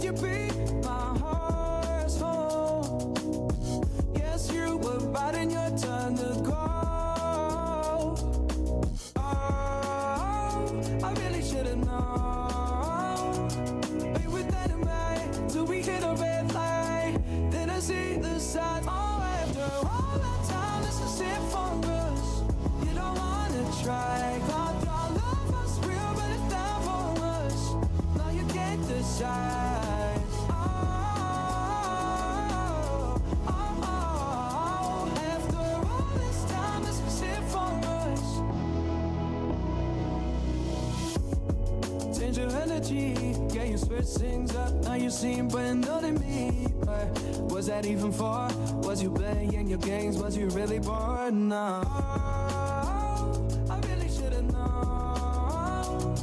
Could you be my heart's home? Yes, you were biting your tongue to go. Oh, I really should've known. Be with that in mind till we hit a red light. Then I see the signs. Oh, after all that time, this is it for us. You don't wanna try. Thought our love was real, but it's not for us. Now you can't decide. Oh, oh, oh. After all this time, this is it for us. Change your energy, yeah, you switch things up. Now you seem brand new to me. But was that even for? Was you playing your games? Was you really bored? No. Oh, I really should've known.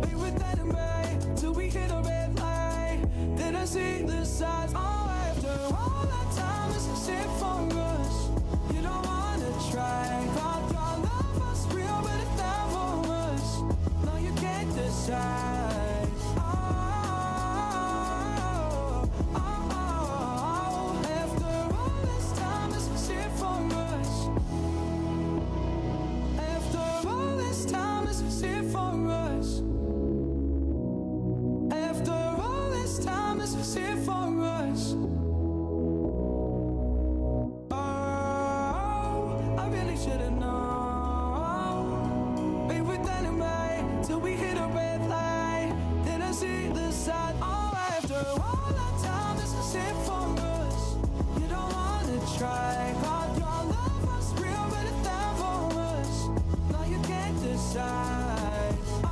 Be with that in mind till we hit a red light. Then I see the signs. Oh, after all that time, this is it for us. You don't wanna try. Thought our love was real, but it's not for us. No, you can't decide. Oh, oh, oh. After all this time, this is it for us. After all this time, this is it for us. After all this time, this is it for us. Oh, I really should've known. Be with that in mind till we hit a red light. Then I see the side. Oh, after all that time, this is it for us. You don't wanna try. Thought your love was real, but it's not for us. No, you can't decide. Oh,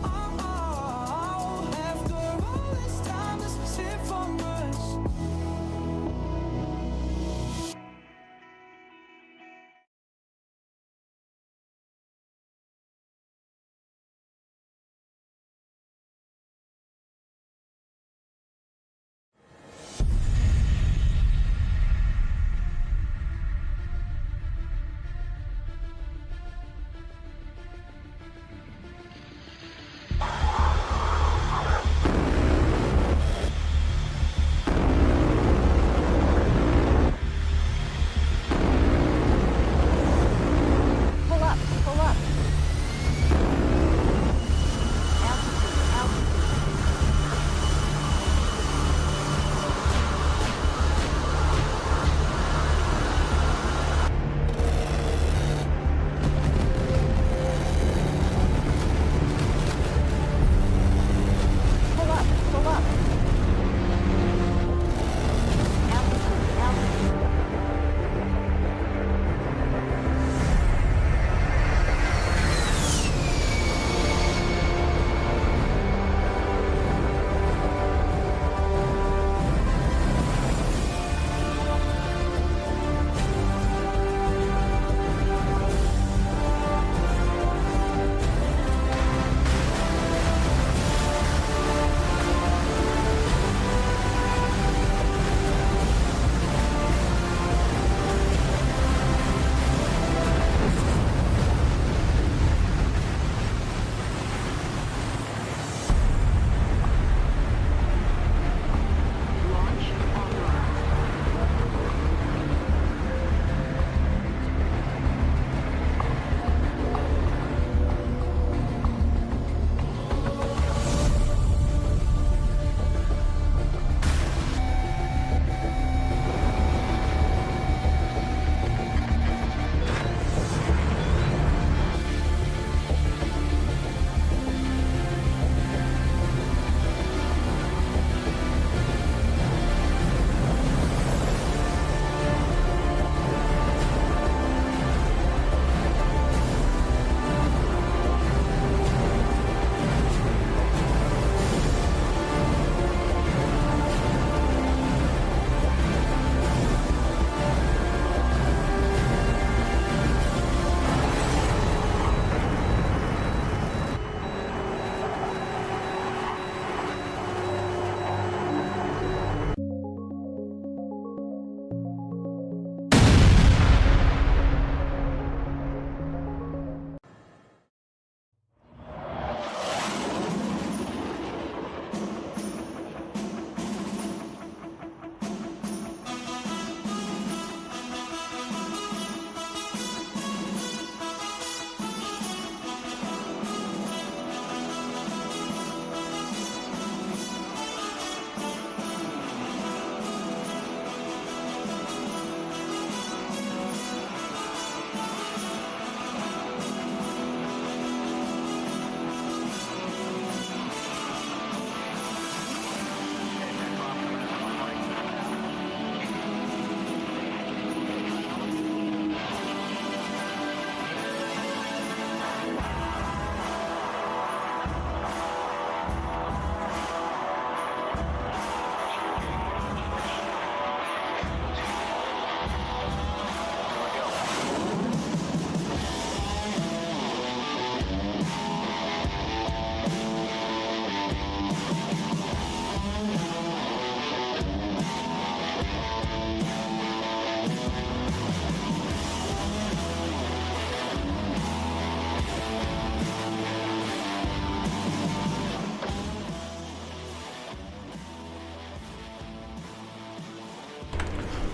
oh, oh. After all this time, this is it for us.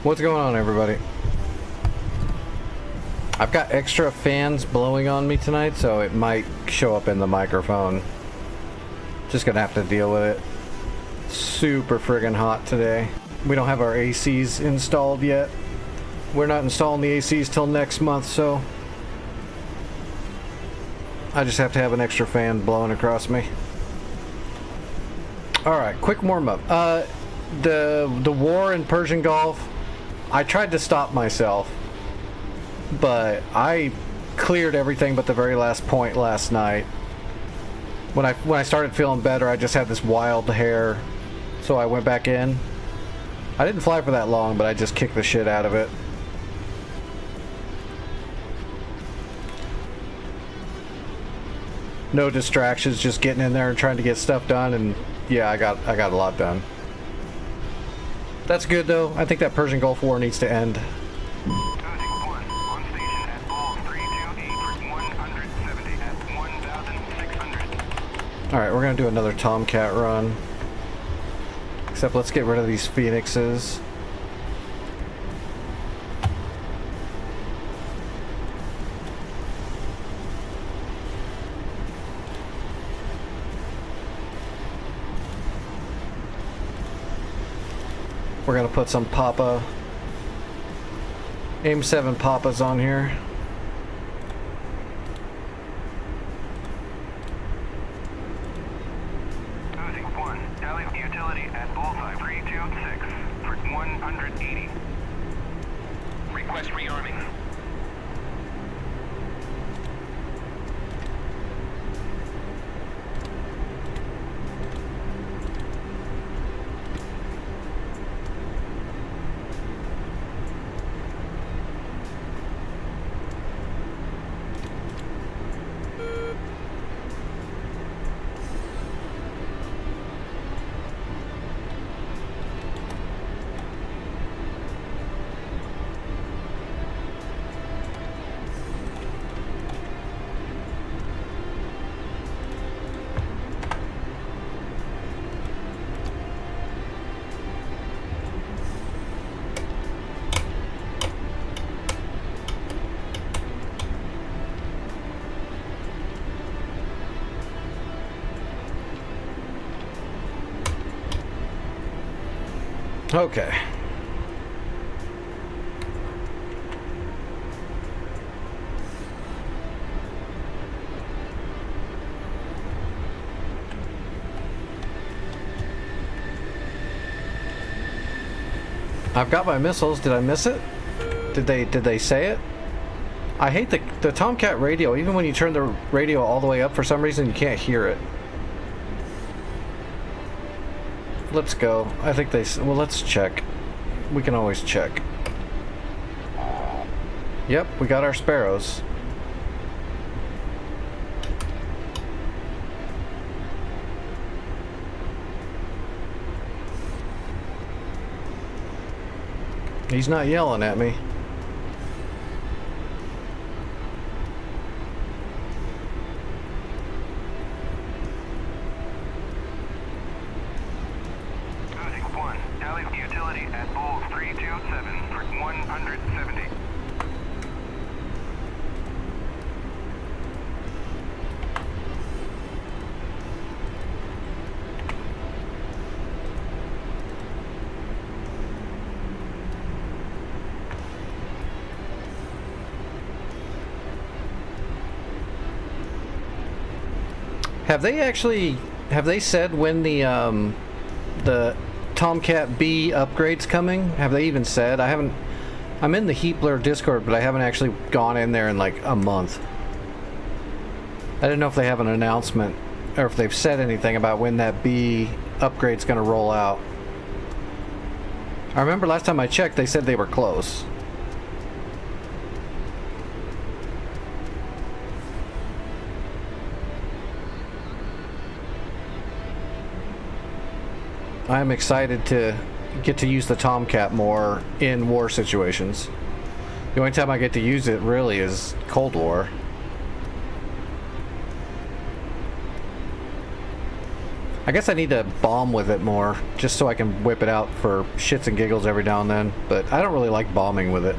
What's going on, everybody? I've got extra fans blowing on me tonight, so it might show up in the microphone. Just gonna have to deal with it. Super friggin' hot today. We don't have our ACs installed yet. We're not installing the ACs till next month, so I just have to have an extra fan blowing across me. Alright, quick warm-up. The war in Persian Gulf, I tried to stop myself, but I cleared everything but the very last point last night. When I started feeling better, I just had this wild hair, so I went back in. I didn't fly for that long, but I just kicked the shit out of it. No distractions, just getting in there and trying to get stuff done, and yeah, I got a lot done. That's good though. I think that Persian Gulf War needs to end. Alright, we're gonna do another Tomcat run. Except let's get rid of these Phoenixes. We're gonna put some Papa AIM 7 Papas on here. Losing 1. Tally utility at bullseye 326 for 180. Request rearming. Okay. I've got my missiles. Did I miss it? Did they say it? I hate the Tomcat radio. Even when you turn the radio all the way up, for some reason you can't hear it. Let's go. I think they... Well, let's check. We can always check. Yep, we got our Sparrows. He's not yelling at me. Have they said when the Tomcat B upgrade's coming? Have they even said? I'm in the Heapler Discord, but I haven't actually gone in there in like a month. I didn't know if they have an announcement or if they've said anything about when that B upgrade's gonna roll out. I remember last time I checked, they said they were close. I'm excited to get to use the Tomcat more in war situations. The only time I get to use it really is Cold War. I guess I need to bomb with it more, just so I can whip it out for shits and giggles every now and then, but I don't really like bombing with it.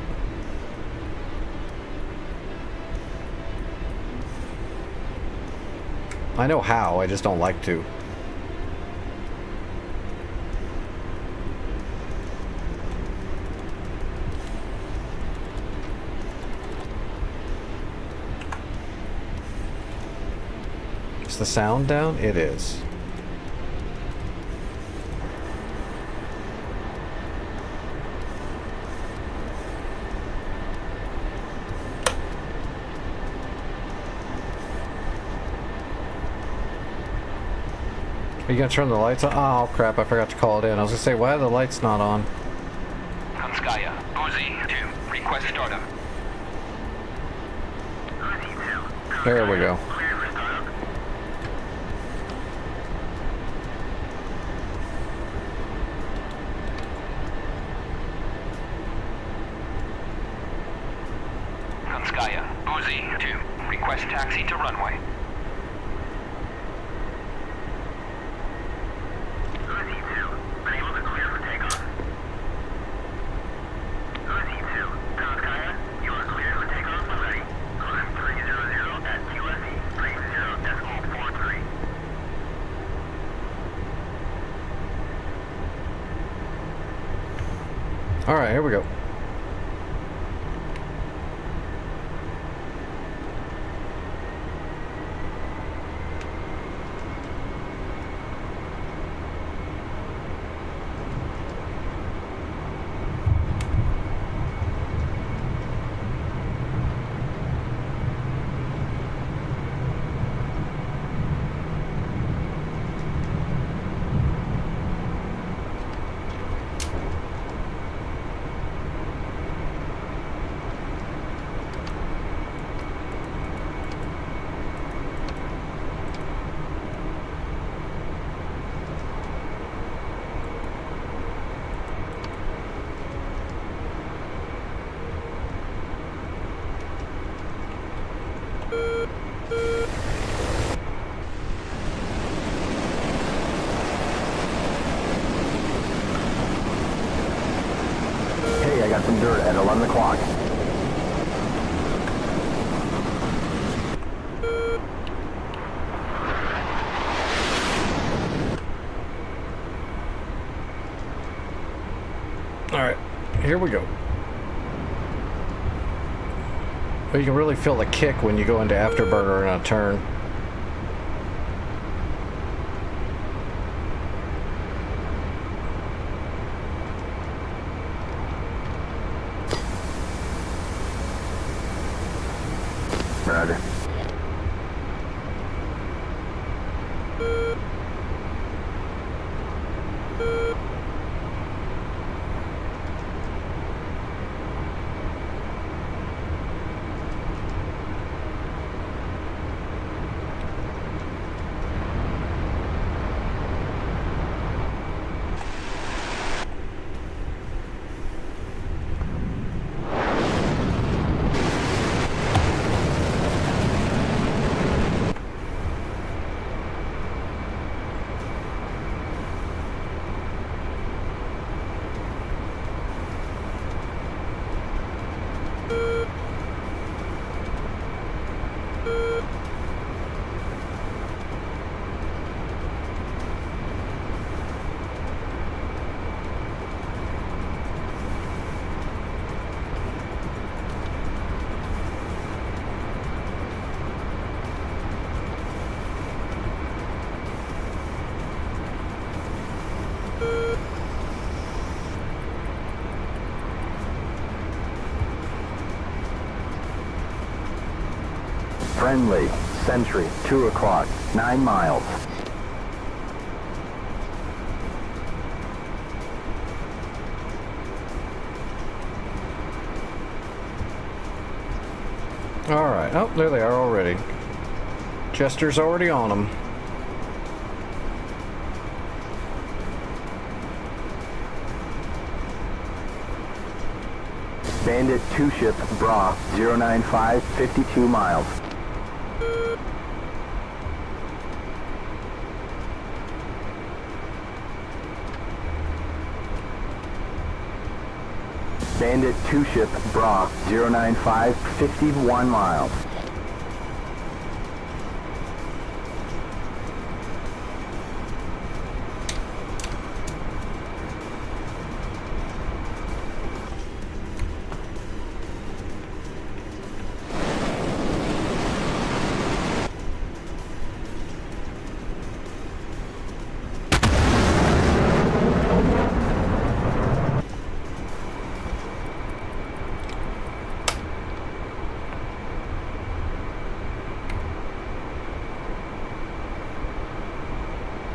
I know how, I just don't like to. Is the sound down? It is. Are you gonna turn the lights on? Oh crap, I forgot to call it in. I was gonna say, why are the lights not on? Konskaya, Uzi 2, request startup. There we go. Konskaya, Uzi 2, request taxi to runway. Alright, here we go. Hey, I got some dirt at 11 o'clock. Alright, here we go. But you can really feel the kick when you go into Afterburner in a turn. Roger. Friendly, Sentry, 2 o'clock, 9 miles. Alright, oh, there they are already. Jester's already on them. Bandit 2 ship, Bra, 095, 52 miles. Bandit 2 ship, Bra, 095, 51 miles.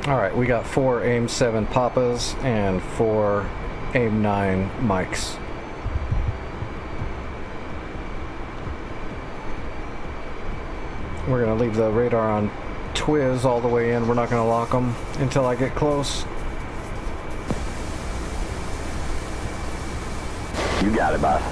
Alright, we got 4 AIM 7 Papas and 4 AIM 9 Mikes. We're going to leave the radar on Twiz all the way in. We're not going to lock them until I get close. You got it, boss.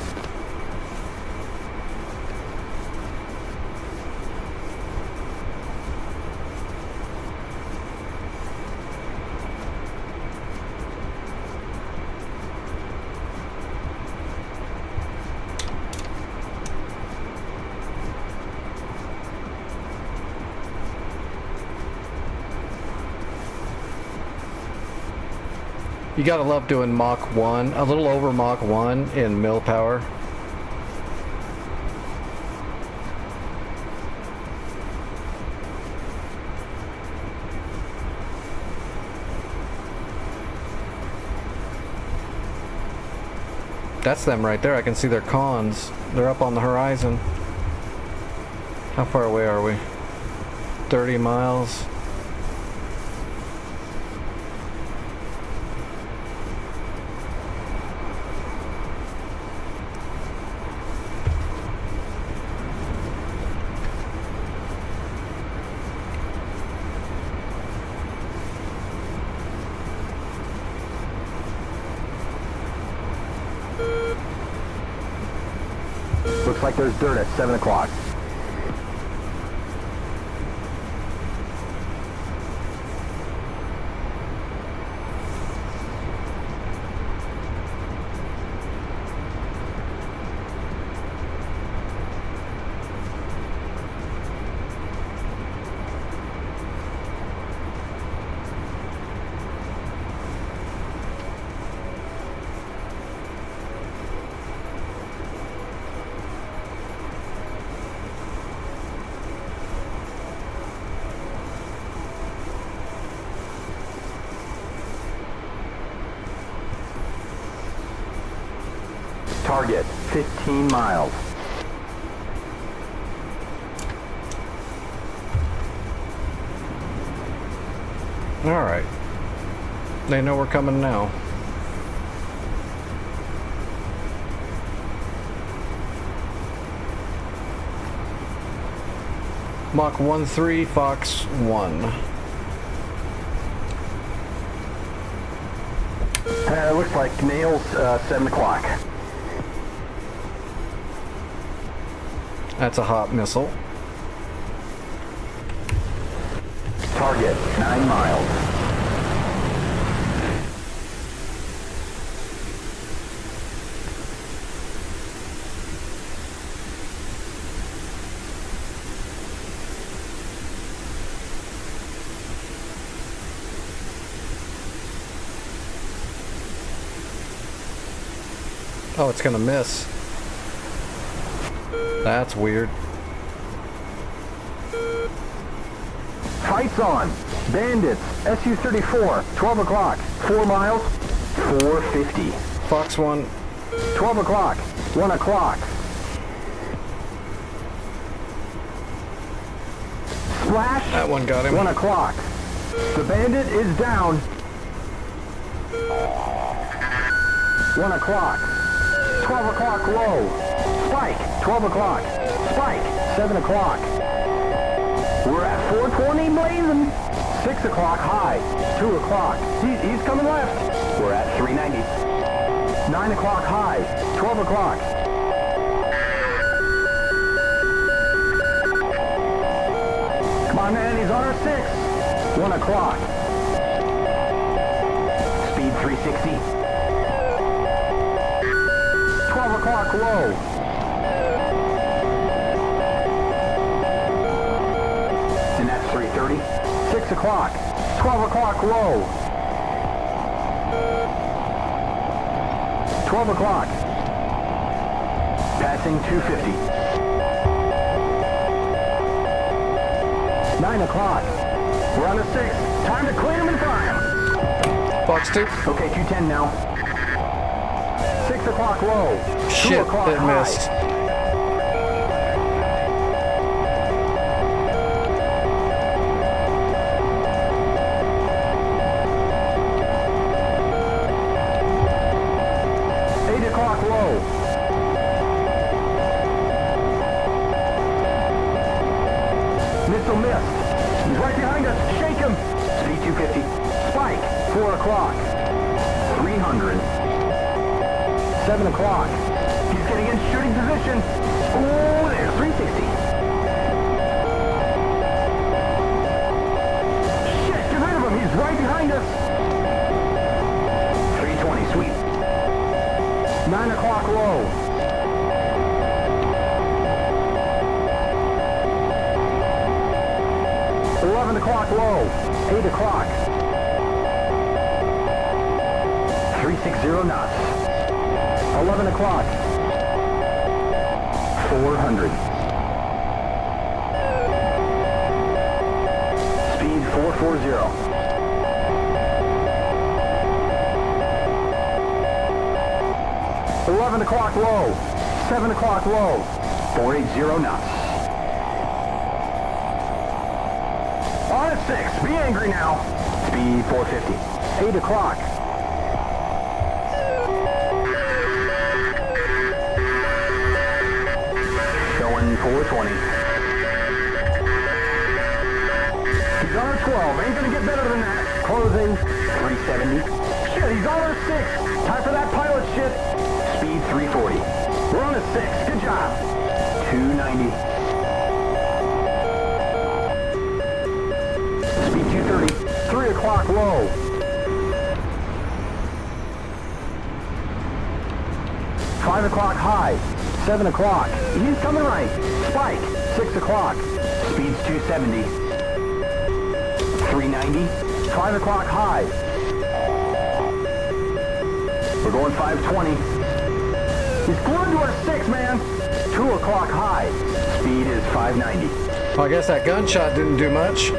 You gotta love doing Mach 1, a little over Mach 1 in mill power. That's them right there. I can see their cons. They're up on the horizon. How far away are we? 30 miles. Looks like there's dirt at 7 o'clock. Target, 15 miles. Alright. They know we're coming now. Mach 1-3, Fox 1. Looks like nails, 7 o'clock. That's a hot missile. Target, 9 miles. Oh, it's gonna miss. That's weird. Fights on. Bandits, SU-34, 12 o'clock, 4 miles, 450. Fox 1. 12 o'clock, 1 o'clock. Splash. That one got him. 1 o'clock. The bandit is down. 1 o'clock. 12 o'clock low. Spike, 12 o'clock. Spike, 7 o'clock. We're at 420 blazing. 6 o'clock high. 2 o'clock. He's coming left. We're at 390. 9 o'clock high. 12 o'clock. Come on, man. He's on our 6. 1 o'clock. Speed 360. o'clock low. And that's 3:30. 6 o'clock. 12 o'clock low. 12 o'clock. Passing 250. 9 o'clock. We're on the 6. Time to clean them and fry them. Box 2. Okay, 210 now. 6 o'clock low. 2 Shit, o'clock it high. missed. Missile missed. He's right behind us. Shake him. Speed 250. Spike. 4 o'clock. 300. 7 o'clock. He's getting in shooting position. Oh, there's 360. Shit, get rid of him. He's right behind us. 320. Sweet. 9 o'clock low. 11 o'clock low. 8 o'clock. 360 knots. 11 o'clock. 400. Speed 440. 11 o'clock low. 7 o'clock low. 480 knots. On at 6. Be angry now. Speed 450. 8 o'clock. Showing 420. He's on our 12. Ain't gonna get better than that. Closing 370. Shit, he's on our 6. Time for that pilot shit. Speed 340. We're on a 6. Good job. 290. Speed 230. 3 o'clock low. 5 o'clock high. 7 o'clock. He's coming right. Spike. 6 o'clock. Speed's 270. 390. 5 o'clock high. We're going 520. He's glued to our 6, man. 2 o'clock high. Speed is 590. Well, I guess that gunshot didn't do much.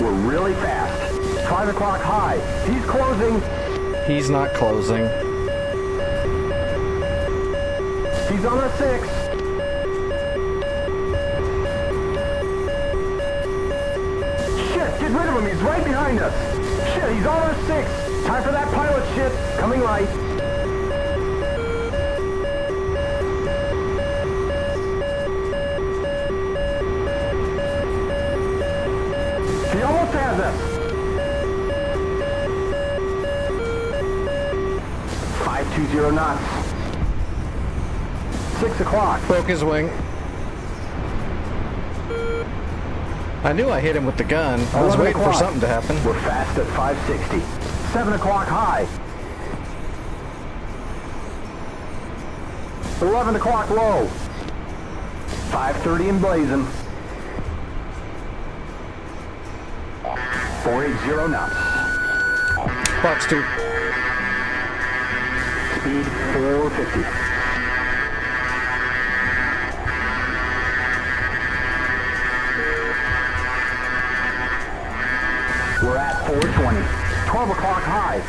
We're really fast. 5 o'clock high. He's closing. He's not closing. He's on our 6. Shit, get rid of him. He's right behind us. Shit, he's on our 6. Time for that pilot shit. Coming right. He almost has us. 520 knots. 6 o'clock. Broke his wing. I knew I hit him with the gun. I was 11 waiting for o'clock. something to happen. We're fast at 560. 7 o'clock high. 11 o'clock low. 530 and blazing. 480 knots. Box 2. Speed 450. We're at 420. 12 o'clock high.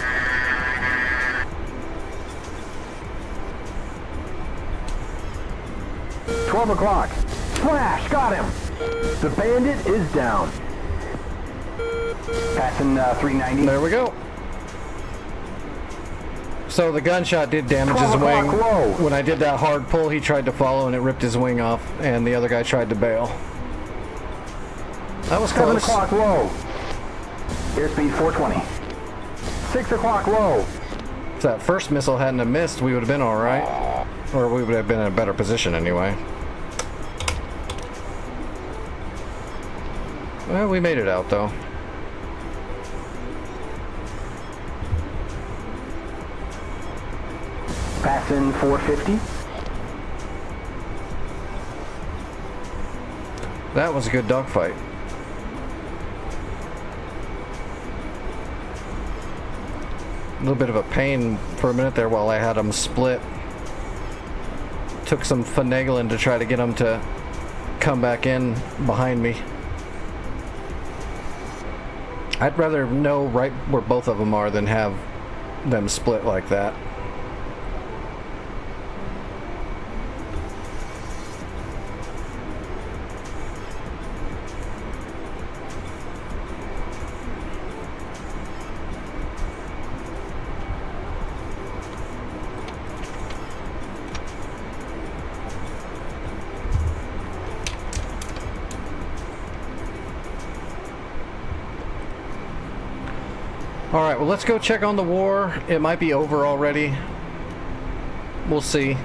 $12 o'clock. Flash! Got him! The bandit is down. Passing 390. There we go. So the gunshot did damage his 12 wing. o'clock low. When I did that hard pull, he tried to follow and it ripped his wing off, and the other guy tried to bail. That was 7 close. o'clock low. Airspeed 420. 6 o'clock low. If that first missile hadn't have missed, we would have been alright. Or we would have been in a better position anyway. Well, we made it out though. Passing 450. That was a good dogfight. A little bit of a pain for a minute there while I had them split. Took some finagling to try to get them to come back in behind me. I'd rather know right where both of them are than have them split like that. Alright, well, let's go check on the war. It might be over already. We'll see.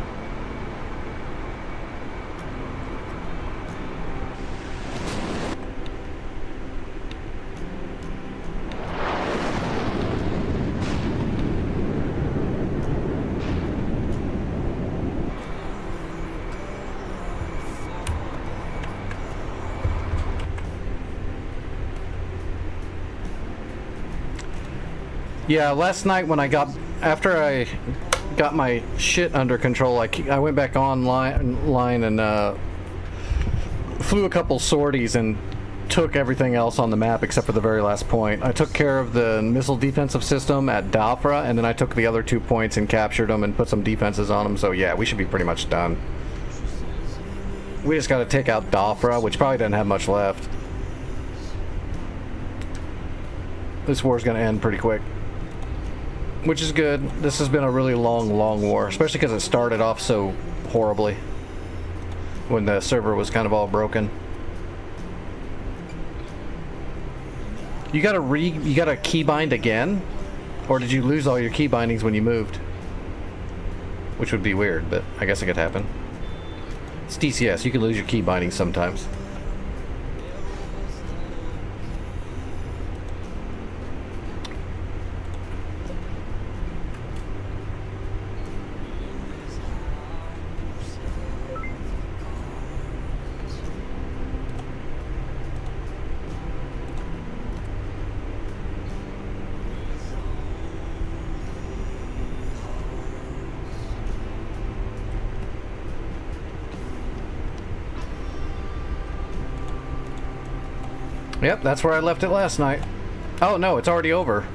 Yeah, last night when after I got my shit under control, I went back online and flew a couple sorties and took everything else on the map except for the very last point. I took care of the missile defensive system at Dafra, and then I took the other 2 points and captured them and put some defenses on them, so yeah, we should be pretty much done. We just gotta take out Dafra, which probably doesn't have much left. This war's gonna end pretty quick. Which is good. This has been a really long war, especially because it started off so horribly when the server was kind of all broken. You gotta keybind again? Or did you lose all your key bindings when you moved? Which would be weird, but I guess it could happen. It's DCS, you can lose your key bindings sometimes. Yep, that's where I left it last night. Oh no, it's already over.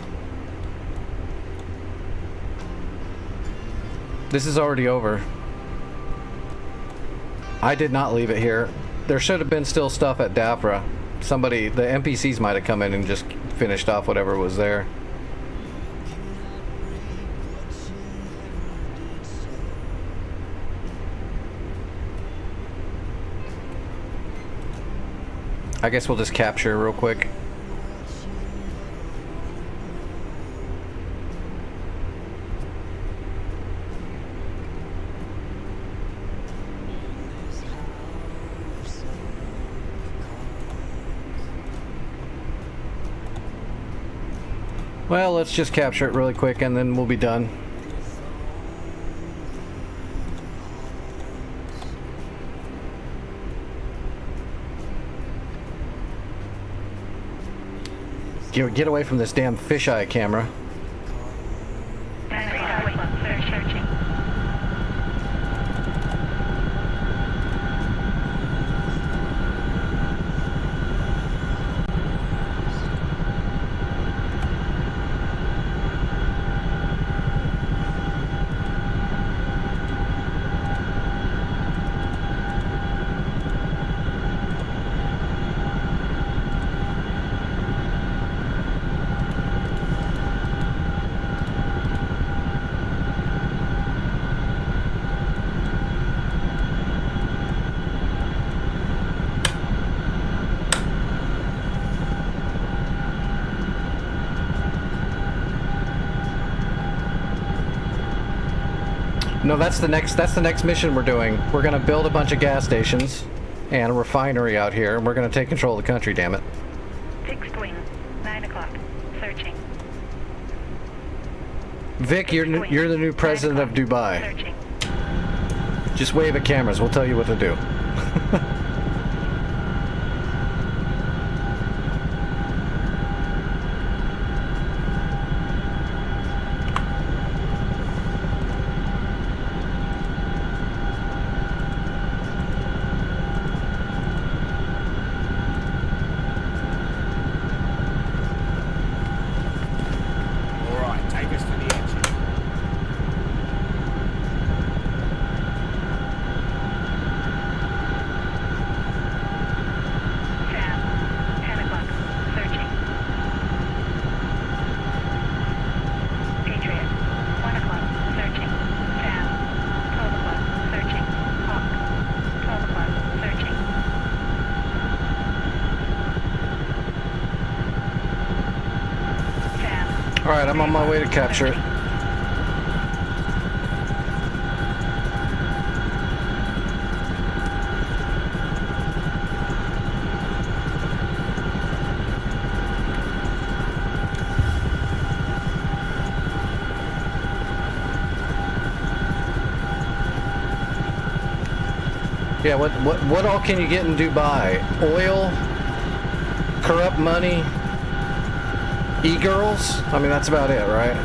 This is already over. I did not leave it here. There should have been still stuff at Dafra. Somebody, the NPCs might have come in and just finished off whatever was there. I guess we'll just capture real quick. Well, let's just capture it really quick and then we'll be done. Get away from this damn fisheye camera. No, that's the next mission we're doing. We're gonna build a bunch of gas stations and a refinery out here, and we're gonna take control of the country, damn it. Fixed wing, 9 o'clock. Searching. Vic, you're the new president of Dubai. Searching. Just wave at cameras. We'll tell you what to do. Alright, take us to the exit. Sam, 10 o'clock. Searching. Patriot, 1 o'clock. Searching. Sam, 12 o'clock. Searching. Hawk, 12 o'clock. Searching. Sam. All right, I'm on my way to capture it. Yeah, what all can you get in Dubai? Oil, corrupt money, e-girls? I mean, that's about it, right?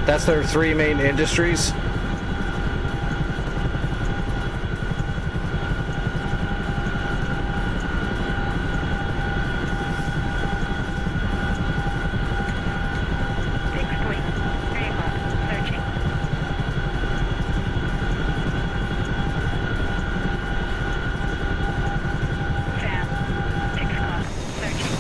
That's their three main industries. Fixed wing, 3 o'clock. Searching. Sam, 6 o'clock. Searching.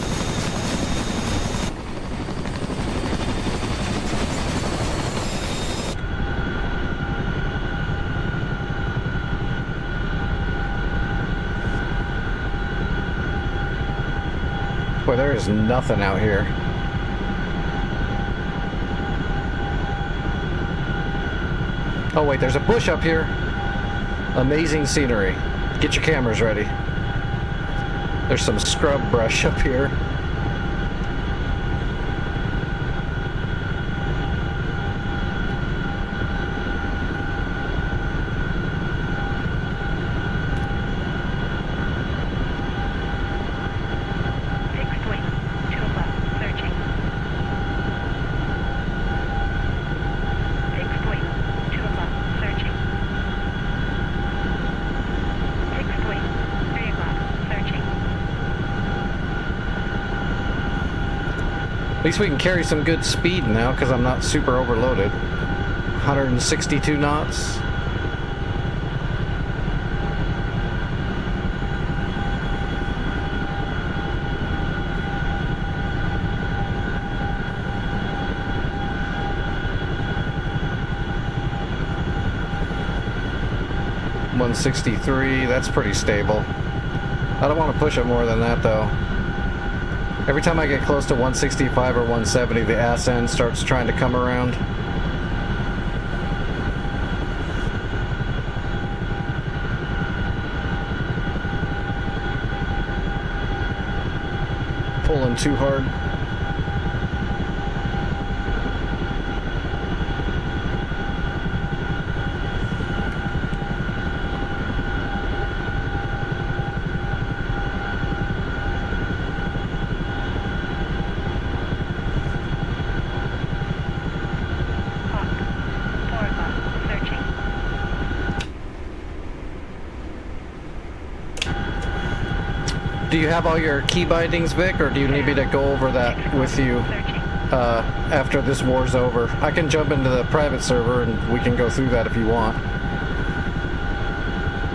Boy, there is nothing out here. Oh wait, there's a bush up here. Amazing scenery. Get your cameras ready. There's some scrub brush up here. Fixed wing, 2 o'clock. Searching. Fixed wing, 2 o'clock. Searching. Fixed wing, 3 o'clock. Searching. At least we can carry some good speed now because I'm not super overloaded. 162 knots. $163, that's pretty stable. I don't want to push it more than that though. Every time I get close to 165 or 170, the ass end starts trying to come around. Pulling too hard. Hawk, 4 o'clock. Searching. Do you have all your key bindings, Vic, or do you need me to go over that with you Searching. after this war's over? I can jump into the private server and we can go through that if you want.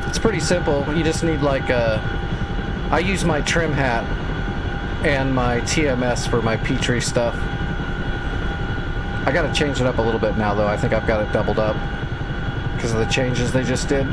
It's pretty simple. You just need like I use my trim hat and my TMS for my Petri stuff. I gotta change it up a little bit now though. I think I've got it doubled up because of the changes they just did.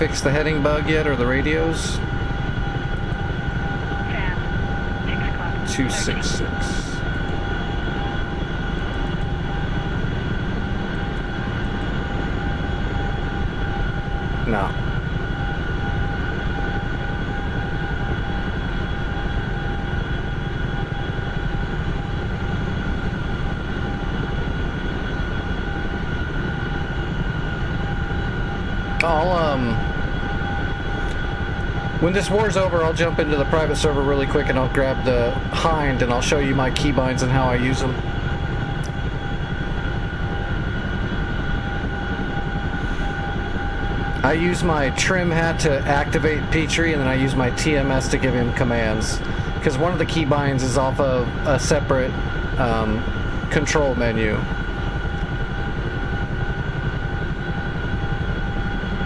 fixed the heading bug yet or the radios? Sam, 6 o'clock. 266. No. When this war's over, I'll jump into the private server really quick and I'll grab the Hind and I'll show you my keybinds and how I use them. I use my trim hat to activate Petrie, and then I use my TMS to give him commands. Because one of the keybinds is off of a separate control menu.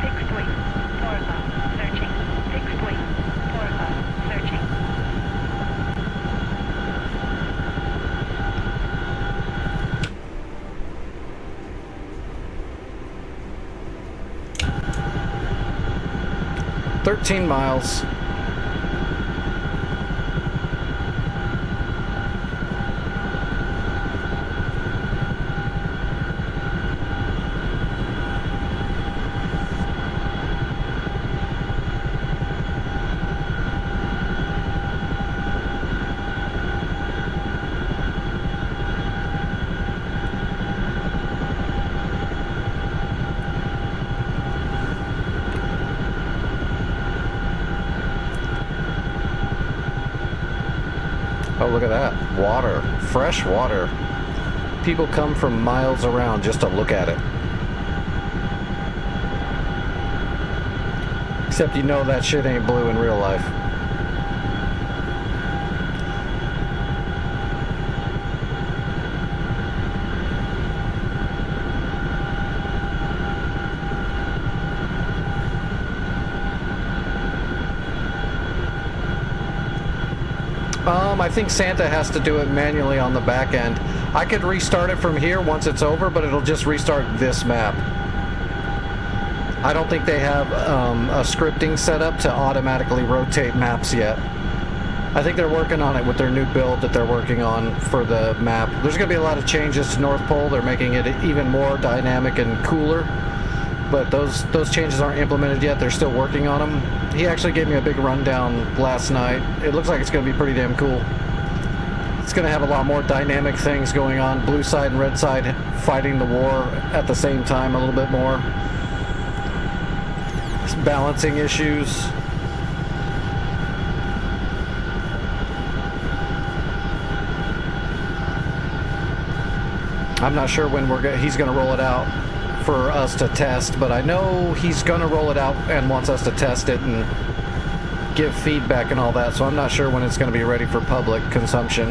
Fixed wing, 4 o'clock, searching. Fixed wing, 4 o'clock, searching. "13 miles. Oh, look at that. Water. Fresh water. People come from miles around just to look at it. Except you know that shit ain't blue in real life. I think Santa has to do it manually on the back end. I could restart it from here once it's over, but it'll just restart this map. I don't think they have a scripting set up to automatically rotate maps yet. I think they're working on it with their new build that they're working on for the map. There's going to be a lot of changes to North Pole. They're making it even more dynamic and cooler. But those changes aren't implemented yet. They're still working on them. He actually gave me a big rundown last night. It looks like it's going to be pretty damn cool. It's going to have a lot more dynamic things going on. Blue side and red side fighting the war at the same time a little bit more. Some balancing issues. I'm not sure when he's going to roll it out for us to test, but I know he's going to roll it out and wants us to test it and give feedback and all that, so I'm not sure when it's going to be ready for public consumption.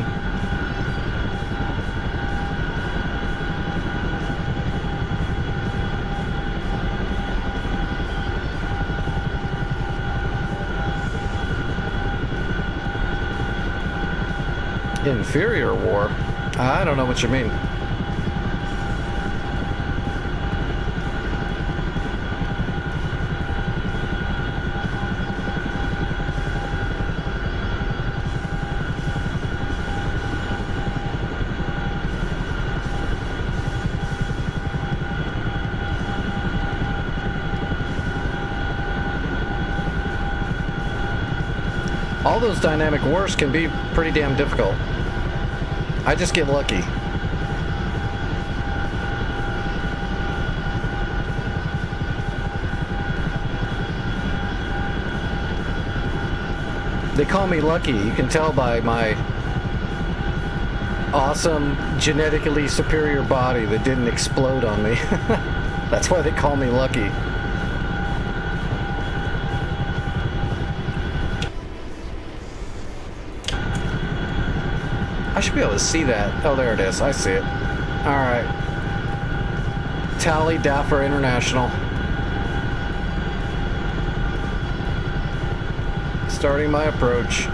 Inferior war? I don't know what you mean. All those dynamic wars can be pretty damn difficult. I just get lucky. They call me lucky. You can tell by my awesome, genetically superior body that didn't explode on me. That's why they call me lucky. I should be able to see that. Oh, there it is. I see it. Alright. Tally Daffer International. Starting my approach.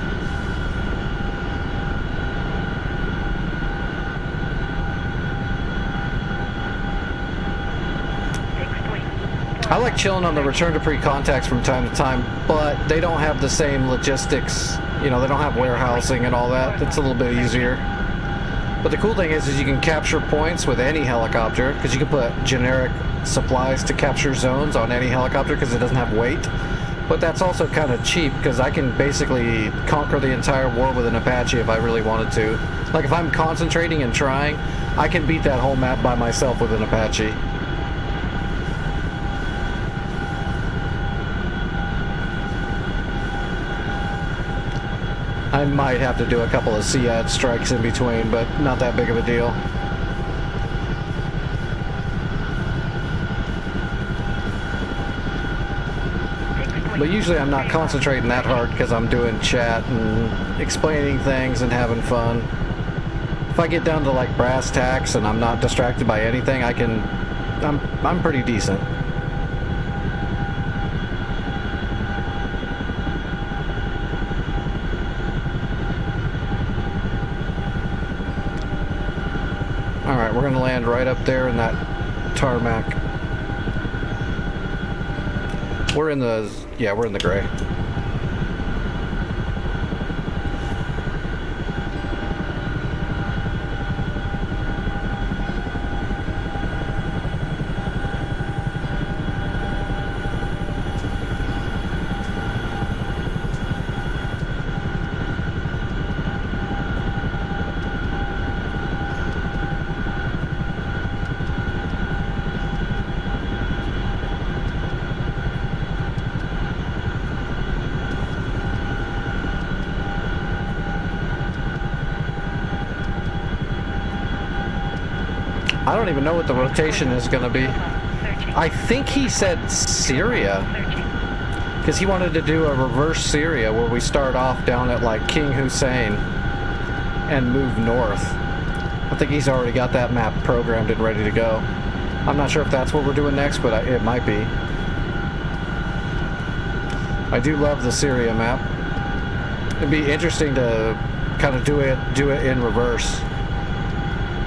Fixed wing, 4 I like chilling on the return to pre-contacts from time to time, but they don't have the same logistics. You know, they don't have warehousing and all that. It's a little bit easier. But the cool thing is you can capture points with any helicopter, because you can put generic supplies to capture zones on any helicopter because it doesn't have weight. But that's also kind of cheap, because I can basically conquer the entire war with an Apache if I really wanted to. Like, if I'm concentrating and trying, I can beat that whole map by myself with an Apache. I might have to do a couple of SEAD strikes in between, but not that big of a deal. But usually I'm not concentrating that hard because I'm doing chat and explaining things and having fun. If I get down to like brass tacks and I'm not distracted by anything, I'm pretty decent. Alright, we're gonna land right up there in that tarmac. We're in the gray. I don't even know what the rotation is going to be. I think he said Syria, because he wanted to do a reverse Syria where we start off down at like King Hussein and move north. I think he's already got that map programmed and ready to go. I'm not sure if that's what we're doing next, but it might be. I do love the Syria map. It'd be interesting to kind of do it in reverse.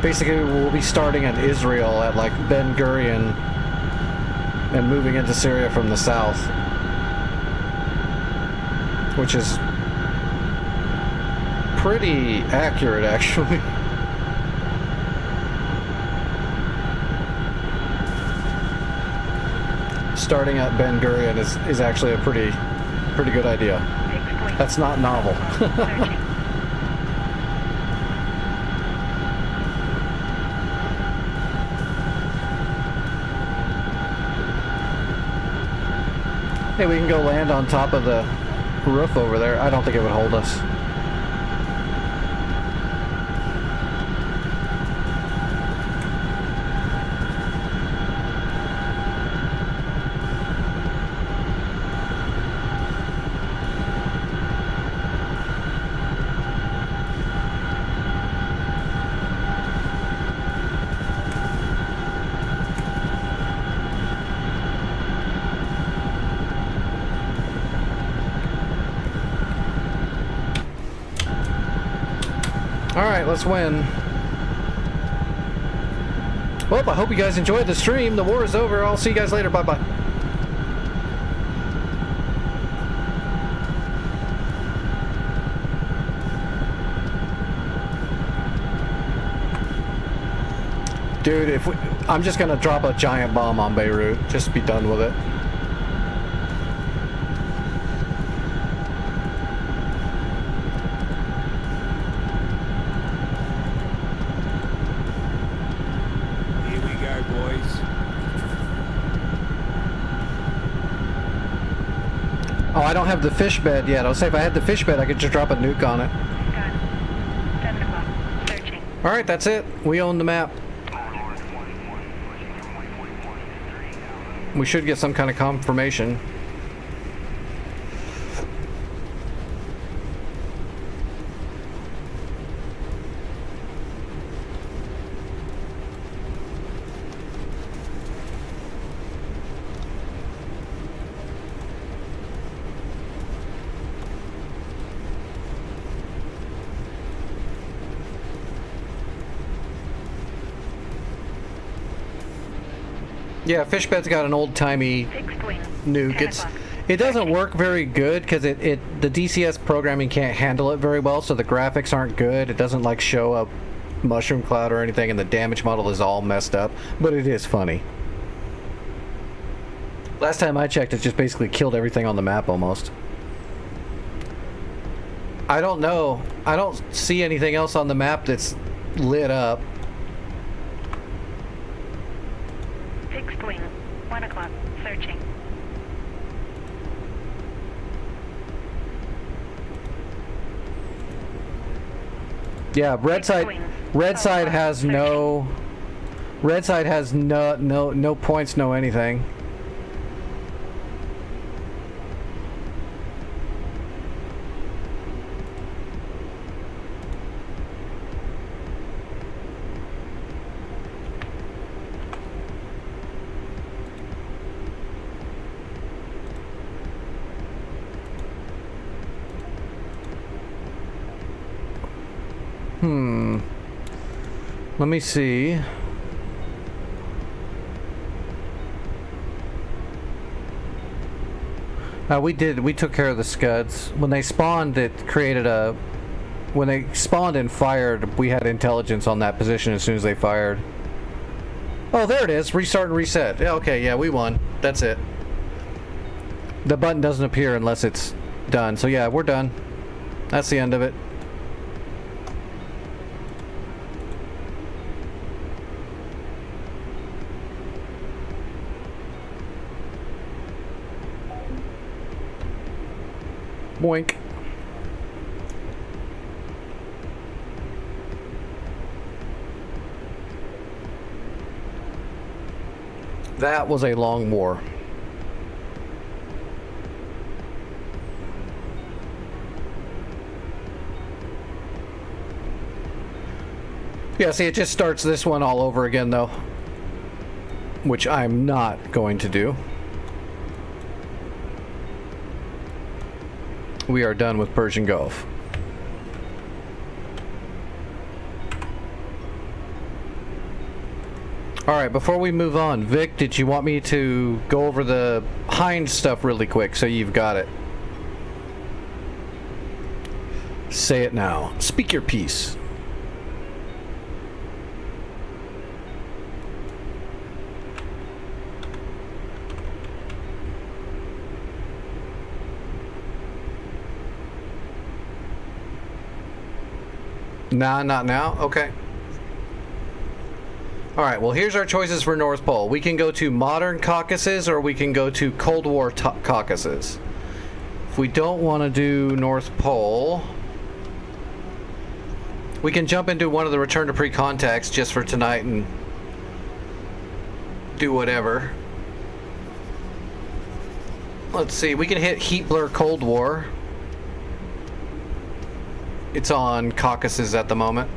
Basically, we'll be starting in Israel at like Ben Gurion and moving into Syria from the south, which is pretty accurate, actually. Starting at Ben Gurion is actually a pretty good idea. That's not novel. Hey, we can go land on top of the roof over there. I don't think it would hold us. Alright, let's win. Well, I hope you guys enjoyed the stream. The war is over. I'll see you guys later. Bye-bye. Dude, I'm just gonna drop a giant bomb on Beirut. Just be done with it. Oh, I don't have the fish bed yet. I'll say if I had the fish bed, I could just drop a nuke on it. Done. 7 o'clock. Searching. Alright, that's it. We own the map. We should get some kind of confirmation. Yeah, Fishbed's got an old-timey Fixed wing. nuke. 10 o'clock. It doesn't work very good because the DCS programming can't handle it very well, so the graphics aren't good. It doesn't like show a mushroom cloud or anything, and the damage model is all messed up. But it is funny. Last time I checked, it just basically killed everything on the map almost. I don't know. I don't see anything else on the map that's lit up. Fixed wing. 1 o'clock. Searching. Yeah, red side has no no points, no anything. Let me see. We took care of the scuds. When they spawned, it created a... When they spawned and fired, we had intelligence on that position as soon as they fired. Oh, there it is. Restart and reset. Yeah, okay, yeah, we won. That's it. The button doesn't appear unless it's done. So yeah, we're done. That's the end of it. Boink. That was a long war. Yeah, see, it just starts this one all over again, though. Which I'm not going to do. We are done with Persian Gulf. Alright, before we move on, Vic, did you want me to go over the Hind stuff really quick so you've got it? Say it now. Speak your piece. Nah, not now? Okay. Alright, well here's our choices for North Pole. We can go to modern Caucasus or we can go to Cold War Caucasus. If we don't want to do North Pole, we can jump into one of the Return to Pre-Contacts just for tonight and do whatever. Let's see, we can hit Heat Blur Cold War. It's on Caucasus at the moment.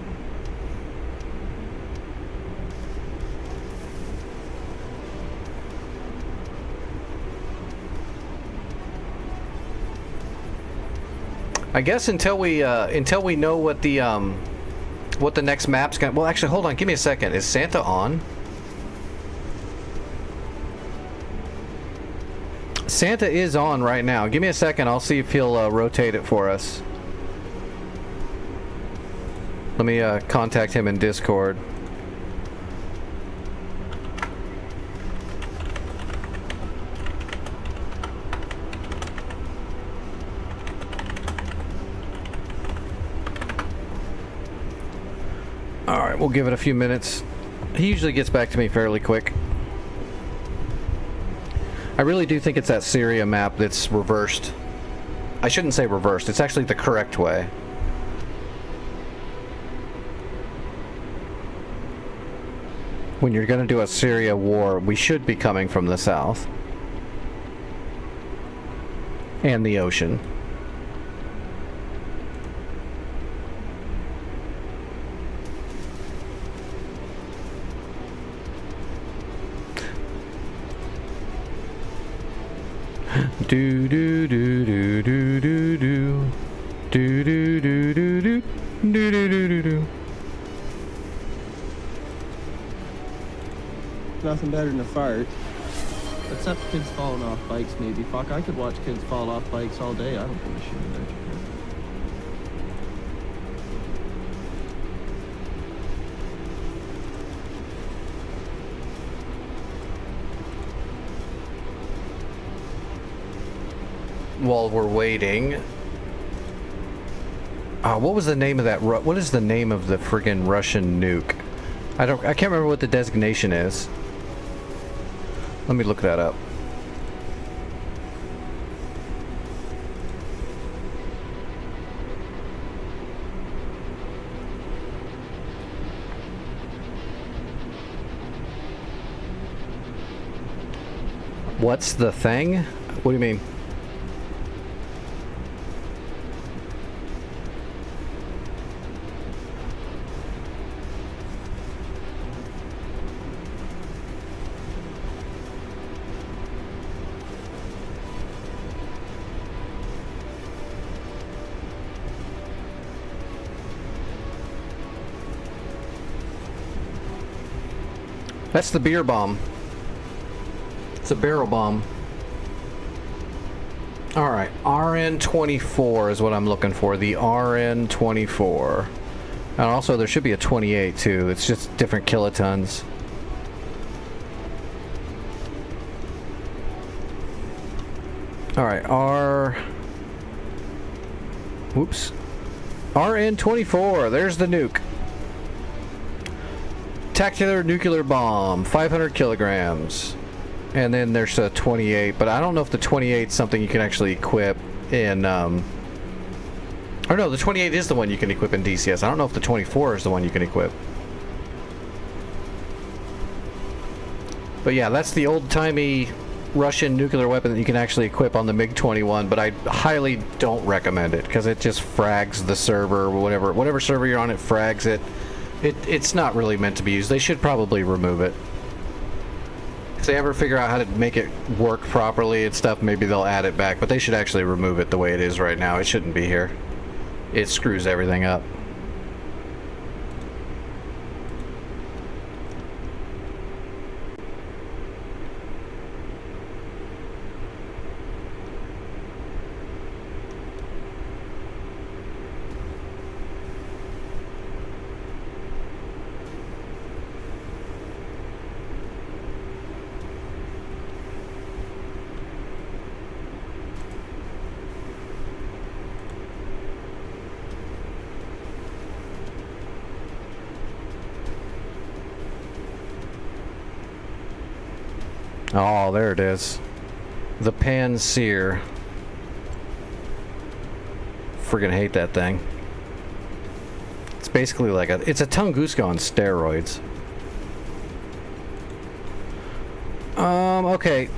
I guess until we know what the next map's gonna. Well, actually, hold on. Give me a second. Is Santa on? Santa is on right now. Give me a second. I'll see if he'll rotate it for us. Let me contact him in Discord. Alright, we'll give it a few minutes. He usually gets back to me fairly quick. I really do think it's that Syria map that's reversed. I shouldn't say reversed, it's actually the correct way. When you're going to do a Syria war, we should be coming from the south. And the ocean. Do do do do do do do do do do do do do do do do. nothing better than a fart. Except kids falling off bikes, maybe. Fuck, I could watch kids fall off bikes all day. I don't give a shit about you. While we're waiting, what was the name of that? What is the name of the friggin' Russian nuke? I can't remember what the designation is. Let me look that up. What's the thing? What do you mean? That's the beer bomb. It's a barrel bomb. Alright, RN-24 is what I'm looking for. The RN-24. And also there should be a 28 too. It's just different kilotons. Alright, Whoops. RN-24, there's the nuke. Tactical nuclear bomb, 500 kilograms. And then there's a 28, but I don't know if the 28 is something you can actually equip in, or no, the 28 is the one you can equip in DCS. I don't know if the 24 is the one you can equip. But yeah, that's the old-timey Russian nuclear weapon that you can actually equip on the MiG-21, but I highly don't recommend it, because it just frags the server, whatever server you're on, it frags it. It's not really meant to be used. They should probably remove it. If they ever figure out how to make it work properly and stuff, maybe they'll add it back, but they should actually remove it the way it is right now. It shouldn't be here. It screws everything up. Oh, there it is. The Panseer. Friggin' hate that thing. It's basically like it's a Tunguska on steroids. Okay.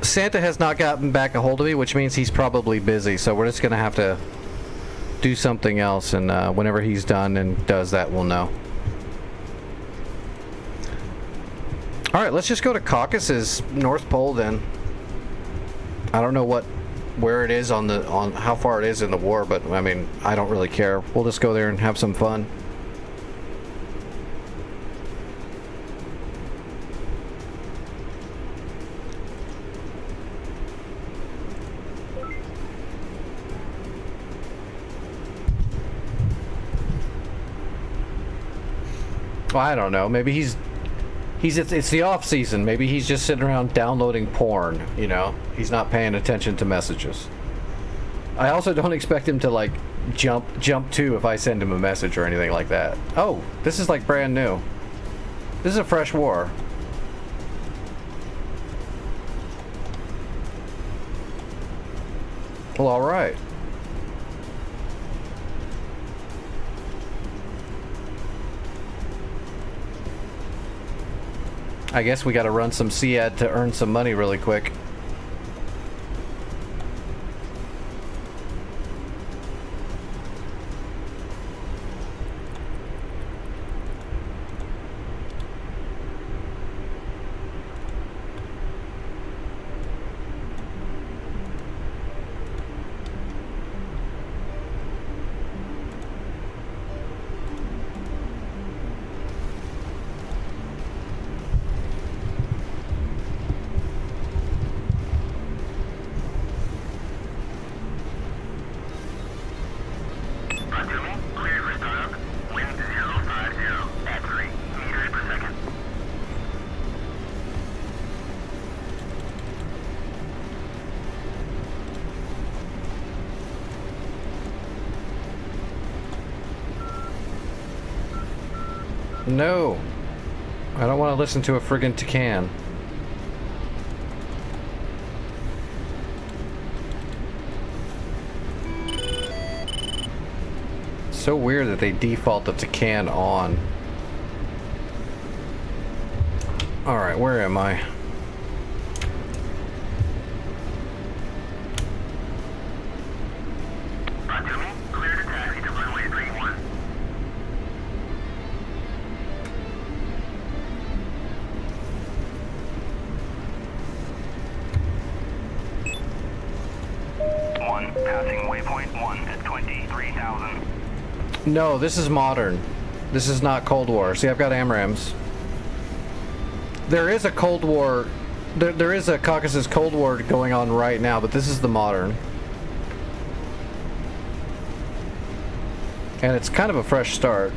Santa has not gotten back a hold of me, which means he's probably busy, so we're just gonna have to do something else, and whenever he's done and does that, we'll know. Alright, let's just go to Caucasus North Pole then. I don't know where it is on how far it is in the war, but I mean, I don't really care. We'll just go there and have some fun. Well, I don't know. Maybe it's the off season. Maybe he's just sitting around downloading porn, you know? He's not paying attention to messages. I also don't expect him to like jump to if I send him a message or anything like that. Oh, this is like brand new. This is a fresh war. Well, all right. I guess we gotta run some CAD to earn some money really quick. Cleared for startup. Wind 050 at 3 meters per second. No. I don't want to listen to a friggin' Tacan. So weird that they default the Tacan on. Alright, where am I? Cleared to taxi to runway 31. Passing waypoint 1 at 23,000. No, this is modern. This is not Cold War. See, I've got AMRAAMs. There is a Cold War... There is a Caucasus Cold War going on right now, but this is the modern. And it's kind of a fresh start.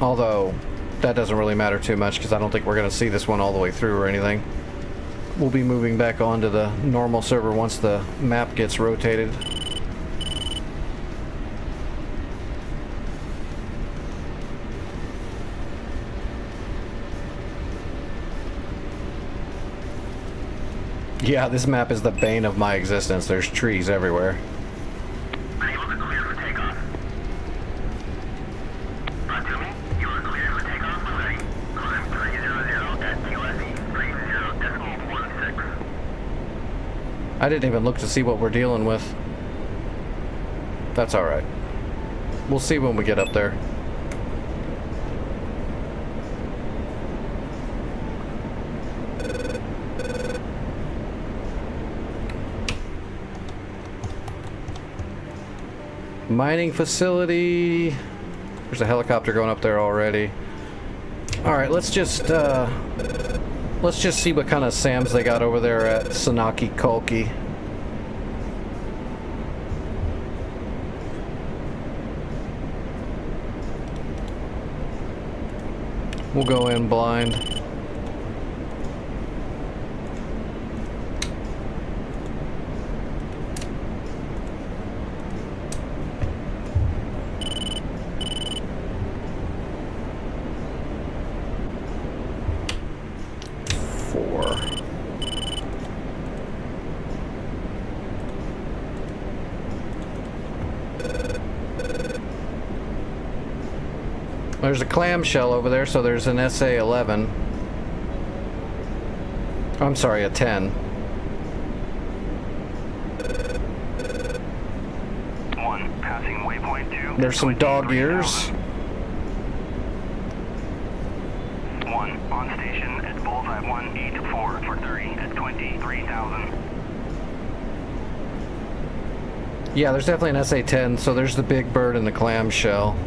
Although, that doesn't really matter too much because I don't think we're going to see this one all the way through or anything. We'll be moving back onto the normal server once the map gets rotated. Yeah, this map is the bane of my existence. There's trees everywhere. Unable to clear for takeoff. You are cleared for takeoff when ready. Climb 300 at QSE 30.16. I didn't even look to see what we're dealing with. That's alright. We'll see when we get up there. Mining facility. There's a helicopter going up there already. Alright, let's just see what kind of SAMs they got over there at Sanaki Kolki. We'll go in blind. There's a clamshell over there, so there's an SA-11. I'm sorry, a 10. 1, passing waypoint 2. There's some dog ears. 1, on station at bullseye 184 for 30 at 23,000. Yeah, there's definitely an SA-10, so there's the big bird and the clamshell.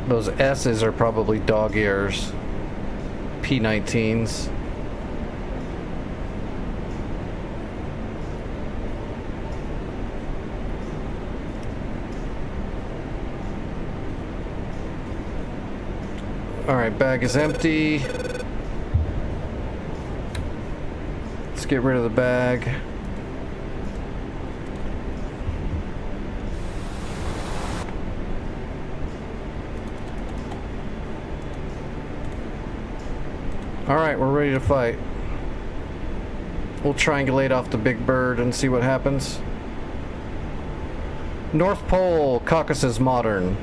Those S's are probably dog ears. P-19s. Alright, bag is empty. Let's get rid of the bag. Alright, we're ready to fight. We'll triangulate off the big bird and see what happens. North Pole, Caucasus Modern.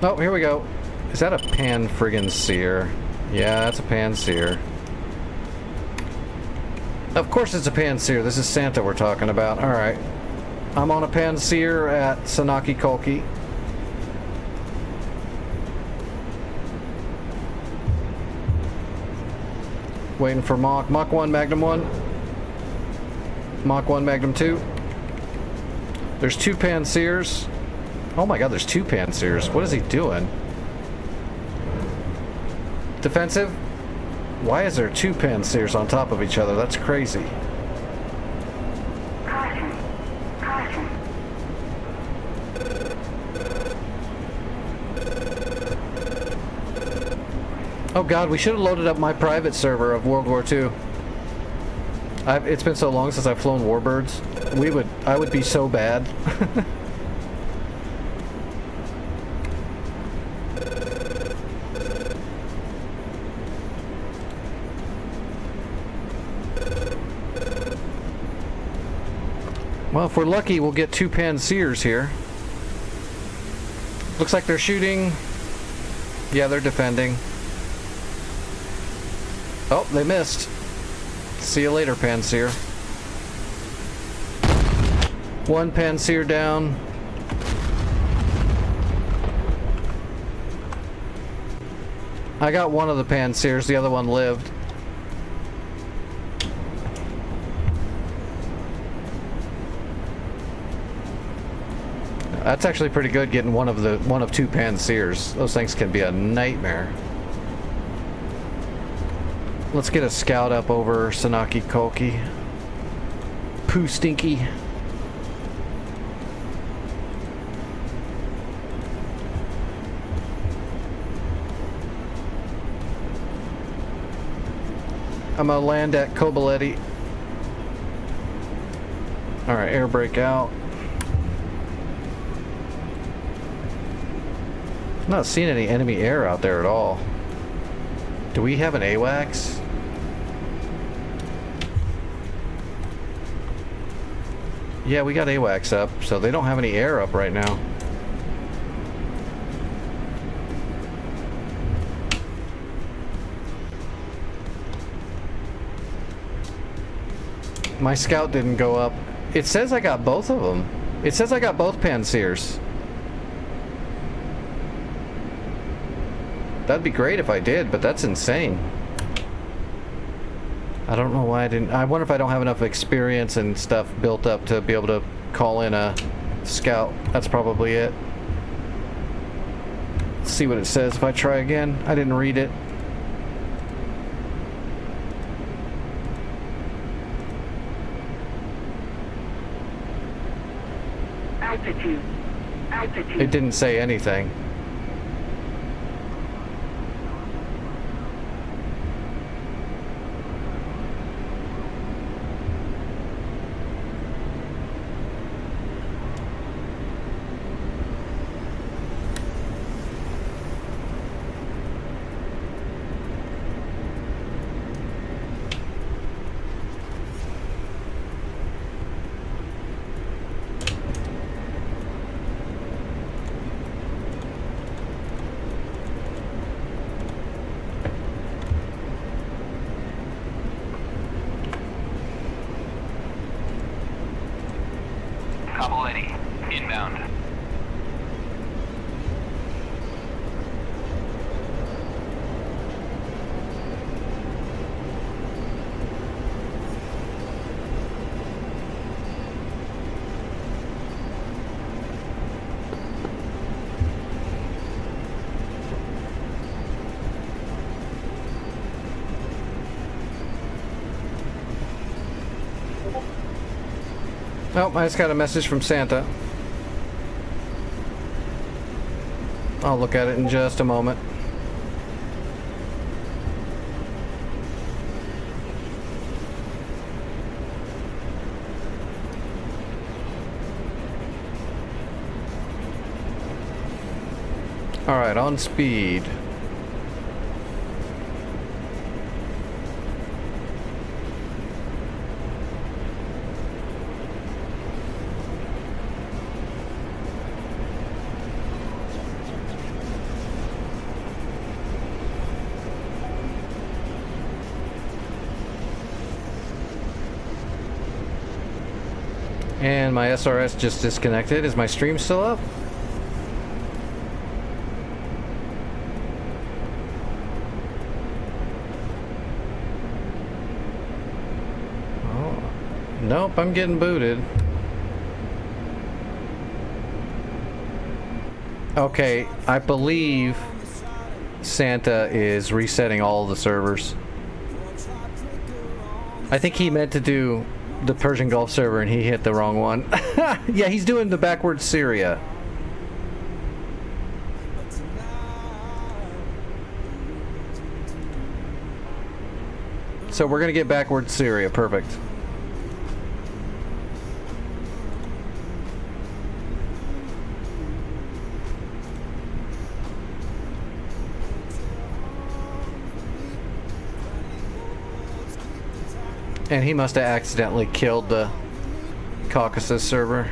Oh, here we go. Is that a pan-friggin-seer? Yeah, that's a pan-seer. Of course it's a Panseer. This is Santa we're talking about. Alright. I'm on a Panseer at Sanaki Kolki. Waiting for Mach. Mach 1, Magnum 1. Mach 1, Magnum 2. There's 2 Pansiers. Oh my god, there's 2 Pansiers. What is he doing? Defensive? Why is there 2 Pansiers on top of each other? That's crazy. Caution. Caution. Oh god, we should have loaded up my private server of World War II. It's been so long since I've flown Warbirds. I would be so bad. Well, if we're lucky, we'll get 2 Pansiers here. Looks like they're shooting. Yeah, they're defending. Oh, they missed. See you later, Pansier. 1 Pansier down. I got one of the Pansiers, the other one lived. That's actually pretty good, getting one of 2 Pansiers. Those things can be a nightmare. Let's get a scout up over Sanaki Kolki. Poo Stinky. I'm gonna land at Kobaletti. Alright, air brake out. I'm not seeing any enemy air out there at all. Do we have an AWACS? Yeah, we got AWACS up, so they don't have any air up right now. My scout didn't go up. It says I got both of them. It says I got both Pansiers. That'd be great if I did, but that's insane. I don't know why I didn't. I wonder if I don't have enough experience and stuff built up to be able to call in a scout. That's probably it. Let's see what it says if I try again. I didn't read it. Altitude. Altitude. It didn't say anything. Kobaletti, inbound. Nope, I just got a message from Santa. I'll look at it in just a moment. Alright, on speed. And my SRS just disconnected. Is my stream still up? Nope, I'm getting booted. Okay, I believe Santa is resetting all the servers. I think he meant to do the Persian Gulf server and he hit the wrong one. Yeah, he's doing the backwards Syria. So we're gonna get backwards Syria, perfect. And he must have accidentally killed the Caucasus server.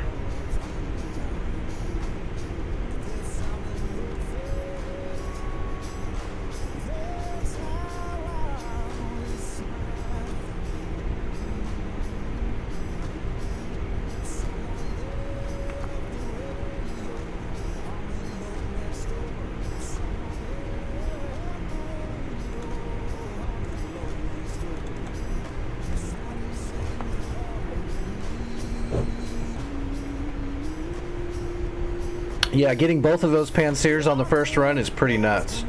Yeah, getting both of those Pansirs on the first run is pretty nuts.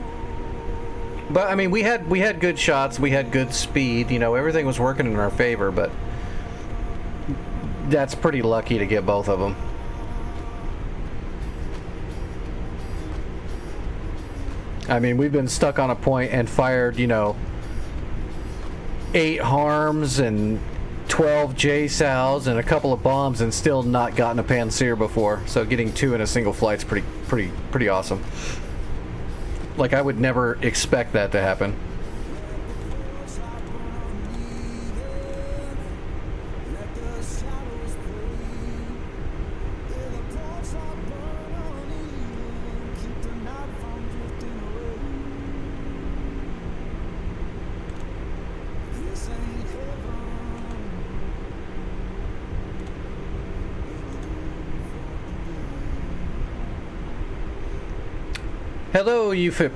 But I mean, we had good shots, we had good speed, you know, everything was working in our favor, but that's pretty lucky to get both of them. I mean, we've been stuck on a point and fired, you know, 8 harms and 12 J-Sows and a couple of bombs and still not gotten a Pansir before. So getting 2 in a single flight's pretty awesome. Like, I would never expect that to happen. Hello, UFIP.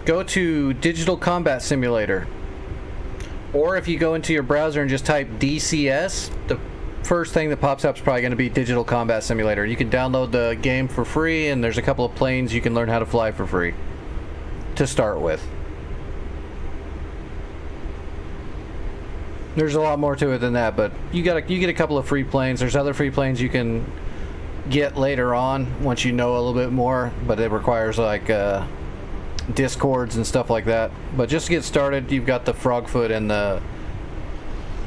Go to Digital Combat Simulator. Or if you go into your browser and just type DCS, the first thing that pops up is probably going to be Digital Combat Simulator. You can download the game for free, and there's a couple of planes you can learn how to fly for free to start with. There's a lot more to it than that, but you get a couple of free planes. There's other free planes you can get later on once you know a little bit more, but it requires like discords and stuff like that. But just to get started, you've got the Frogfoot and the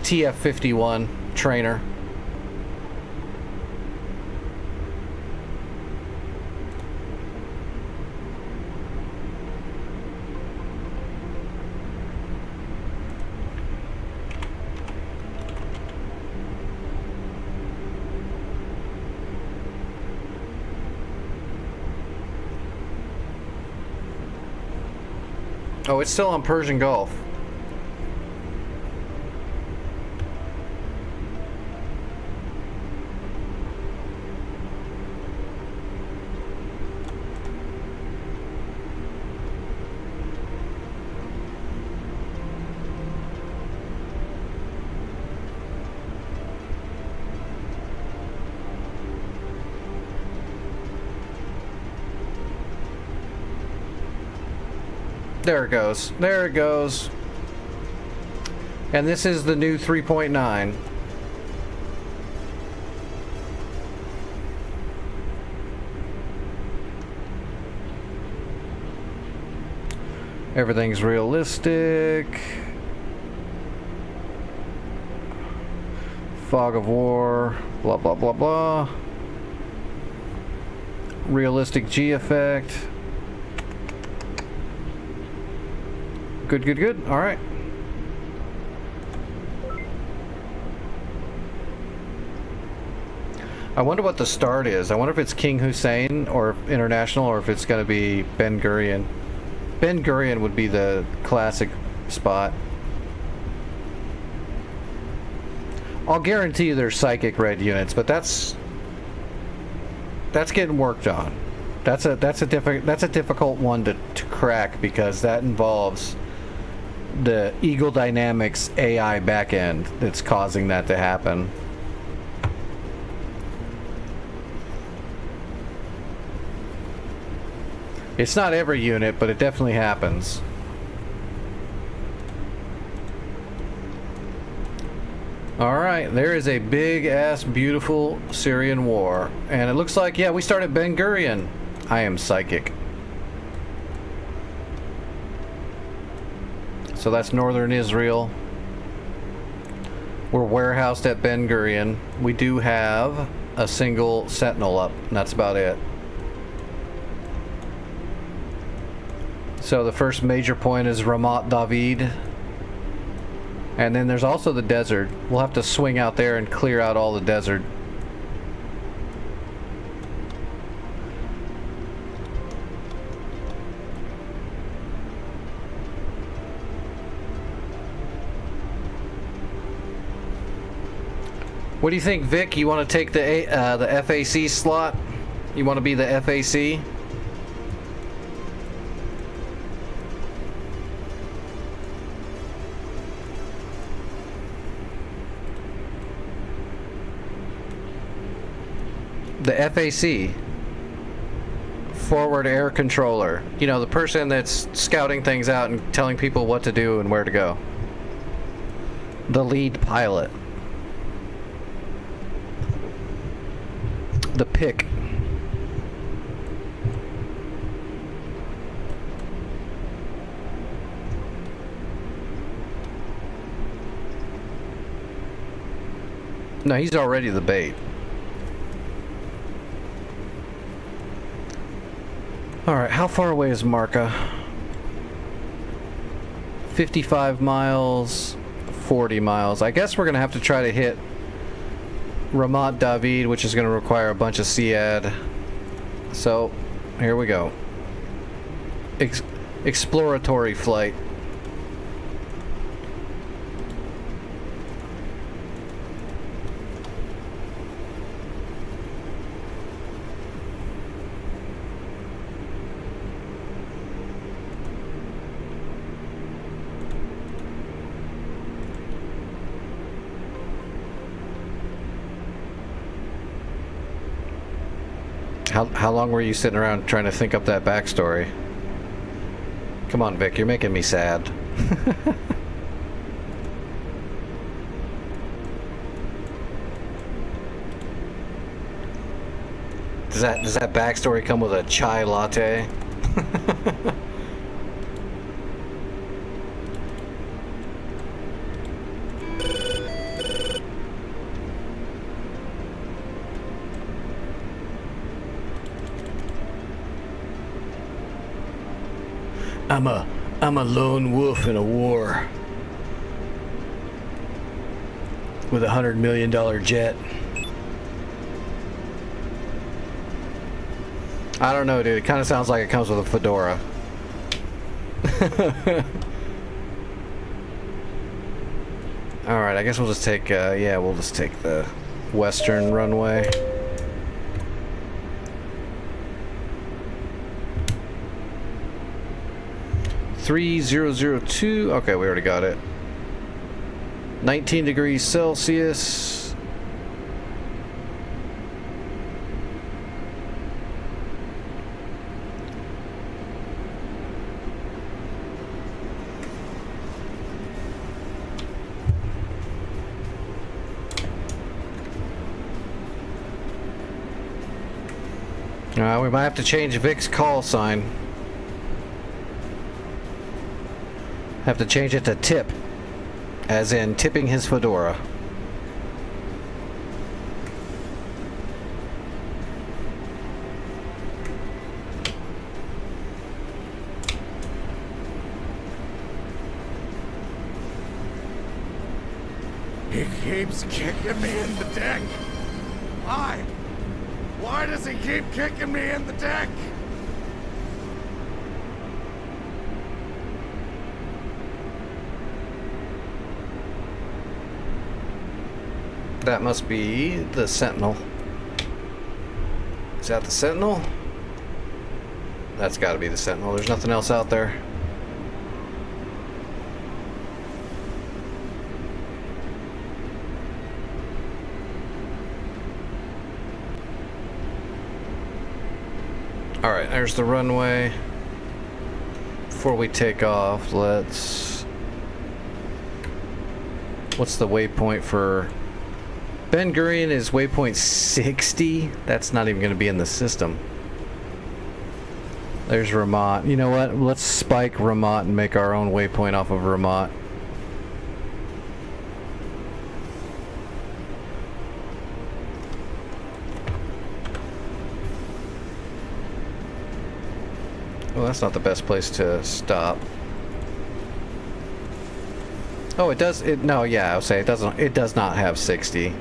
TF-51 trainer. Oh, it's still on Persian Gulf. There it goes. There it goes. And this is the new 3.9. Everything's realistic. Fog of war. Blah, blah, blah, blah. Realistic G effect. Good, good, good. All right. I wonder what the start is. I wonder if it's King Hussein or International, or if it's going to be Ben Gurion. Ben Gurion would be the classic spot. I'll guarantee you there's psychic red units, but that's getting worked on. That's a difficult one to crack, because that involves the Eagle Dynamics AI backend that's causing that to happen. It's not every unit, but it definitely happens. Alright, there is a big-ass, beautiful Syrian war. And it looks like, yeah, we start at Ben Gurion. I am psychic. So that's northern Israel. We're warehoused at Ben Gurion. We do have a single sentinel up, and that's about it. So the first major point is Ramat David. And then there's also the desert. We'll have to swing out there and clear out all the desert. What do you think, Vic? You want to take the FAC slot? You want to be the FAC? The FAC, forward air controller. You know, the person that's scouting things out and telling people what to do and where to go. The lead pilot. The pick. No, he's already the bait. Alright, how far away is Marca? 55 miles, 40 miles. I guess we're going to have to try to hit Ramat David, which is going to require a bunch of SEAD. So, here we go. Exploratory flight. How long were you sitting around trying to think up that backstory? Come on, Vic, you're making me sad. Does that backstory come with a chai latte? I'm a lone wolf in a war with $100 million jet. I don't know, dude. It kind of sounds like it comes with a fedora. Alright, I guess we'll just take, yeah, we'll just take the western runway. $3002. Okay, we already got it. 19 degrees Celsius. We might have to change Vic's call sign. Have to change it to tip, as in tipping his fedora. He keeps kicking me in the dick. Why? Why does he keep kicking me in the dick? That must be the Sentinel. Is that the Sentinel? That's got to be the Sentinel. There's nothing else out there. Alright, there's the runway. Before we take off, let's... What's the waypoint for... Ben Gurion is waypoint 60? That's not even going to be in the system. There's Ramat. You know what? Let's spike Ramat and make our own waypoint off of Ramat. Well, that's not the best place to stop. Oh, it does. No, yeah, I would say it doesn't. It does not have 60.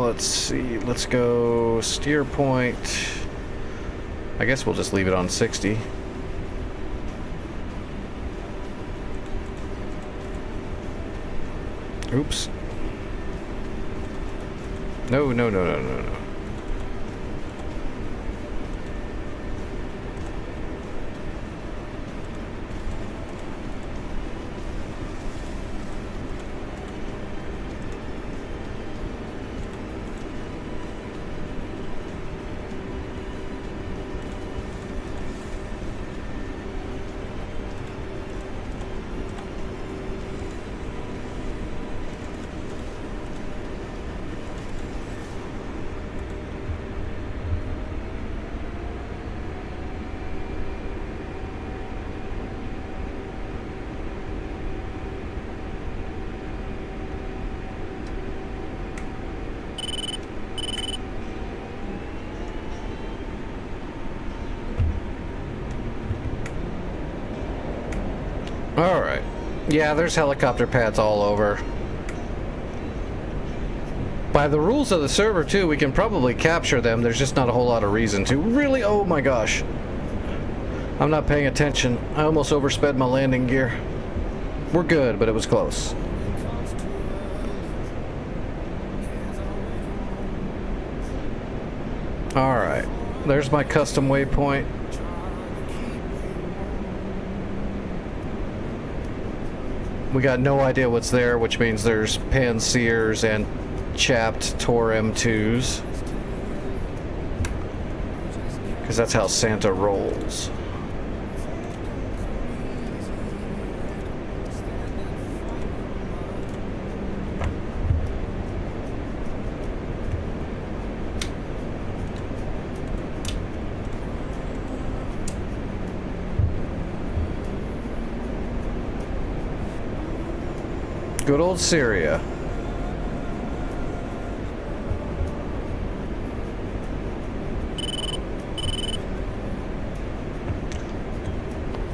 Let's see. Let's go steer point. I guess we'll just leave it on 60. Oops. No, no, no, no, no, no. Alright. Yeah, there's helicopter pads all over. By the rules of the server, too, we can probably capture them. There's just not a whole lot of reason to. Really? Oh my gosh. I'm not paying attention. I almost oversped my landing gear. We're good, but it was close. Alright. There's my custom waypoint. We got no idea what's there, which means there's Panseers and chapped Tor M2s. Because that's how Santa rolls. Good old Syria.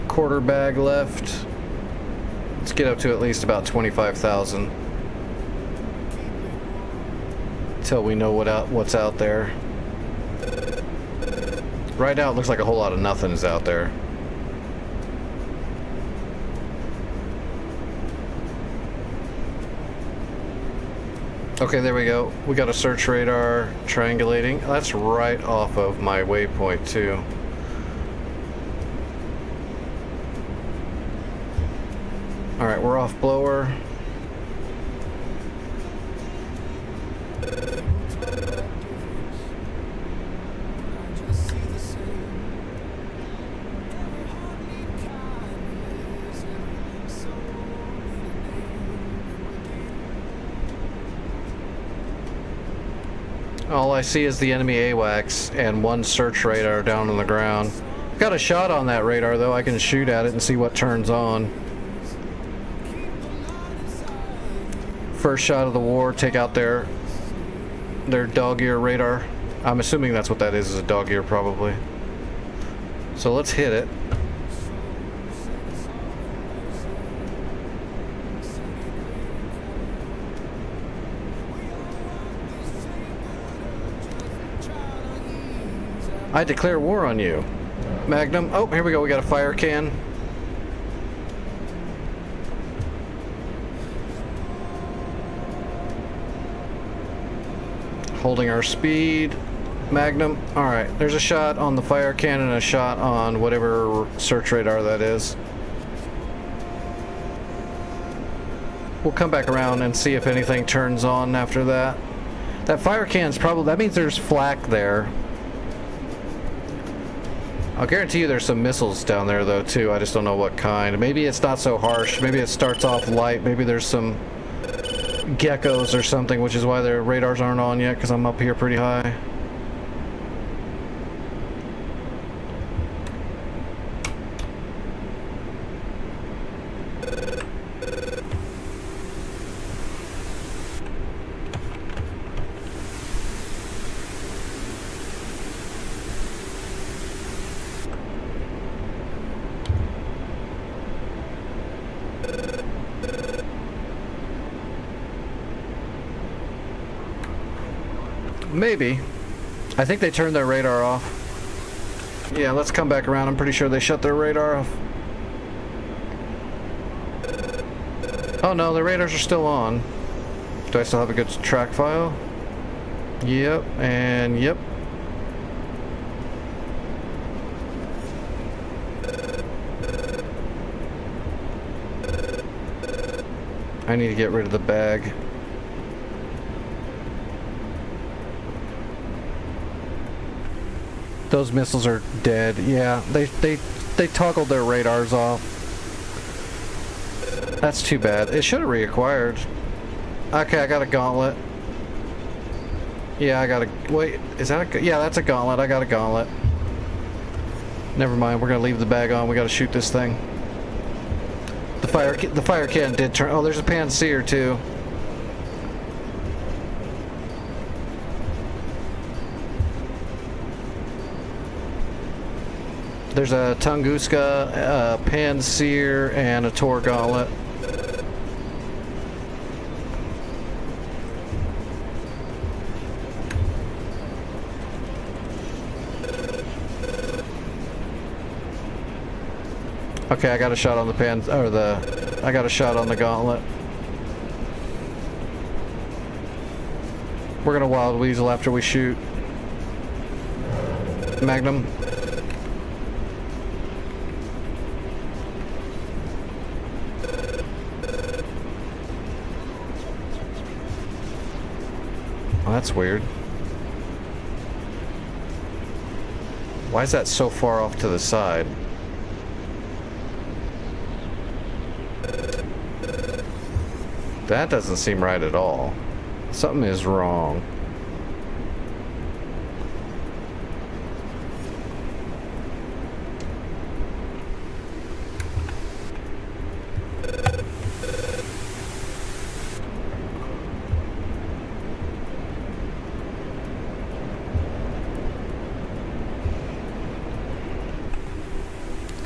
Quarter bag left. Let's get up to at least about 25,000 till we know what's out there. Right now it looks like a whole lot of nothing is out there. Okay, there we go. We got a search radar triangulating. That's right off of my waypoint too. Alright, we're off blower. All I see is the enemy AWACS and one search radar down on the ground. Got a shot on that radar though. I can shoot at it and see what turns on. First shot of the war, take out their dog ear radar. I'm assuming that's what that is a dog ear probably. So let's hit it. I declare war on you. Magnum. Oh, here we go. We got a fire can. Holding our speed. Magnum. Alright, there's a shot on the fire can and a shot on whatever search radar that is. We'll come back around and see if anything turns on after that. That fire can's probably, that means there's flak there. I'll guarantee you there's some missiles down there though too. I just don't know what kind. Maybe it's not so harsh. Maybe it starts off light. Maybe there's some geckos or something, which is why their radars aren't on yet, because I'm up here pretty high. Maybe. I think they turned their radar off. Yeah, let's come back around. I'm pretty sure they shut their radar off. Oh no, the radars are still on. Do I still have a good track file? Yep, and yep. I need to get rid of the bag. Those missiles are dead. Yeah, they toggled their radars off. That's too bad. It should have reacquired. Okay, I got a gauntlet. Yeah, I got a... Wait, is that a... Yeah, that's a gauntlet. I got a gauntlet. Never mind, we're gonna leave the bag on. We gotta shoot this thing. The fire can did turn... Oh, there's a Panseer too. There's a Tunguska, a Panseer, and a Tor Gauntlet. Okay, I got a shot on the I got a shot on the Gauntlet. We're gonna Wild Weasel after we shoot. Magnum. Oh, that's weird. Why is that so far off to the side? That doesn't seem right at all. Something is wrong.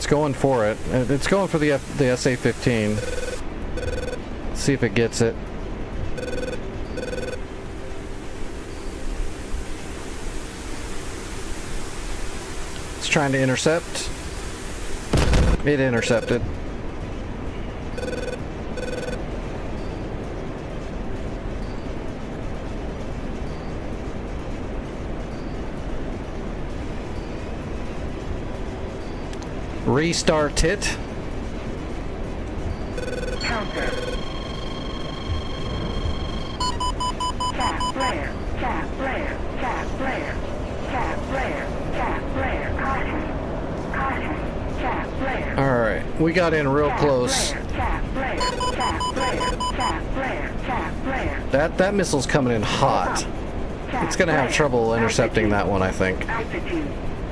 Going for it. It's going for the SA-15. See if it gets it. It's trying to intercept. It intercepted. Restart it. Counter. Cap flare. Cap flare. Cap flare. Cap flare. Cap flare. Caution. Caution. Cap flare. All right, we got in real close. Cap flare. Cap flare. Cap flare. Cap flare. That missile's coming in hot. It's gonna have trouble intercepting that one, I think. Altitude.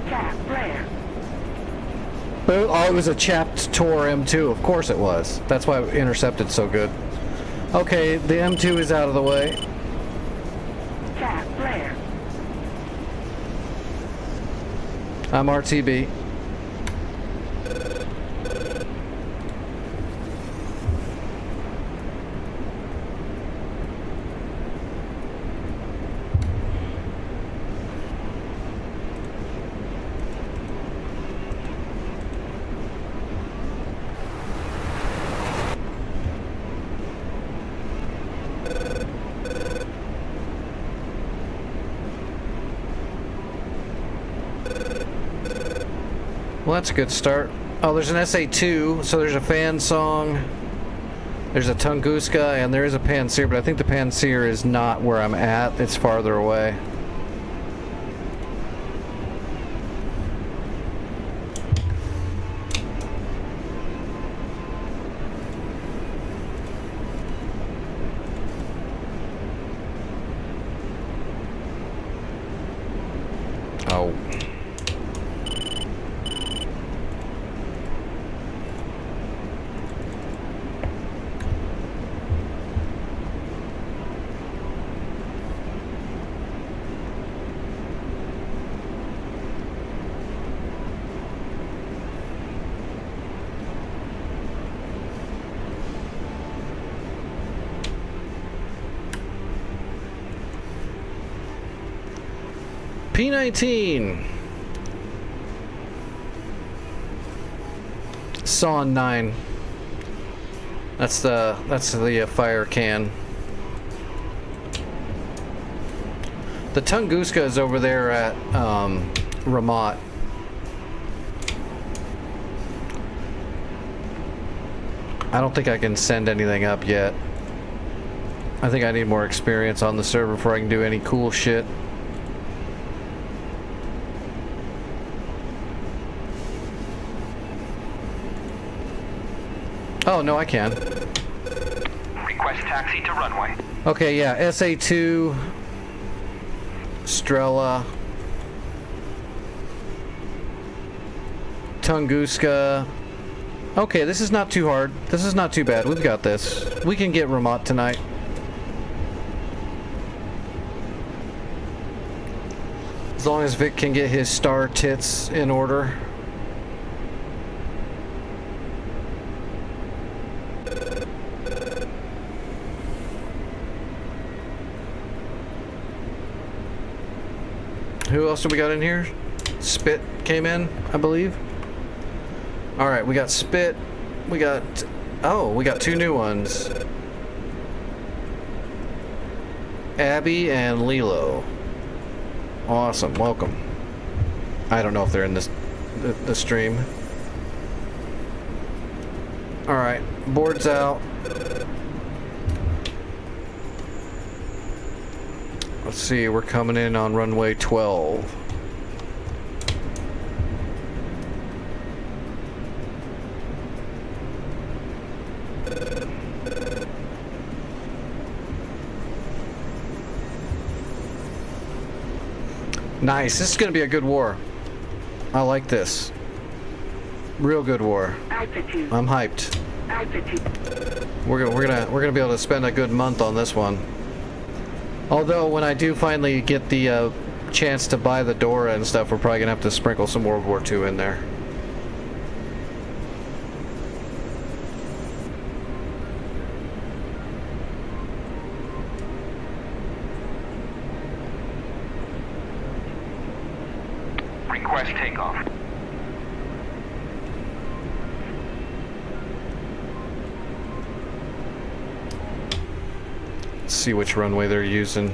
Cap flare. Oh, it was a chapped Tor M2. Of course it was. That's why it intercepted so good. Okay, the M2 is out of the way. Cap flare. I'm RTB. Well, that's a good start. Oh, there's an SA-2, so there's a fan song. There's a Tunguska and there is a Panseer, but I think the Panseer is not where I'm at. It's farther away. Oh. P19. Sawn 9. That's the fire can. The Tunguska is over there at Ramat. I don't think I can send anything up yet. I think I need more experience on the server before I can do any cool shit. Oh, no, I can. Request taxi to runway. Okay, yeah, SA2, Strela, Tunguska. Okay, this is not too hard. This is not too bad. We've got this. We can get Ramat tonight. As long as Vic can get his star tits in order. Who else do we got in here? Spit came in, I believe. All right, we got Spit. We got... Oh, we got two new ones. Abby and Lilo. Awesome, welcome. I don't know if they're in the stream. All right, board's out. Let's see, we're coming in on runway 12. Nice, this is gonna be a good war. I like this. Real good war. Altitude. I'm hyped. Altitude. We're gonna be able to spend a good month on this one. Although when I do finally get the chance to buy the Dora and stuff, we're probably gonna have to sprinkle some World War II in there. Request takeoff. Let's see which runway they're using.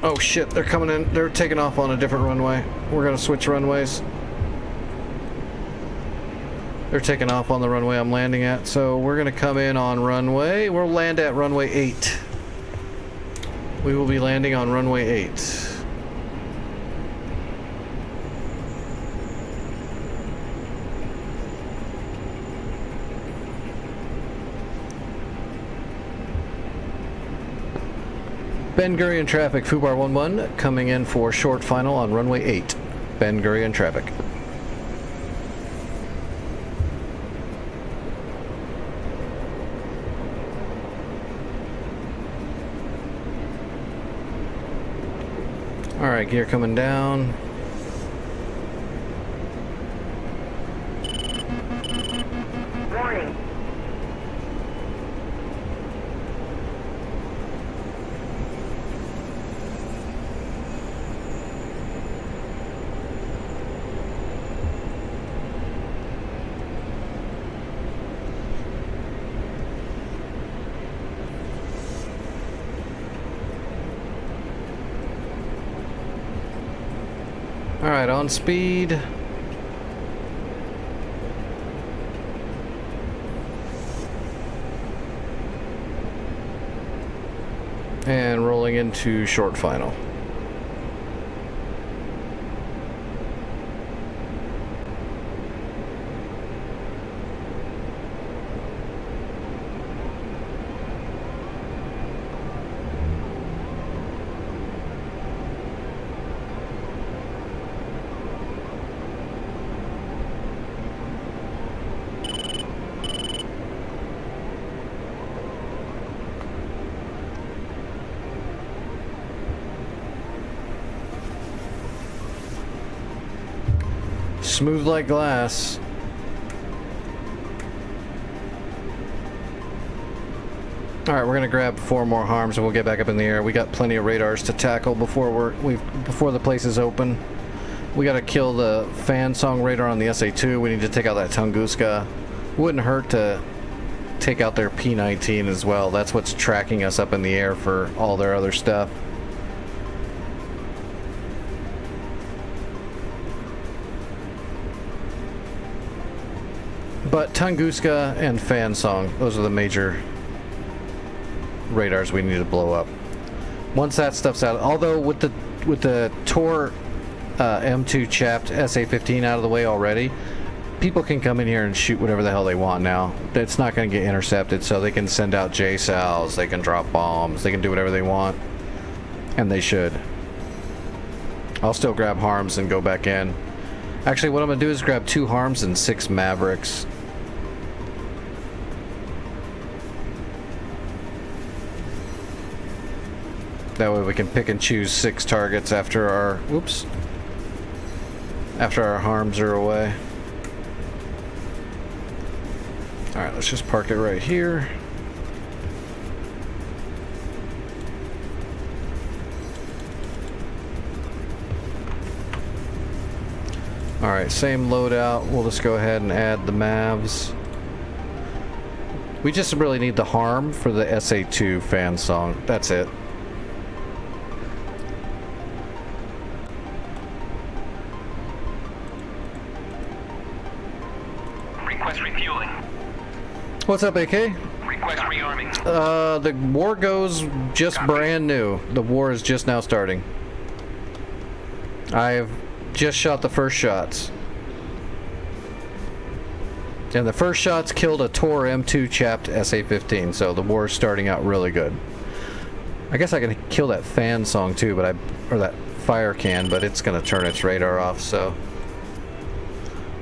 Oh shit, they're coming in. They're taking off on a different runway. We're gonna switch runways. They're taking off on the runway I'm landing at, so we're gonna come in on runway. We'll land at runway 8. We will be landing on runway 8. Ben Gurion traffic, Fubar 11 coming in for short final on runway 8. Ben Gurion traffic. All right, gear coming down. Warning. All right, on speed. And rolling into short final. Smooth like glass. Alright, we're gonna grab 4 more harms and we'll get back up in the air. We got plenty of radars to tackle before the place is open. We gotta kill the fan song radar on the SA2. We need to take out that Tunguska. Wouldn't hurt to take out their P-19 as well. That's what's tracking us up in the air for all their other stuff. But Tunguska and Fan Song, those are the major radars we need to blow up. Once that stuff's out, although with the Tor M2 chapped SA-15 out of the way already, people can come in here and shoot whatever the hell they want now. It's not going to get intercepted, so they can send out JSOWs, they can drop bombs, they can do whatever they want, and they should. I'll still grab harms and go back in. Actually, what I'm going to do is grab 2 harms and 6 Mavericks. That way we can pick and choose 6 targets after our, after our harms are away. Alright, let's just park it right here. Alright, same loadout. We'll just go ahead and add the Mavs. We just really need the harm for the SA-2 fan song. That's it. Request refueling. What's up, AK? Request rearming. The war goes just brand new. The war is just now starting. I've just shot the first shots. And the first shots killed a Tor M2 chapped SA-15, so the war is starting out really good. I guess I can kill that fan song too, but or that fire can, but it's gonna turn its radar off, so.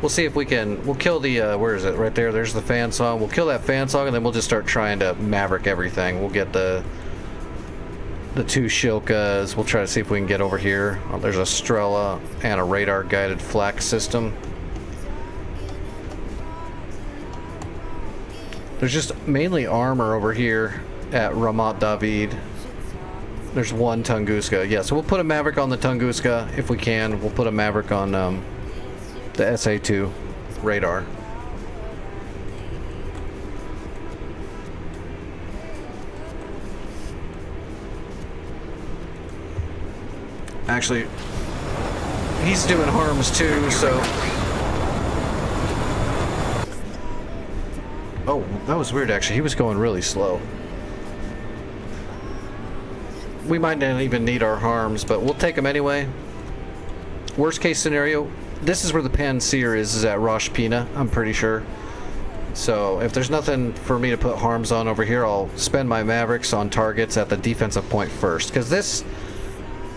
We'll see if we can, we'll kill the, where is it? Right there, there's the fan song. We'll kill that fan song and then we'll just start trying to maverick everything. We'll get the 2 Shilkas. We'll try to see if we can get over here. Oh, there's a Strela and a radar guided flak system. There's just mainly armor over here at Ramat David. There's 1 Tunguska. Yeah, so we'll put a Maverick on the Tunguska if we can. We'll put a Maverick on the SA-2 radar. Actually, he's doing harms too, so. Oh, that was weird actually. He was going really slow. We might not even need our harms, but we'll take them anyway. Worst case scenario, this is where the Panseer is at Rosh Pina, I'm pretty sure. So if there's nothing for me to put harms on over here, I'll spend my Mavericks on targets at the defensive point first. Because this,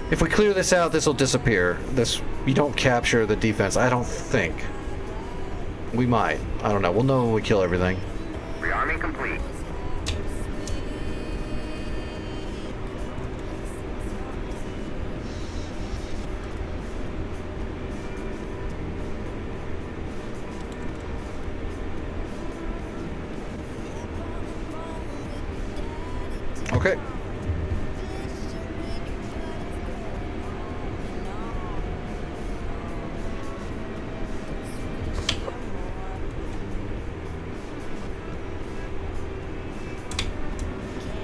if we clear this out, this will disappear. You don't capture the defense, I don't think. We might. I don't know. We'll know when we kill everything. Rearming complete. Okay.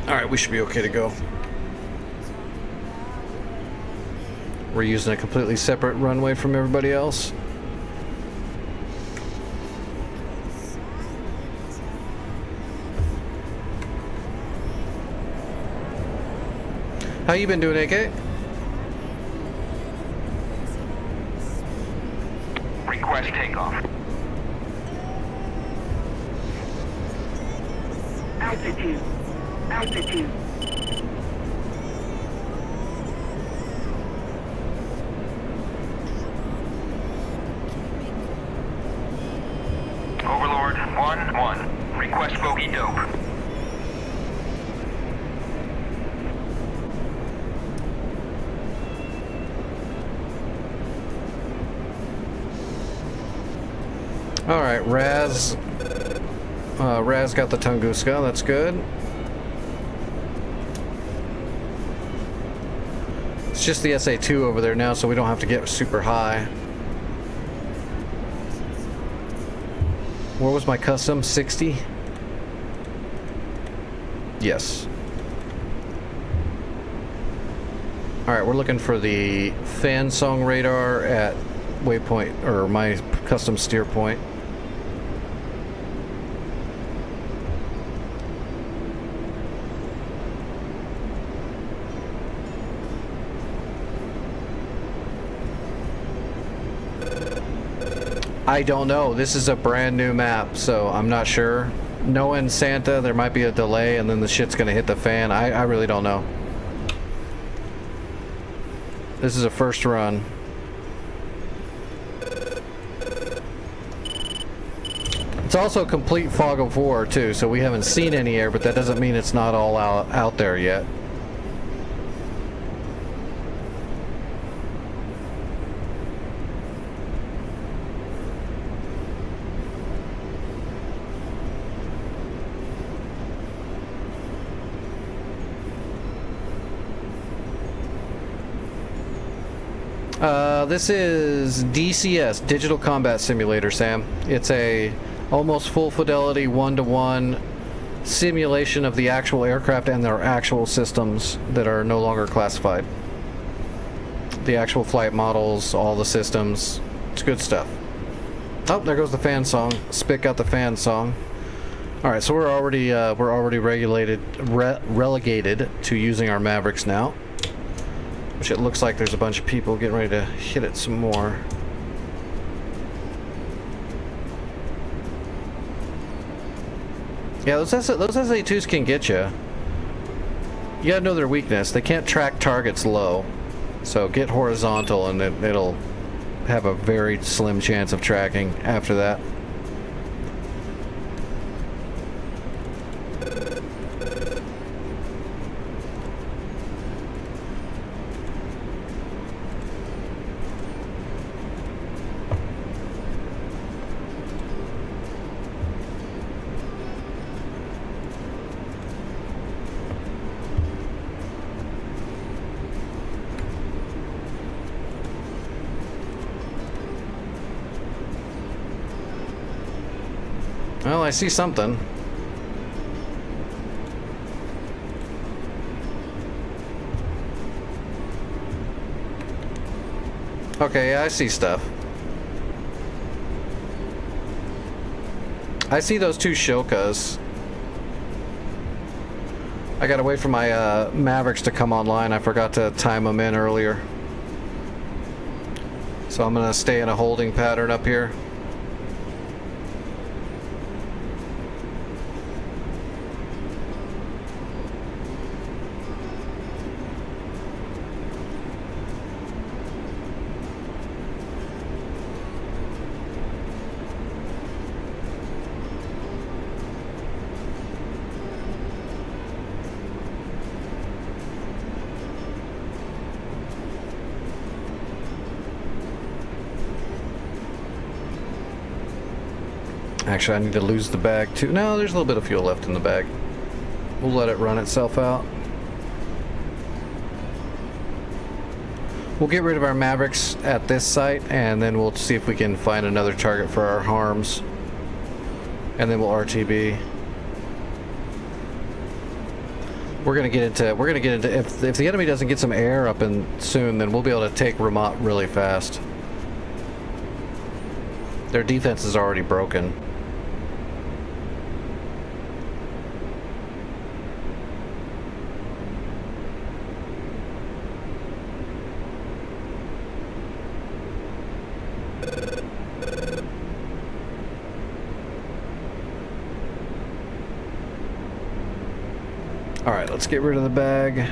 Alright, we should be okay to go. We're using a completely separate runway from everybody else. How you been doing, AK? Request takeoff. Altitude. Altitude. Overlord 1-1. Request bogey dope. All right, Raz. Raz got the Tunguska. That's good. It's just the SA2 over there now, so we don't have to get super high. What was my custom? 60? Yes. Alright, we're looking for the fan song radar at waypoint, or my custom steer point. I don't know. This is a brand new map, so I'm not sure. Knowing Santa, there might be a delay and then the shit's gonna hit the fan. I really don't know. This is a first run. It's also a complete fog of war too, so we haven't seen any air, but that doesn't mean it's not all out there yet. This is DCS, Digital Combat Simulator, Sam. It's a almost full fidelity one-to-one simulation of the actual aircraft and their actual systems that are no longer classified. The actual flight models, all the systems. It's good stuff. Oh, there goes the fan song. Spit got the fan song. All right, so we're already relegated to using our Mavericks now. Which it looks like there's a bunch of people getting ready to hit it some more. Yeah, those SA2s can get you. You gotta know their weakness. They can't track targets low. So get horizontal and it'll have a very slim chance of tracking after that. Well, I see something. Okay, yeah, I see stuff. I see those two Shilkas. I gotta wait for my Mavericks to come online. I forgot to time them in earlier. So I'm gonna stay in a holding pattern up here. Actually, I need to lose the bag too. No, there's a little bit of fuel left in the bag. We'll let it run itself out. We'll get rid of our Mavericks at this site, and then we'll see if we can find another target for our harms. And then we'll RTB. We're gonna get into if the enemy doesn't get some air up in soon, then we'll be able to take Ramat really fast. Their defense is already broken. All right, let's get rid of the bag.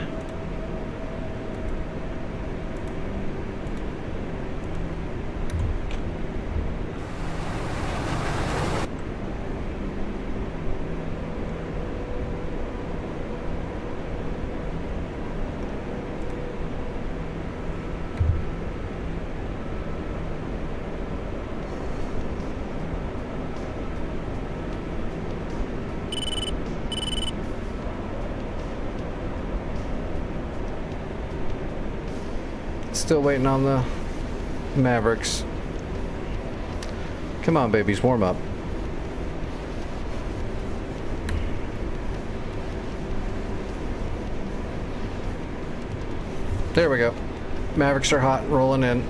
Still waiting on the Mavericks. Come on, babies, warm up. There we go. Mavericks are hot, rolling in.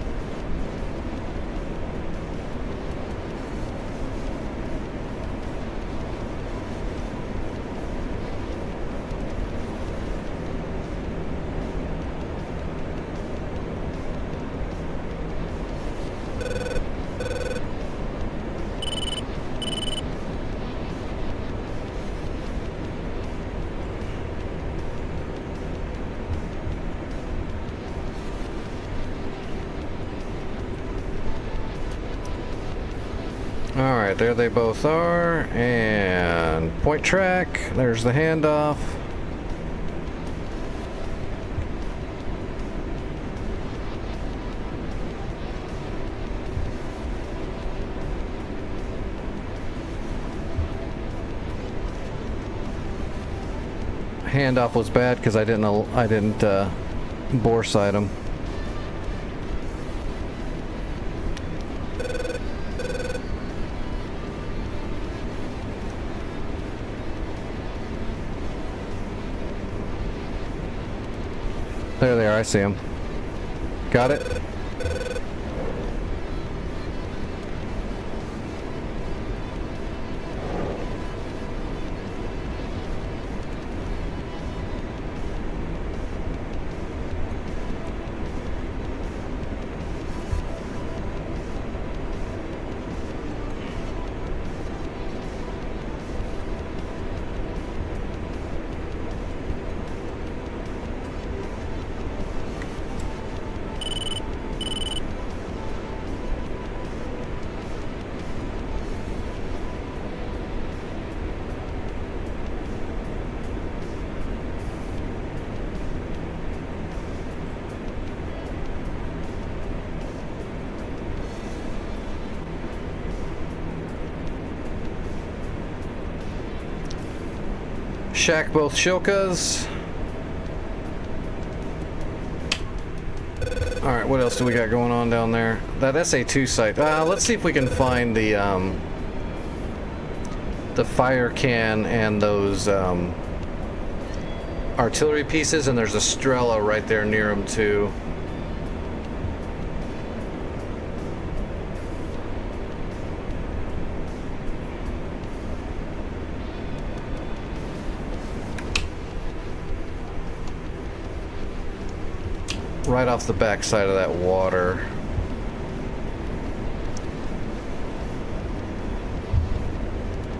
Alright, there they both are, and point track, there's the handoff. Handoff was bad because I didn't bore sight him. There they are, I see them. Got it? Shack both Shilkas. Alright, what else do we got going on down there? That SA2 site. Let's see if we can find the fire can and those artillery pieces, and there's a Strela right there near them too. Right off the back side of that water.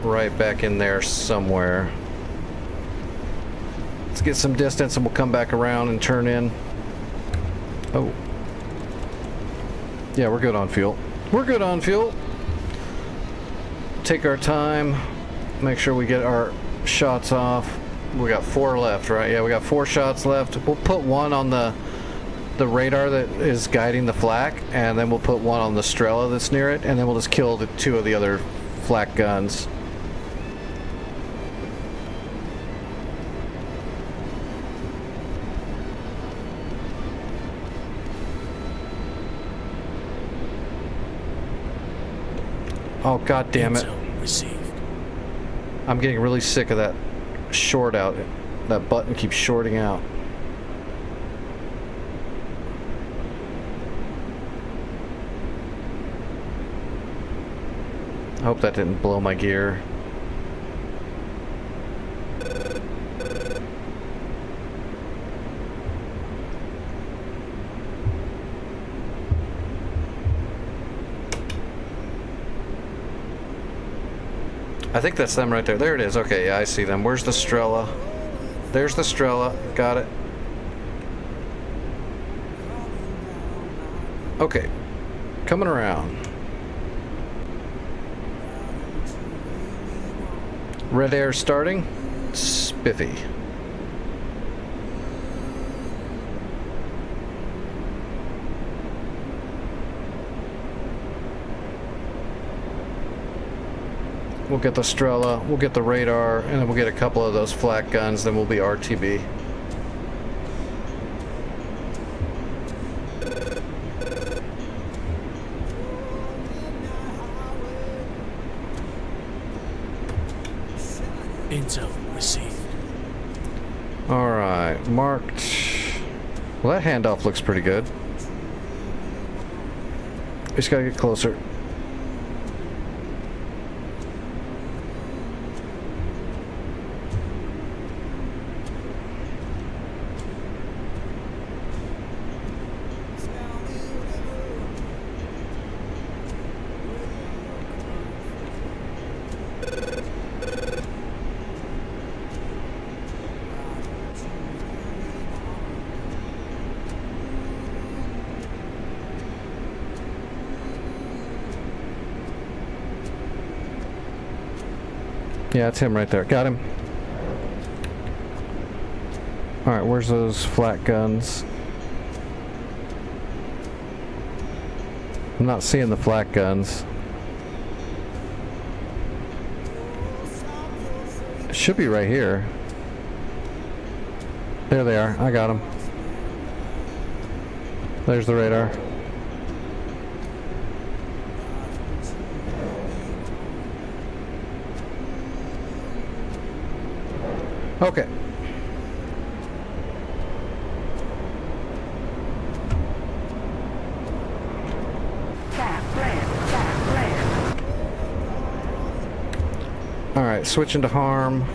Right back in there somewhere. Let's get some distance and we'll come back around and turn in. Oh. Yeah, we're good on fuel. We're good on fuel. Take our time. Make sure we get our shots off. We got 4 left, right? Yeah, we got 4 shots left. We'll put one on the radar that is guiding the flak, and then we'll put one on the Strela that's near it, and then we'll just kill the 2 of the other flak guns. Oh, god damn it. Received. I'm getting really sick of that short out. That button keeps shorting out. I hope that didn't blow my gear. I think that's them right there. There it is. Okay, yeah, I see them. Where's the Strela? There's the Strela. Got it. Okay. Coming around. Red air starting. Spiffy. We'll get the Strela, we'll get the radar, and then we'll get a couple of those flak guns, then we'll be RTB. Intel received. Alright, marked. Well, that handoff looks pretty good. Just gotta get closer. Yeah, it's him right there. Got him. Alright, where's those flat guns? I'm not seeing the flat guns. It should be right here. There they are. I got them. There's the radar. Okay. All right, switching to harm.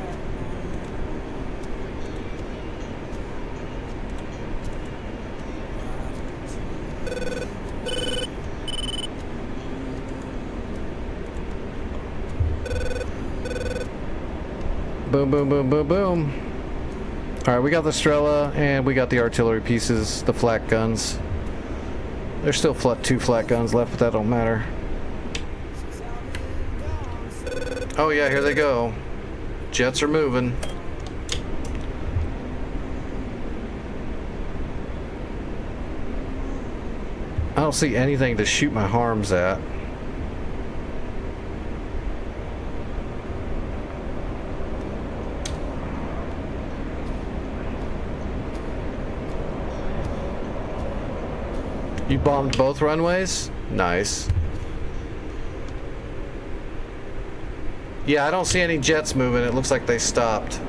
Boom, boom, boom, boom, boom. Alright, we got the Strela and we got the artillery pieces, the flak guns. There's still two flat guns left, but that don't matter. Oh yeah, here they go. Jets are moving. I don't see anything to shoot my harms at. You bombed both runways? Nice. Yeah, I don't see any jets moving. It looks like they stopped.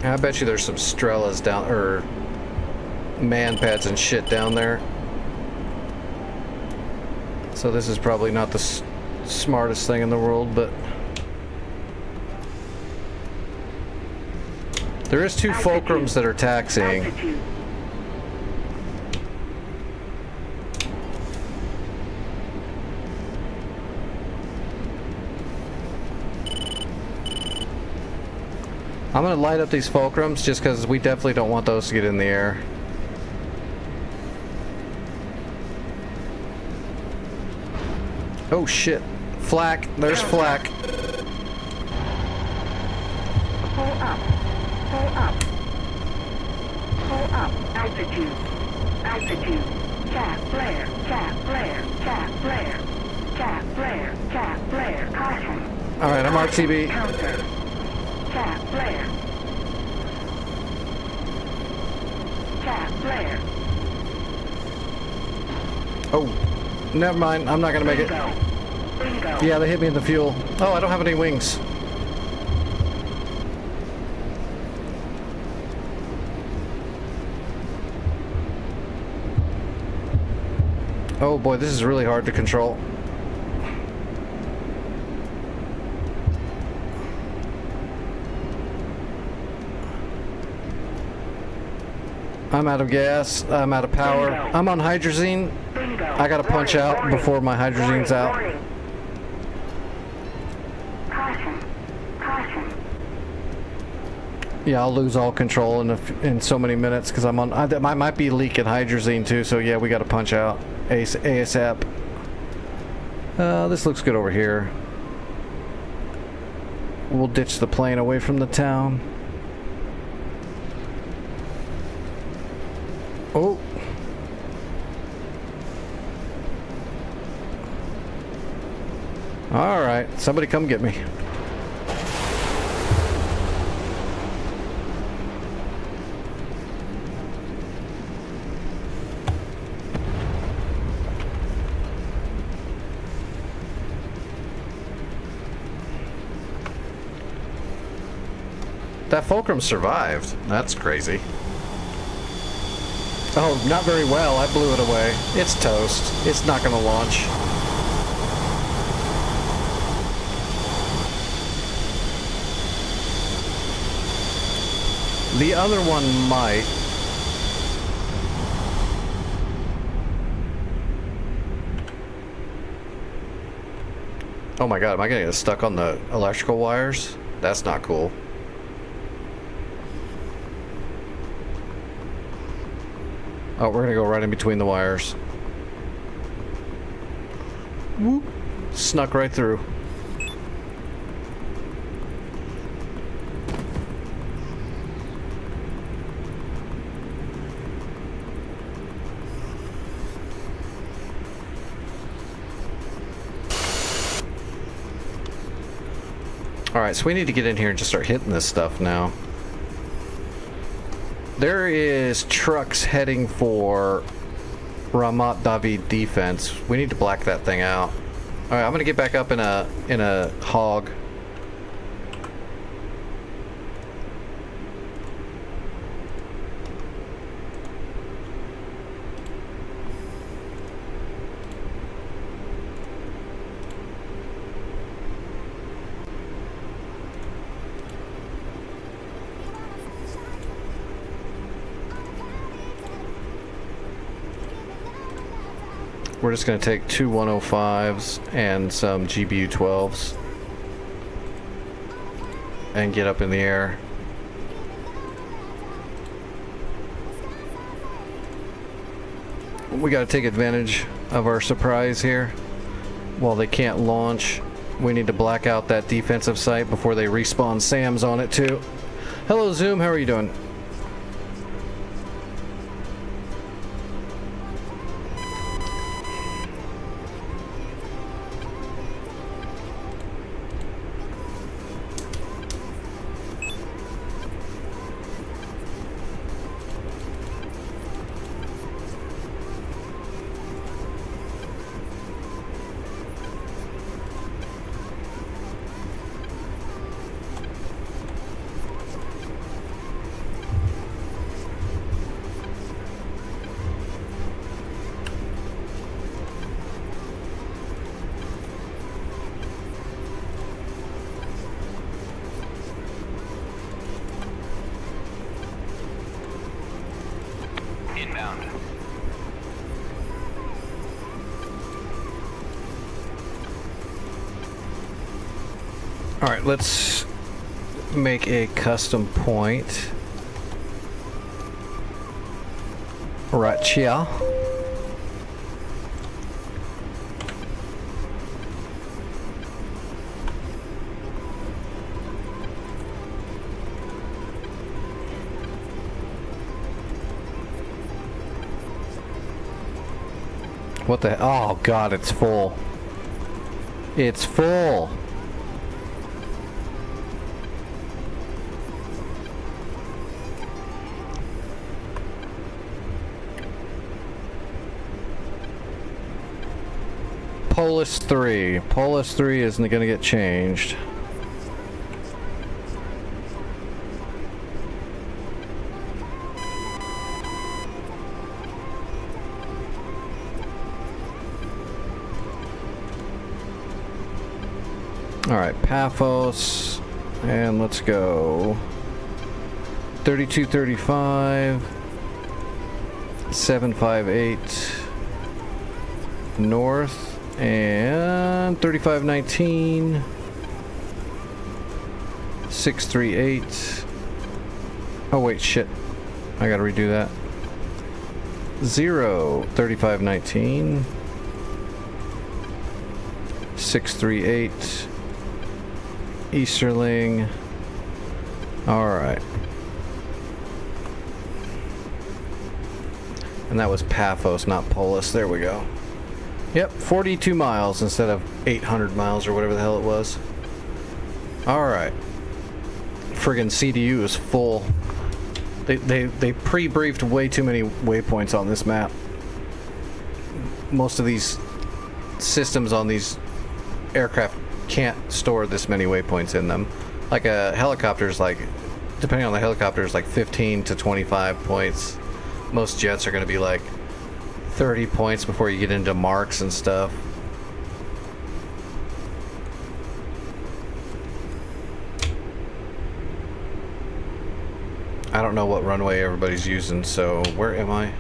I bet you there's some Strelas down, or man pads and shit down there. So this is probably not the smartest thing in the world, but there is two fulcrums that are taxiing. I'm gonna light up these fulcrums just because we definitely don't want those to get in the air. Oh shit. Flak. There's flak. Pull up. Pull up. Pull up. Altitude. Altitude. Cap flare. Cap flare. Cap flare. Cap flare. Cap flare. Caution. Alright, I'm RTB. Counter. Cap flare. Cap flare. Oh, never mind. I'm not gonna make it. Bingo. Yeah, they hit me in the fuel. Oh, I don't have any wings. Oh boy, this is really hard to control. I'm out of gas. I'm out of power. I'm on hydrazine. I gotta punch out before my hydrazine's out. Caution. Caution. Yeah, I'll lose all control in so many minutes because I'm on. I might be leaking hydrazine too. So yeah, we gotta punch out ASAP. This looks good over here. We'll ditch the plane away from the town. Oh. All right, somebody come get me. That Fulcrum survived. That's crazy. Oh, not very well. I blew it away. It's toast. It's not going to launch. The other one might. Oh my god, am I going to get stuck on the electrical wires? That's not cool. Oh, we're gonna go right in between the wires. Whoop. Snuck right through. Alright, so we need to get in here and just start hitting this stuff now. There is trucks heading for Ramat David defense. We need to black that thing out. All right, I'm gonna get back up in a hog. We're just going to take two 105s and some GBU 12s and get up in the air. We got to take advantage of our surprise here. While they can't launch, we need to black out that defensive site before they respawn SAMs on it too. Hello Zoom, how are you doing? Inbound. All right, let's make a custom point. Right here. What the? Oh God, it's full. It's full. Polis 3. Polis 3 isn't going to get changed. Alright, Paphos. And let's go 3235, 758 north, and 3519, 638. Oh wait, shit. I gotta redo that. 3519, 638. Easterling. Alright. And that was Paphos, not Polis. There we go. Yep, 42 miles instead of 800 miles or whatever the hell it was. Alright. Friggin' CDU is full. They pre-briefed way too many waypoints on this map. Most of these systems on these aircraft can't store this many waypoints in them. Like a helicopter's like, depending on the helicopter, is like 15 to 25 points. Most jets are going to be like 30 points before you get into marks and stuff. I don't know what runway everybody's using, so where am I?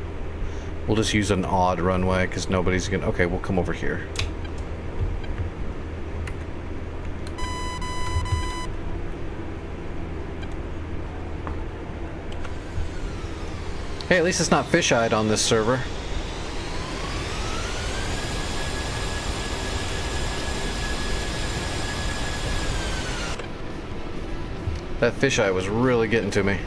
We'll just use an odd runway because nobody's gonna... Okay, we'll come over here. Hey, at least it's not fish-eyed on this server. That fisheye was really getting to me.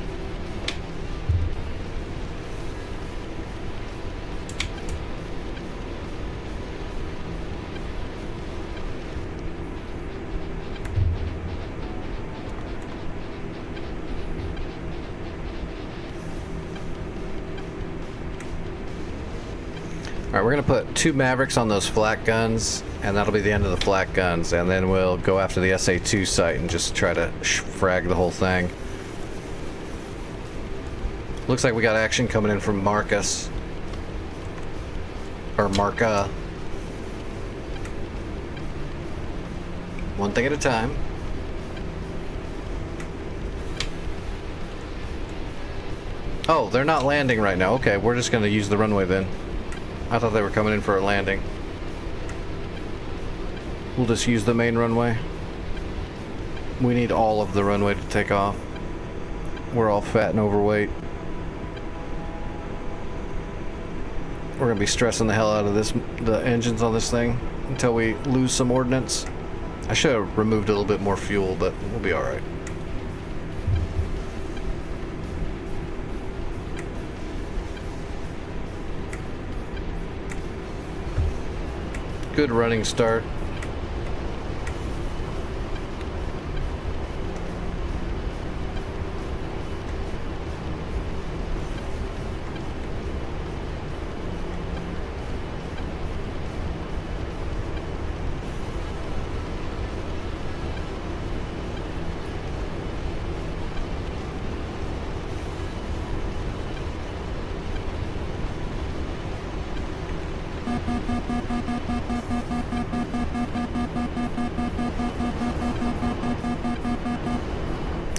Alright, we're going to put 2 Mavericks on those flak guns, and that'll be the end of the flak guns, and then we'll go after the SA-2 site and just try to frag the whole thing. Looks like we got action coming in from Marcus. Or Marca. One thing at a time. Oh, they're not landing right now. Okay, we're just going to use the runway then. I thought they were coming in for a landing. We'll just use the main runway. We need all of the runway to take off. We're all fat and overweight. We're gonna be stressing the hell out of the engines on this thing until we lose some ordnance. I should have removed a little bit more fuel, but we'll be alright. Good running start.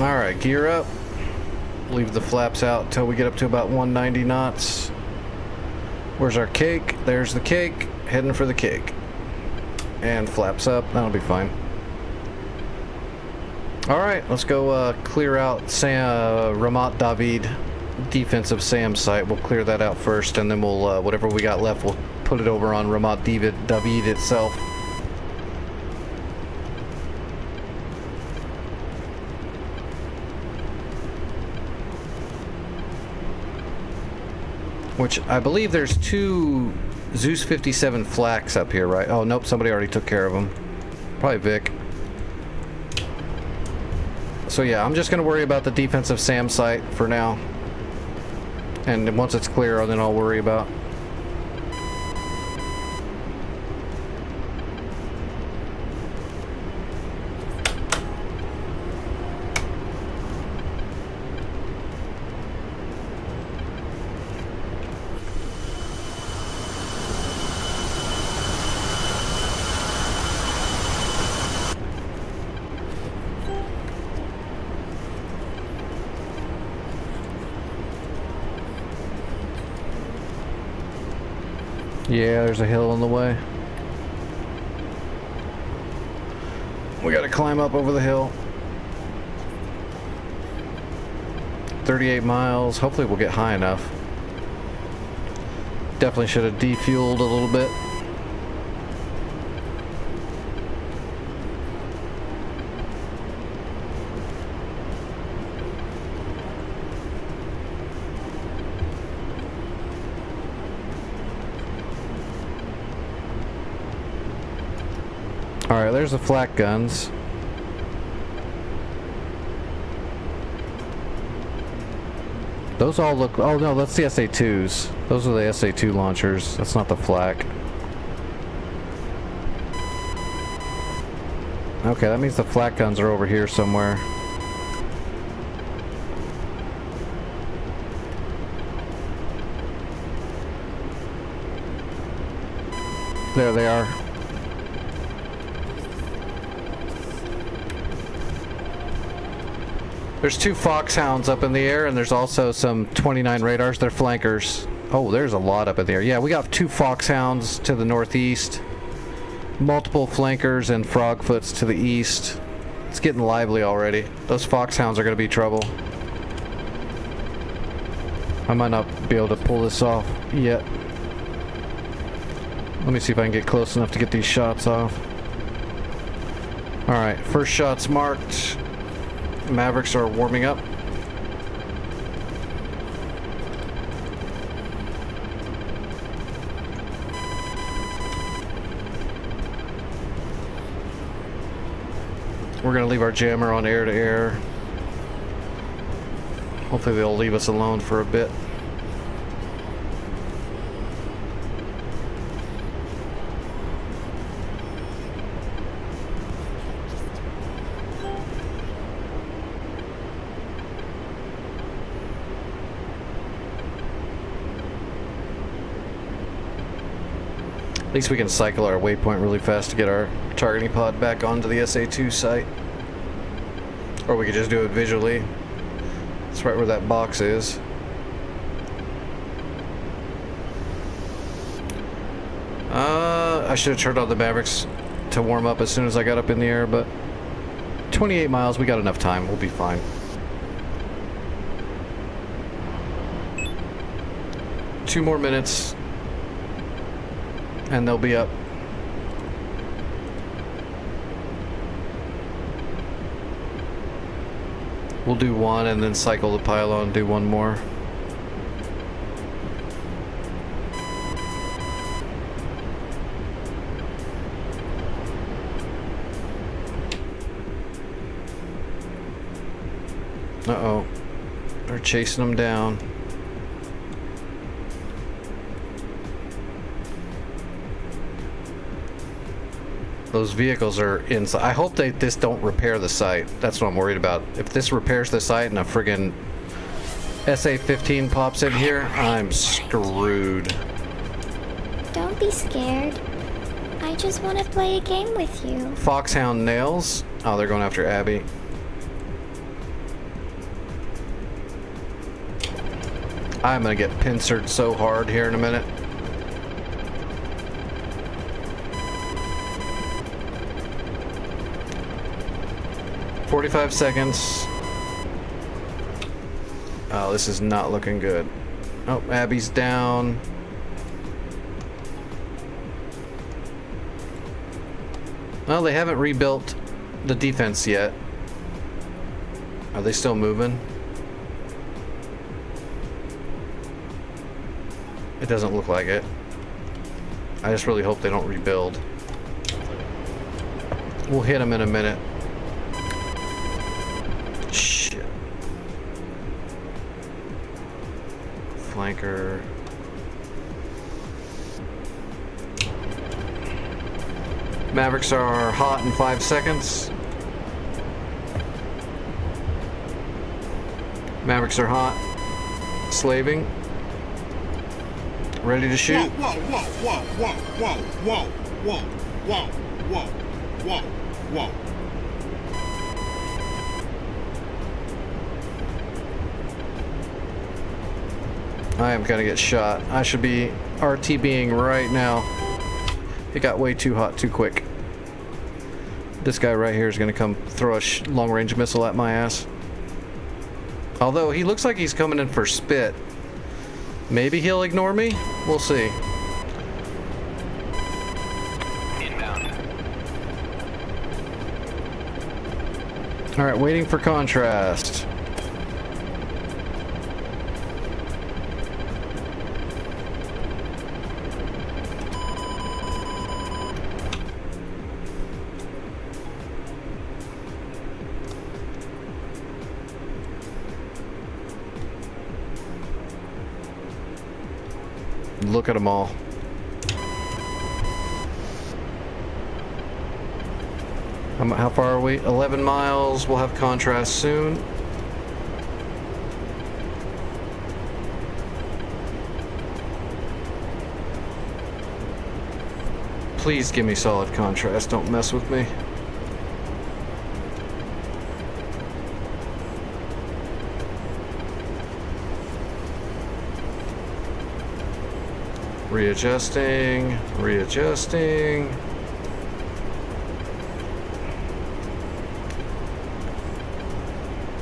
Alright, gear up. Leave the flaps out until we get up to about 190 knots. Where's our cake? There's the cake. Heading for the cake. And flaps up. That'll be fine. Alright, let's go clear out Ramat David defensive SAM site. We'll clear that out first, and then we'll, whatever we got left, we'll put it over on Ramat David itself. Which I believe there's 2 Zeus 57 flaks up here, right? Oh, nope, somebody already took care of them. Probably Vic. So yeah, I'm just going to worry about the defensive SAM site for now. And once it's clear, then I'll worry about. Yeah, there's a hill in the way. We gotta climb up over the hill. 38 miles. Hopefully we'll get high enough. Definitely should have defueled a little bit. Alright, there's the flak guns. Those all look... Oh no, that's the SA2s. Those are the SA2 launchers. That's not the flak. Okay, that means the flak guns are over here somewhere. There they are. There's 2 foxhounds up in the air, and there's also some 29 radars. They're flankers. Oh, there's a lot up in the air. Yeah, we got 2 foxhounds to the northeast, multiple flankers and frogfoots to the east. It's getting lively already. Those foxhounds are going to be trouble. I might not be able to pull this off yet. Let me see if I can get close enough to get these shots off. Alright, first shot's marked. Mavericks are warming up. We're gonna leave our jammer on air to air. Hopefully they'll leave us alone for a bit. At least we can cycle our waypoint really fast to get our targeting pod back onto the SA2 site. Or we could just do it visually. It's right where that box is. I should have turned on the Mavericks to warm up as soon as I got up in the air, but 28 miles, we got enough time. We'll be fine. Two more minutes and they'll be up. We'll do one and then cycle the pylon, do one more. Uh-oh. They're chasing them down. Those vehicles are inside. I hope this don't repair the site. That's what I'm worried about. If this repairs the site and a friggin' SA-15 pops in here, I'm screwed. Don't be scared. I just want to play a game with you. Foxhound nails. Oh, they're going after Abby. I'm gonna get pincered so hard here in a minute. "45 seconds. Oh, this is not looking good. Oh, Abby's down. Well, they haven't rebuilt the defense yet. Are they still moving? It doesn't look like it. I just really hope they don't rebuild. We'll hit them in a minute. Shit. Flanker. Mavericks are hot in 5 seconds. Mavericks are hot. Slaving. Ready to shoot. Whoa, whoa, whoa, whoa, whoa, whoa, whoa, whoa, whoa, whoa, whoa. I am gonna get shot. I should be RTBing right now. It got way too hot too quick. This guy right here is gonna come throw a long-range missile at my ass. Although he looks like he's coming in for spit. Maybe he'll ignore me? We'll see. Inbound. Alright, waiting for contrast. Look at them all. How far are we? 11 miles. We'll have contrast soon. Please give me solid contrast. Don't mess with me. Readjusting, readjusting.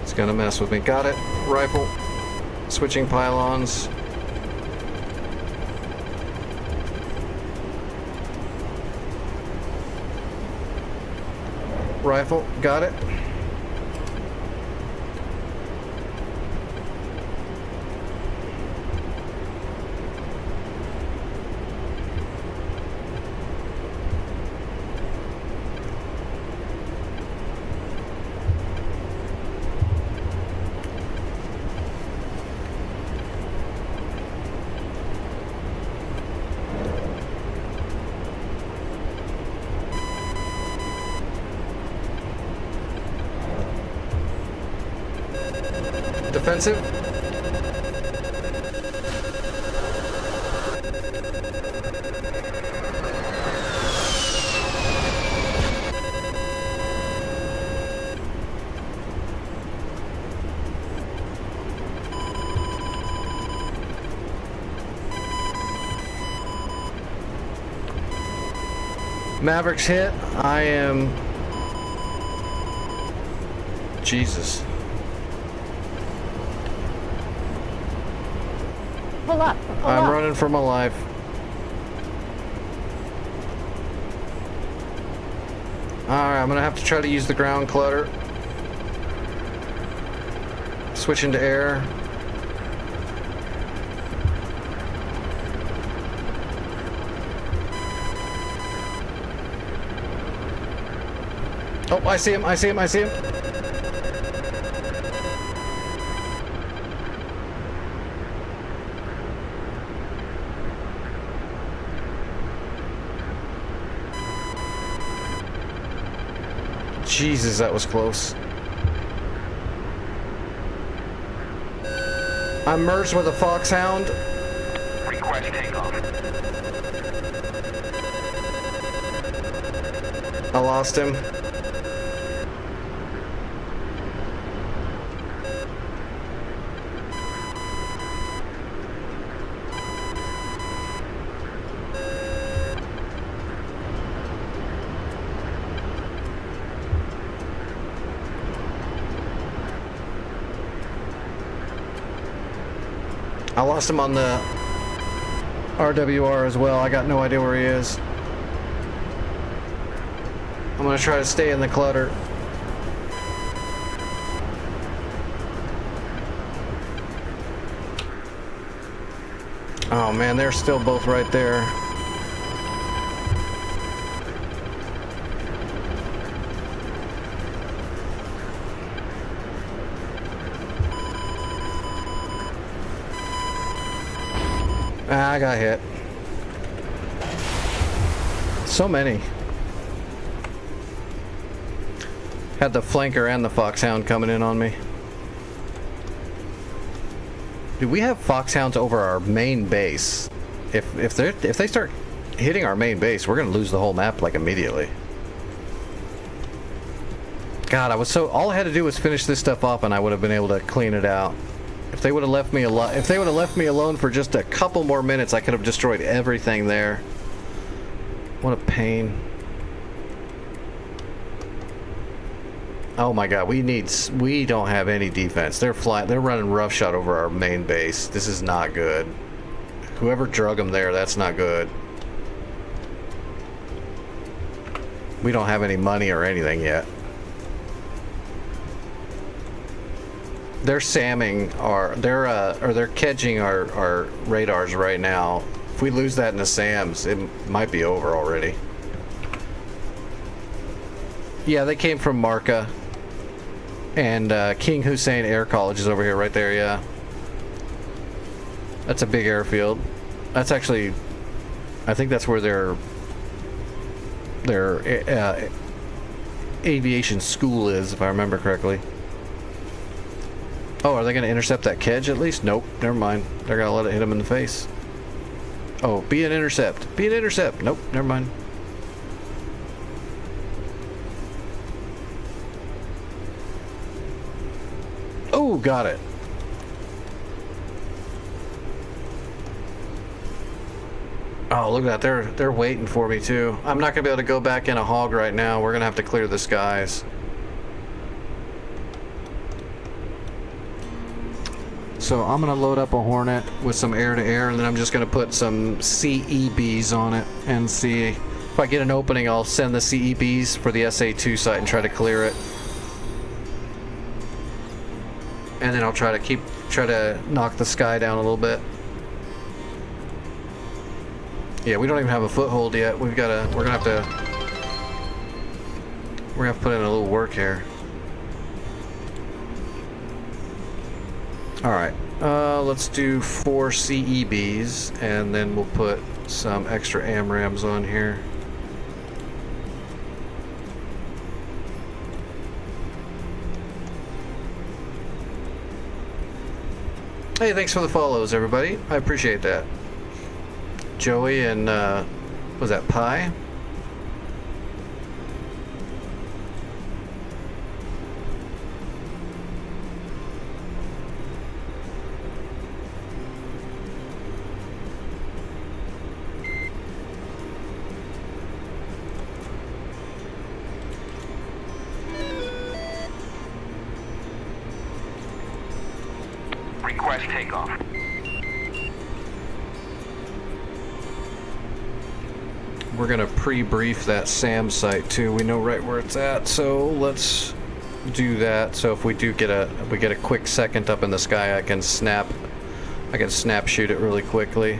It's gonna mess with me. Got it. Rifle. Switching pylons. Rifle. Got it. Defensive. Mavericks hit. I am... Jesus. Pull up. I'm running for my life. Alright, I'm gonna have to try to use the ground clutter. Switch into air. Oh, I see him, I see him, I see him. Jesus, that was close. I'm merged with a foxhound. Request takeoff. I lost him. I lost him on the RWR as well. I got no idea where he is. I'm gonna try to stay in the clutter. Oh man, they're still both right there. I got hit. So many. Had the flanker and the foxhound coming in on me. Dude, we have foxhounds over our main base. If they start hitting our main base, we're gonna lose the whole map like immediately. God, all I had to do was finish this stuff off and I would have been able to clean it out. If they would have left me alone for just a couple more minutes, I could have destroyed everything there. What a pain. Oh my god, we don't have any defense. They're running roughshod over our main base. This is not good. Whoever drug them there, that's not good. We don't have any money or anything yet. They're samming they're kedging our radars right now. If we lose that in the SAMs, it might be over already. Yeah, they came from Marca. And King Hussein Air College is over here, right there, yeah. That's a big airfield. That's actually, I think that's where their aviation school is, if I remember correctly. Oh, are they going to intercept that kedge at least? Nope, never mind. They're going to let it hit them in the face. Oh, be an intercept. Be an intercept. Nope, never mind. Oh, got it. Oh, look at that. They're waiting for me too. I'm not gonna be able to go back in a hog right now. We're gonna have to clear the skies. So I'm gonna load up a Hornet with some air-to-air, and then I'm just gonna put some CEBs on it and see if I get an opening. I'll send the CEBs for the SA2 site and try to clear it. And then I'll try to knock the sky down a little bit. Yeah, we don't even have a foothold yet. We're gonna have to put in a little work here. All right, let's do 4 CEBs, and then we'll put some extra AMRAMs on here. Hey, thanks for the follows, everybody. I appreciate that. Joey and, was that Pi? Request takeoff. We're gonna pre-brief that SAM site too. We know right where it's at, so let's do that. So if we get a quick second up in the sky, I can snap shoot it really quickly.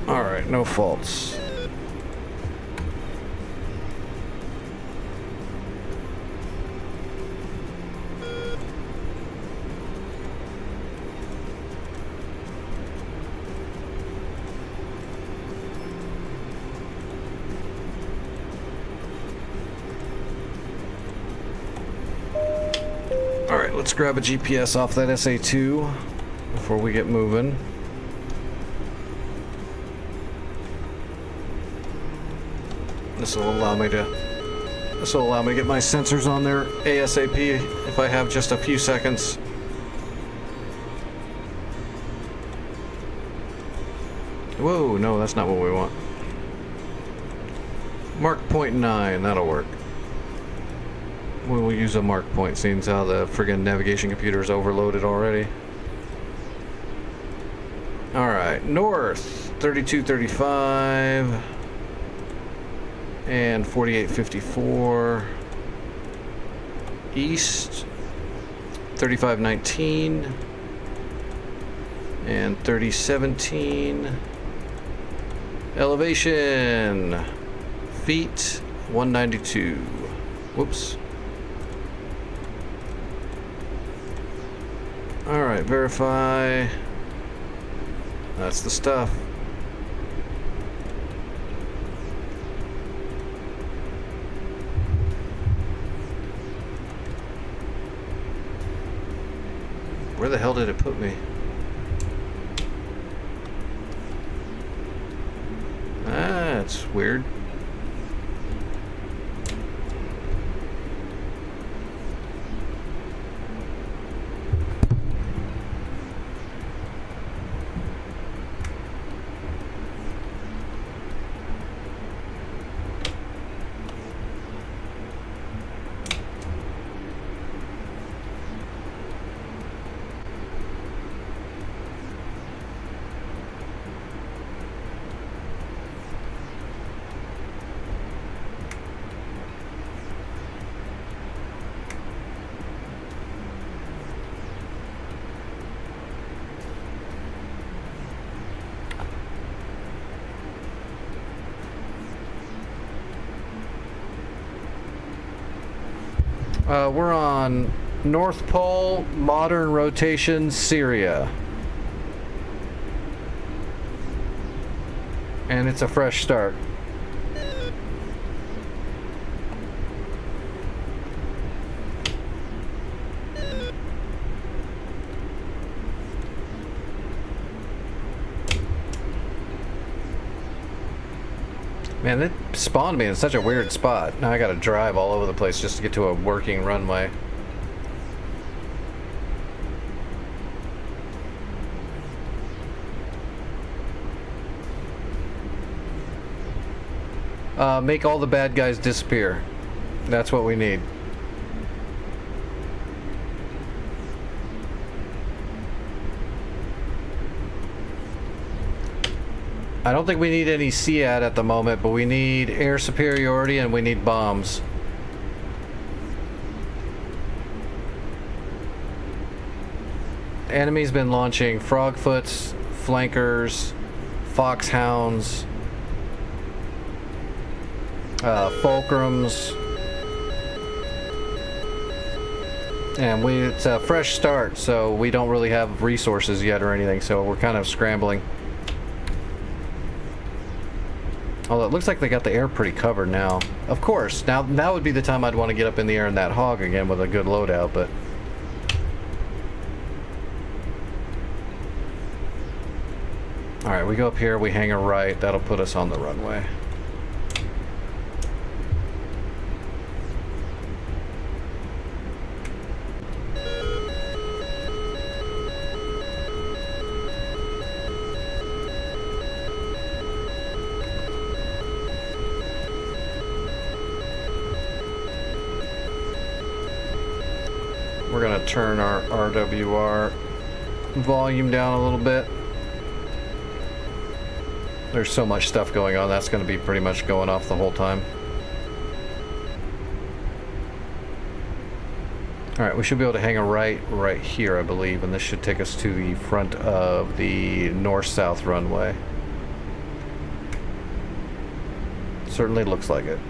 All right, no faults. Let's grab a GPS off that SA2 before we get moving. This will allow me to get my sensors on there ASAP if I have just a few seconds. Whoa, no, that's not what we want. Mark point 9, that'll work. We'll use a mark point, seeing how the friggin' navigation computer is overloaded already. Alright, north 3235 and 4854. East 3519 and 3017. Elevation feet 192. Whoops. Alright, verify. That's the stuff. Where the hell did it put me? That's weird. We're on North Pole, modern rotation, Syria. And it's a fresh start. Man, it spawned me in such a weird spot. Now I gotta drive all over the place just to get to a working runway. Make all the bad guys disappear. That's what we need. I don't think we need any SEAD at the moment, but we need air superiority and we need bombs. The enemy's been launching frogfoots, flankers, foxhounds, fulcrums, and it's a fresh start, so we don't really have resources yet or anything, so we're kind of scrambling. Although it looks like they got the air pretty covered now. Of course, now would be the time I'd want to get up in the air in that hog again with a good loadout, but... Alright, we go up here, we hang a right, that'll put us on the runway. We're gonna turn our RWR volume down a little bit. There's so much stuff going on, that's gonna be pretty much going off the whole time. Alright, we should be able to hang a right here, I believe, and this should take us to the front of the north-south runway. Certainly looks like it.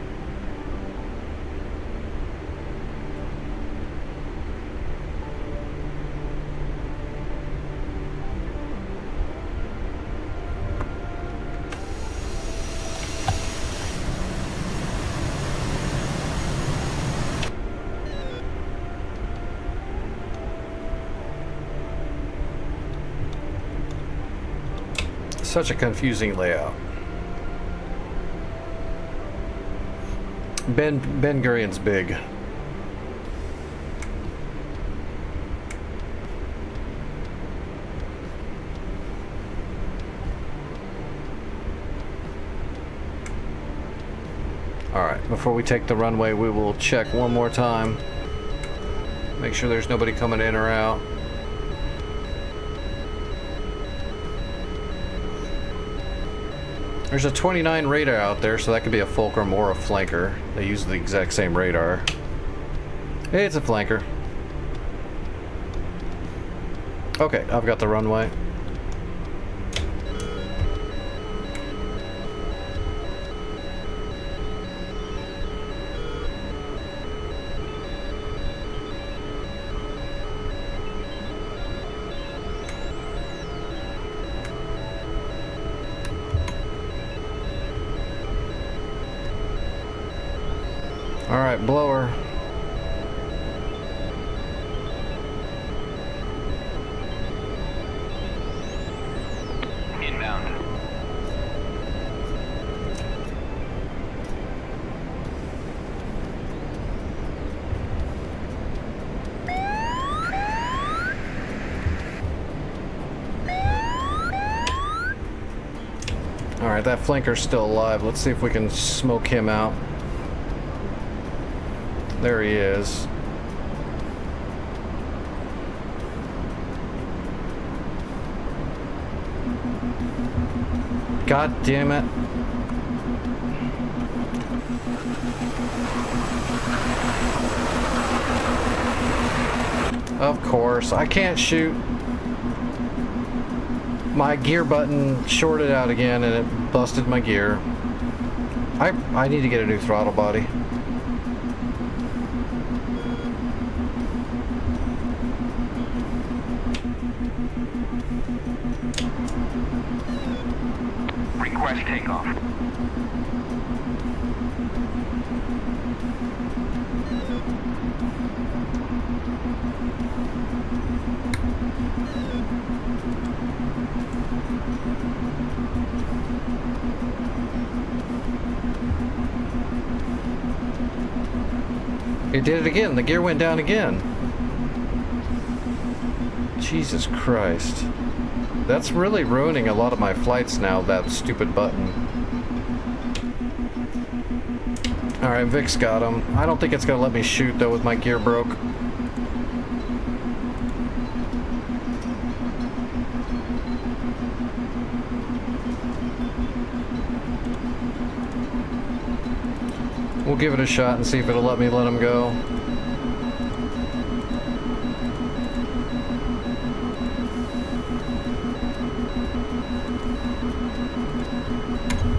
Such a confusing layout. Ben Gurion's big. Alright, before we take the runway, we will check one more time. Make sure there's nobody coming in or out. There's a 29 radar out there, so that could be a fulcrum or a flanker. They use the exact same radar. Hey, it's a flanker. Okay, I've got the runway. Alright, blower. Inbound. Alright, that flanker's still alive. Let's see if we can smoke him out. There he is. God damn it. Of course, I can't shoot. My gear button shorted out again and it busted my gear. I need to get a new throttle body. Request takeoff. It did it again. The gear went down again. Jesus Christ. That's really ruining a lot of my flights now, that stupid button. Alright, Vic's got him. I don't think it's gonna let me shoot though with my gear broke. We'll give it a shot and see if it'll let me let him go.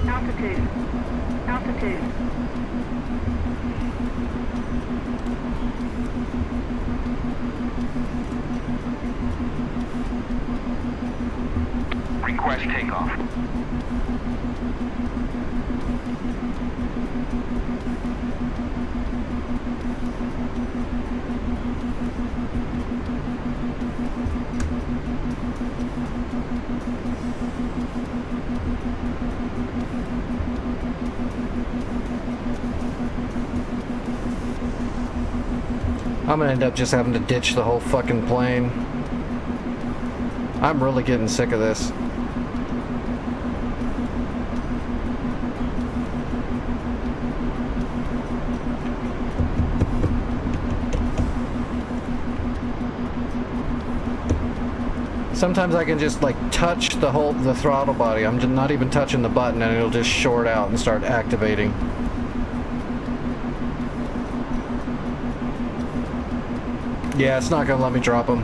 Altitude. Altitude. Request takeoff. I'm gonna end up just having to ditch the whole fucking plane. I'm really getting sick of this. Sometimes I can just like touch the throttle body. I'm just not even touching the button and it'll just short out and start activating. Yeah, it's not gonna let me drop them.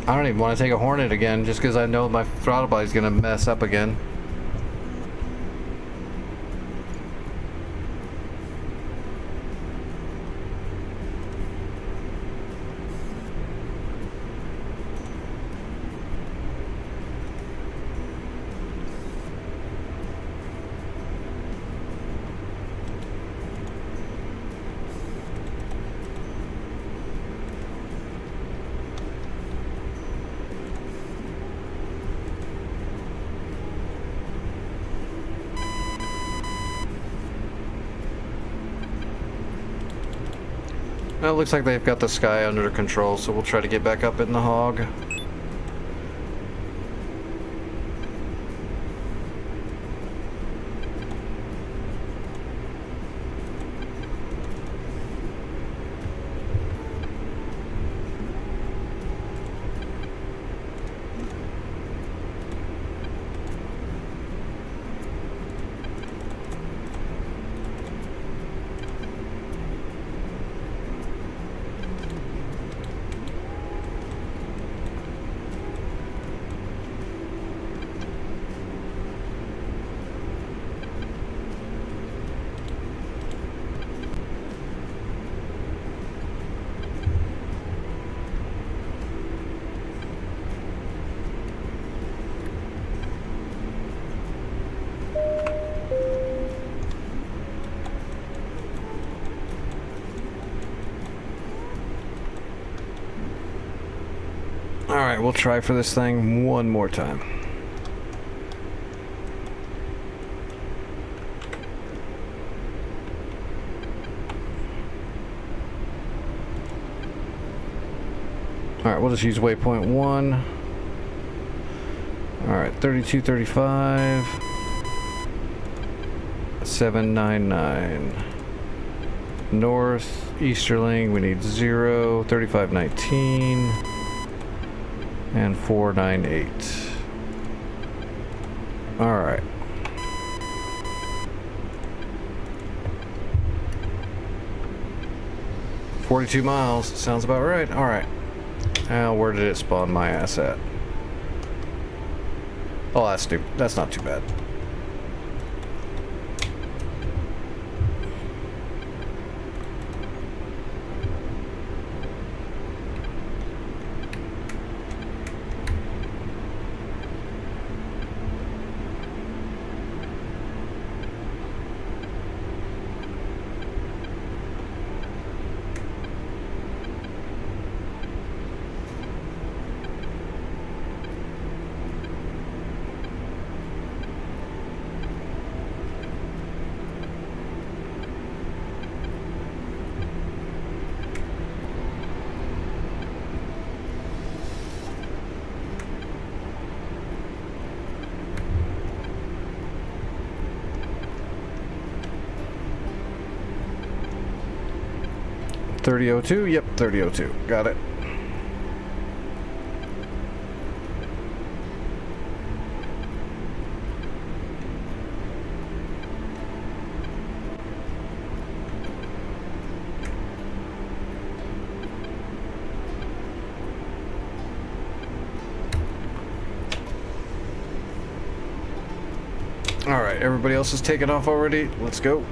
I don't even want to take a Hornet again just because I know my throttle body's gonna mess up again. Well, it looks like they've got the sky under control, so we'll try to get back up in the hog. Alright, we'll try for this thing one more time. Alright, we'll just use waypoint 1. Alright, 3235. 799. North, Easterling, we need 0. 3519. And 498. All right. $42 miles. Sounds about right. All right. Now, where did it spawn my ass at? Oh, that's stupid. That's not too bad. $30.02. Yep, $30.02. Got it. All right, everybody else is taking off already. Let's go.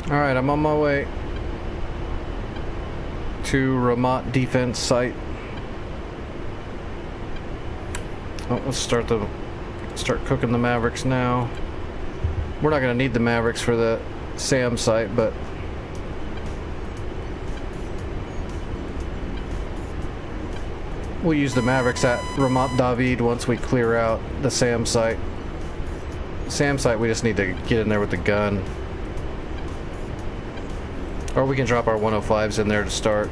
Alright, I'm on my way to remote defense site. Oh, let's start cooking the Mavericks now. We're not going to need the Mavericks for the SAM site, but we'll use the Mavericks at Ramat David once we clear out the SAM site. SAM site, we just need to get in there with the gun. Or we can drop our 105s in there to start.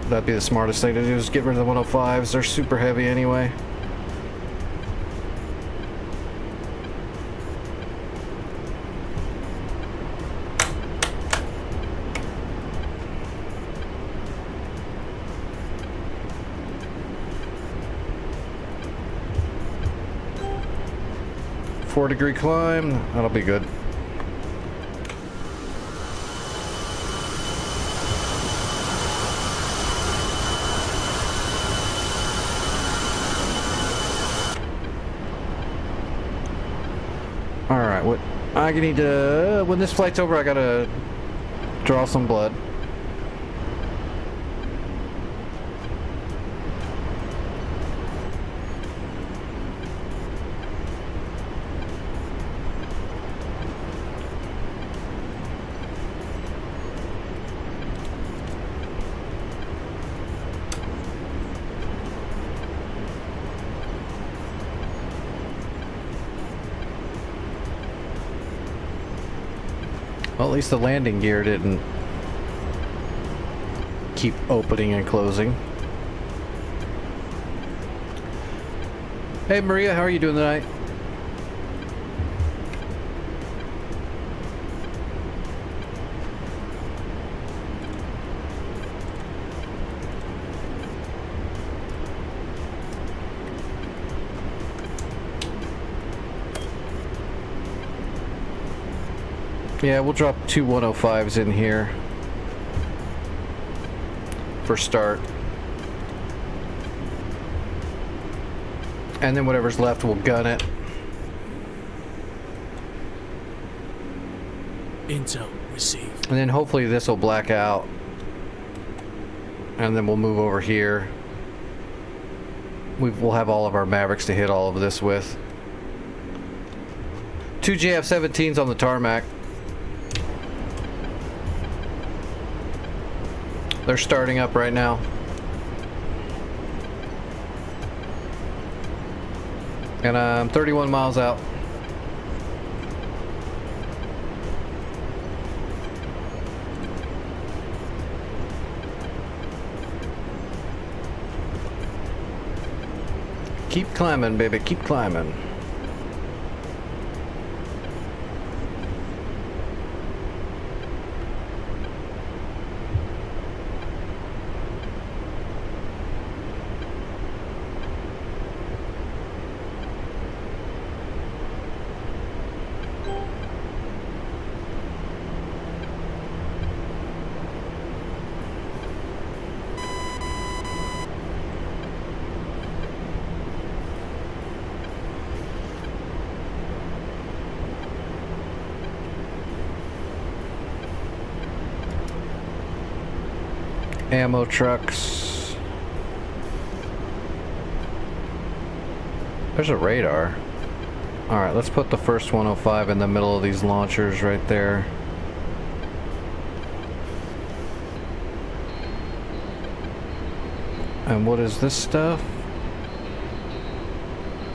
That'd be the smartest thing to do, is get rid of the 105s. They're super heavy anyway. Four-degree climb, that'll be good. Alright, what I need to, when this flight's over, I gotta draw some blood. Well, at least the landing gear didn't keep opening and closing. Hey Maria, how are you doing tonight? Yeah, we'll drop two 105s in here for start. And then whatever's left, we'll gun it. Intel received. And then hopefully this will black out. And then we'll move over here. we'll have all of our Mavericks to hit all of this with. 2 JF-17s on the tarmac. They're starting up right now. And I'm 31 miles out. Keep climbing, baby, keep climbing. Ammo trucks. There's a radar. Alright, let's put the first 105 in the middle of these launchers right there. And what is this stuff?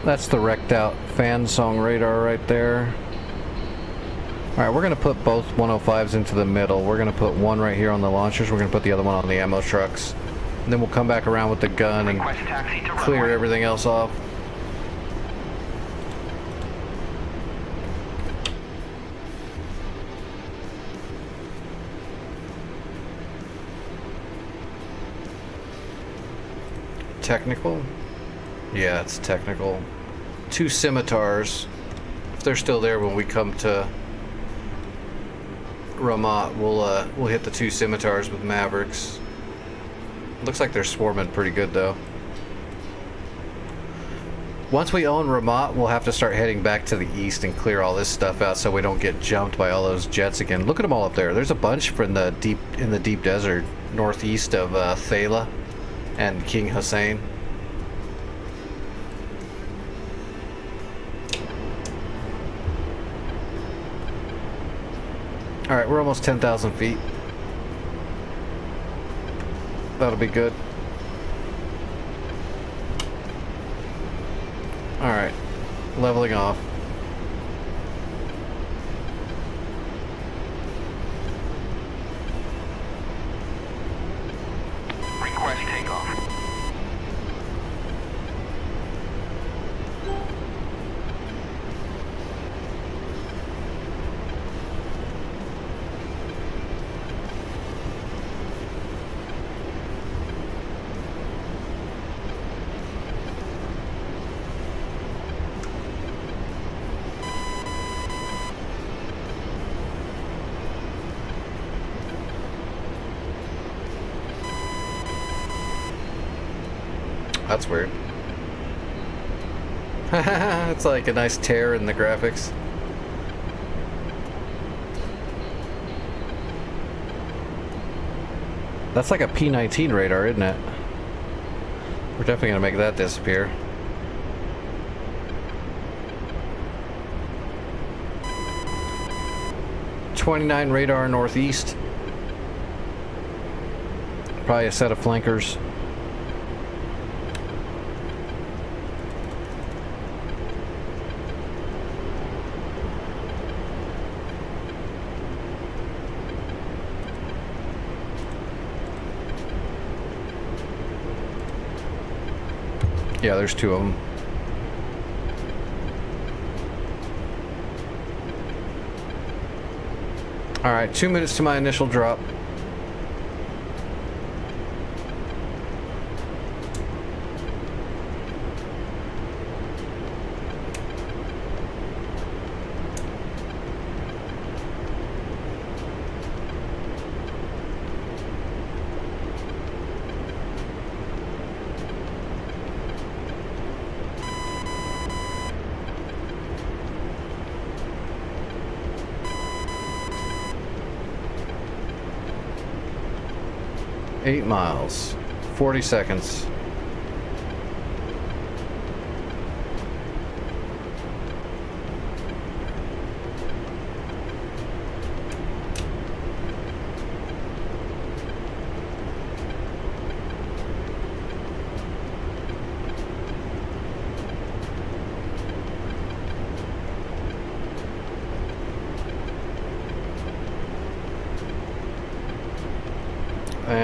That's the wrecked out fan song radar right there. Alright, we're going to put both 105s into the middle. We're going to put one right here on the launchers. We're going to put the other one on the ammo trucks. And then we'll come back around with the gun and clear everything else off. Technical? Yeah, it's technical. 2 scimitars. If they're still there when we come to Ramat, we'll hit the 2 scimitars with Mavericks. Looks like they're swarming pretty good though. Once we own Ramat, we'll have to start heading back to the east and clear all this stuff out so we don't get jumped by all those jets again. Look at them all up there. There's a bunch in the deep desert northeast of Thala and King Hussein. Alright, we're almost 10,000 feet. That'll be good. Alright, leveling off. Request takeoff. That's weird. It's like a nice tear in the graphics. That's like a P-19 radar, isn't it? We're definitely gonna make that disappear. .29 radar northeast. Probably a set of flankers. Yeah, there's 2 of them. Alright, 2 minutes to my initial drop. .8 miles, 40 seconds.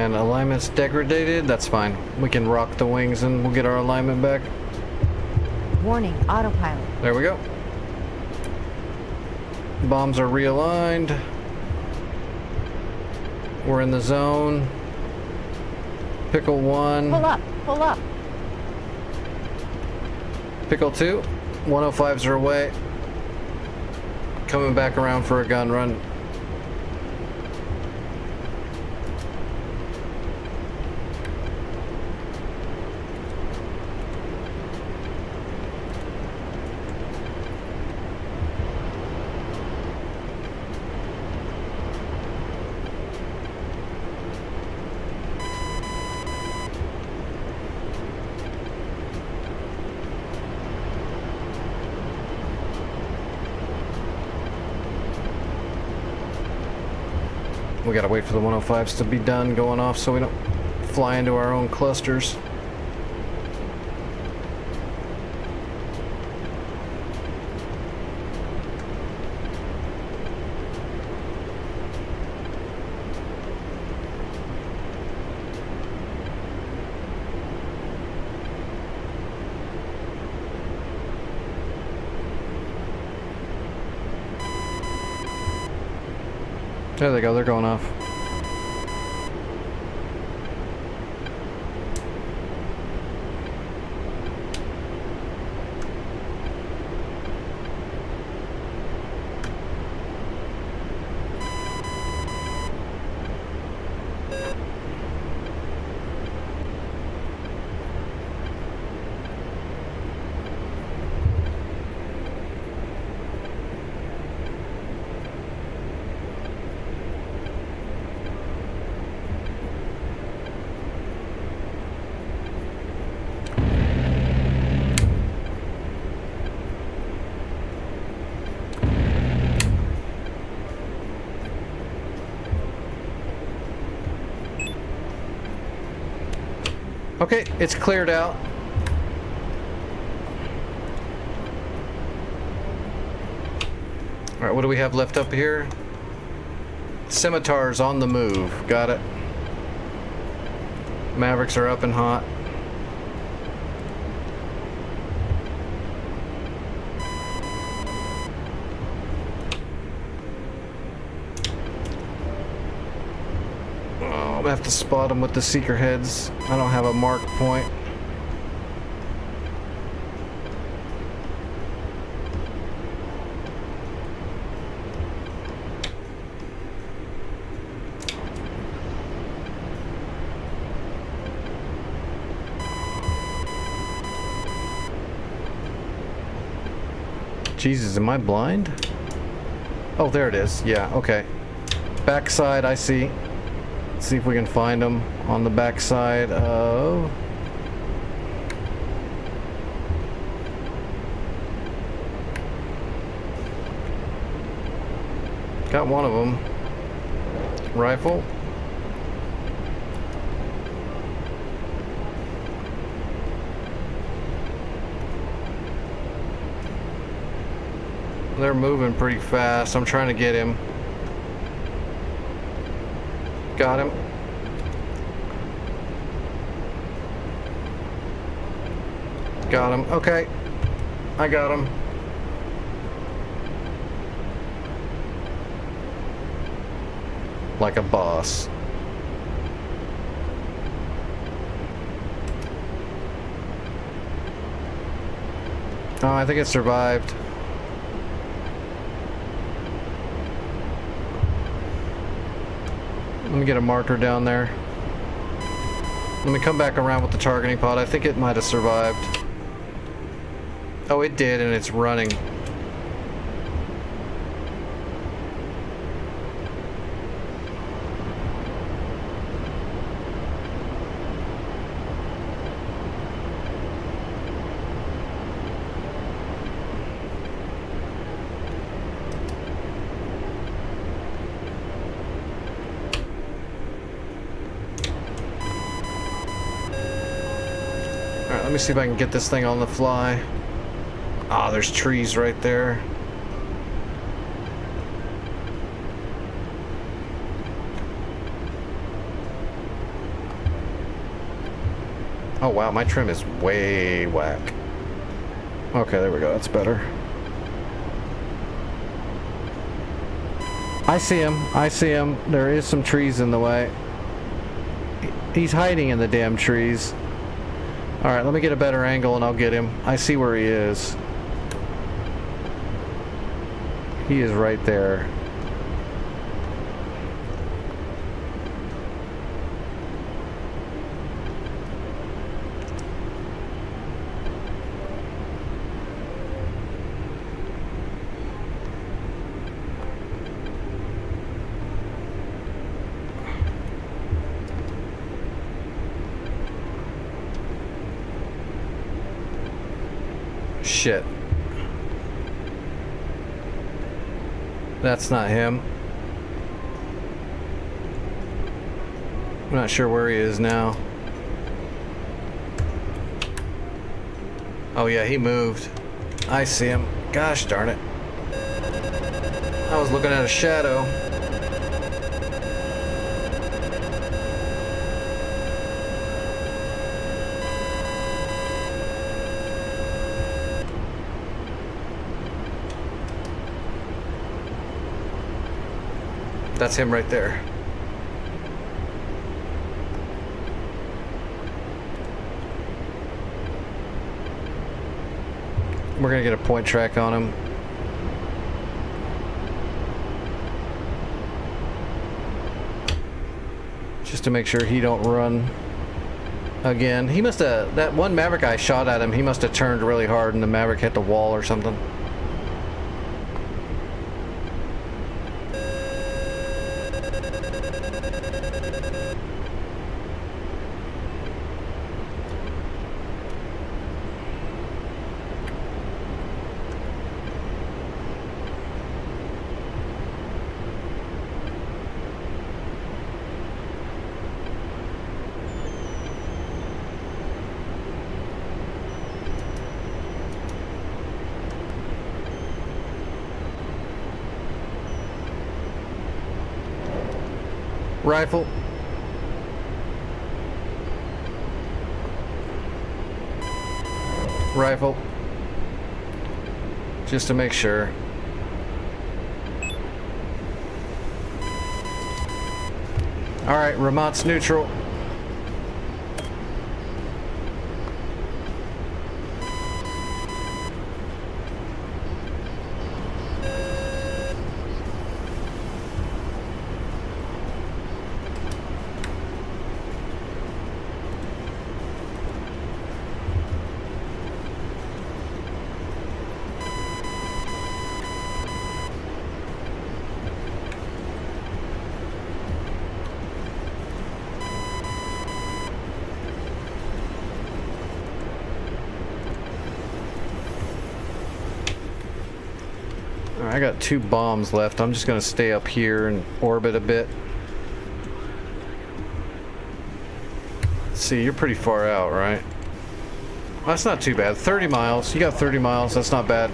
And alignment's degraded. That's fine. We can rock the wings and we'll get our alignment back. Warning, autopilot. There we go. Bombs are realigned. We're in the zone. Pickle 1. Pull up, pull up. Pickle 2. 105s are away. Coming back around for a gun run. We gotta wait for the 105s to be done going off so we don't fly into our own clusters. There they go, they're going off. Okay, it's cleared out. Alright, what do we have left up here? Scimitars on the move. Got it. Mavericks are up and hot. I'm gonna have to spot them with the seeker heads. I don't have a mark point. Jesus, am I blind? Oh, there it is. Yeah, okay. Backside, I see. Let's see if we can find them on the backside of... Got one of them. Rifle. They're moving pretty fast. I'm trying to get him. Got him. Got him. Okay. I got him. Like a boss. Oh, I think it survived. Let me get a marker down there. Let me come back around with the targeting pod. I think it might have survived. Oh, it did, and it's running. Let me see if I can get this thing on the fly. Ah, there's trees right there. Oh wow, my trim is way whack. Okay, there we go. That's better. I see him. I see him. There is some trees in the way. He's hiding in the damn trees. Alright, let me get a better angle and I'll get him. I see where he is. He is right there. Shit. That's not him. I'm not sure where he is now. Oh yeah, he moved. I see him. Gosh darn it. I was looking at a shadow. That's him right there. We're gonna get a point track on him. Just to make sure he don't run again. He must have, that one Maverick I shot at him, he must have turned really hard and the Maverick hit the wall or something. Rifle. Rifle. Just to make sure. Alright, remote's neutral. I got 2 bombs left. I'm just gonna stay up here and orbit a bit. Let's see, you're pretty far out, right? That's not too bad. 30 miles. You got 30 miles. That's not bad.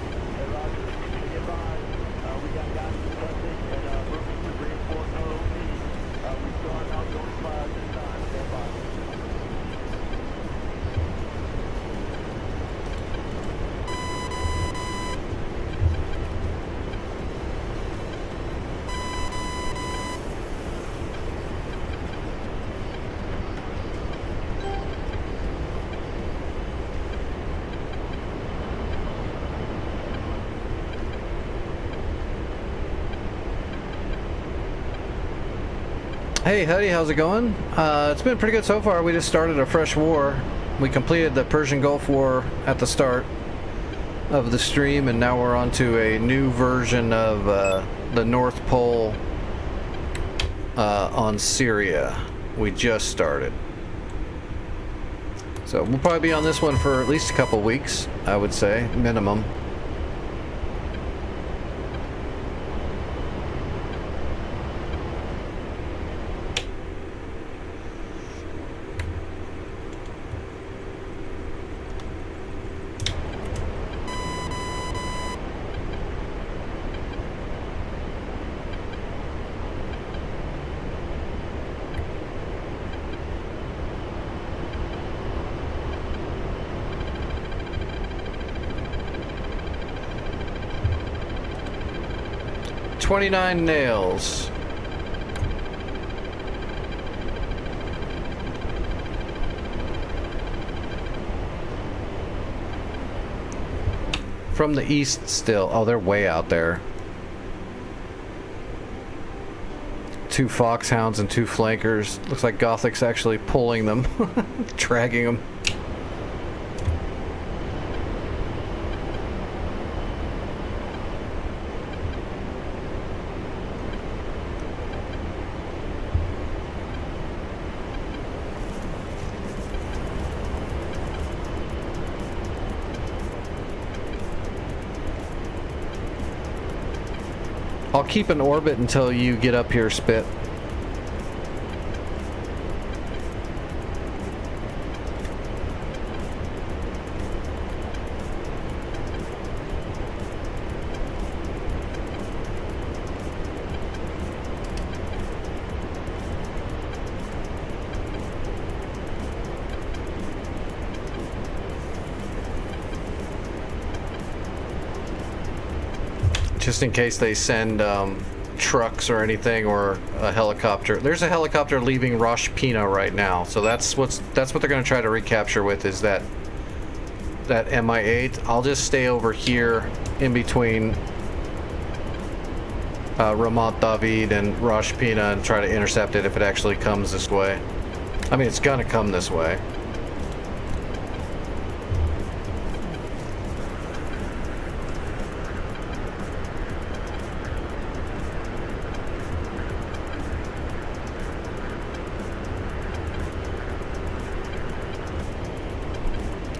Hey Huddy, how's it going? It's been pretty good so far. We just started a fresh war. We completed the Persian Gulf War at the start of the stream, and now we're on to a new version of the North Pole on Syria. We just started. So we'll probably be on this one for at least a couple weeks, I would say, minimum. 29 nails. From the east still. Oh, they're way out there. 2 foxhounds and 2 flankers. Looks like Gothic's actually pulling them, dragging them. I'll keep an orbit until you get up here, Spit. Just in case they send trucks or anything, or a helicopter. There's a helicopter leaving Rosh Pina right now, so that's what they're going to try to recapture with, is that Mi-8. I'll just stay over here in between Ramat David and Rosh Pina and try to intercept it if it actually comes this way. I mean, it's gonna come this way.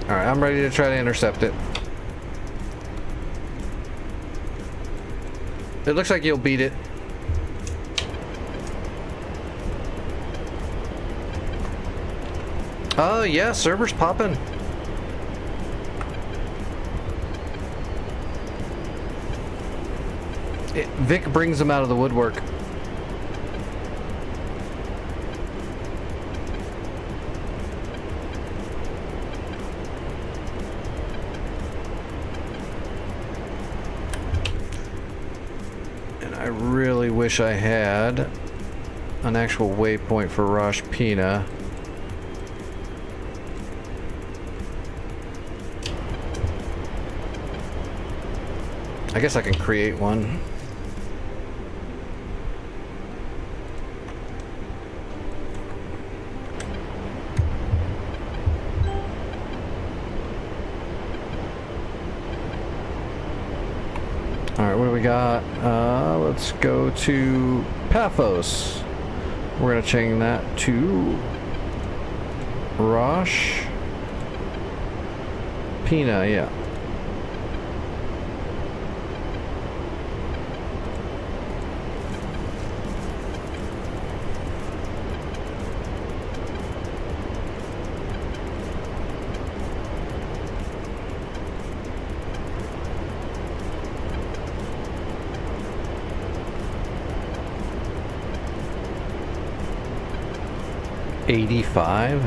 Alright, I'm ready to try to intercept it. It looks like you'll beat it. Oh yeah, server's popping. Vic brings them out of the woodwork. I really wish I had an actual waypoint for Rosh Pina. I guess I can create one. Alright, what do we got? Let's go to Paphos. We're gonna change that to Rosh Pina, yeah. $85.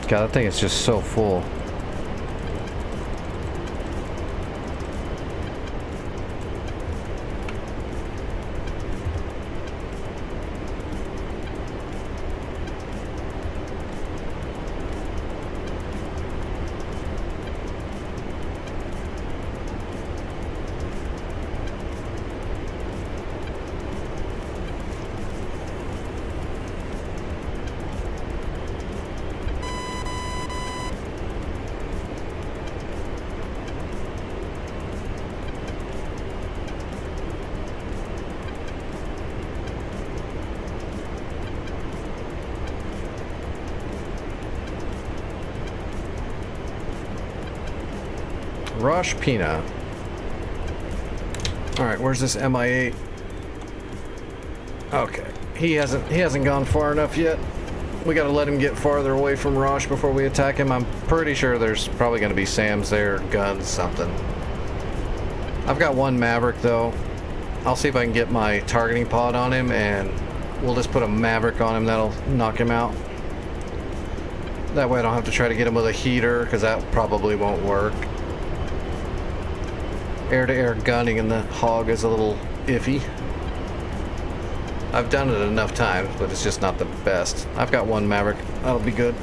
God, I think it's just so full. Rosh Pina. Alright, where's this Mi-8? Okay. He hasn't gone far enough yet. We gotta let him get farther away from Rosh before we attack him. I'm pretty sure there's probably gonna be SAMs there, guns, something. I've got one Maverick though. I'll see if I can get my targeting pod on him, and we'll just put a Maverick on him. That'll knock him out. That way I don't have to try to get him with a heater, because that probably won't work. Air-to-air gunning in the hog is a little iffy. I've done it enough times, but it's just not the best. I've got one Maverick. That'll be good.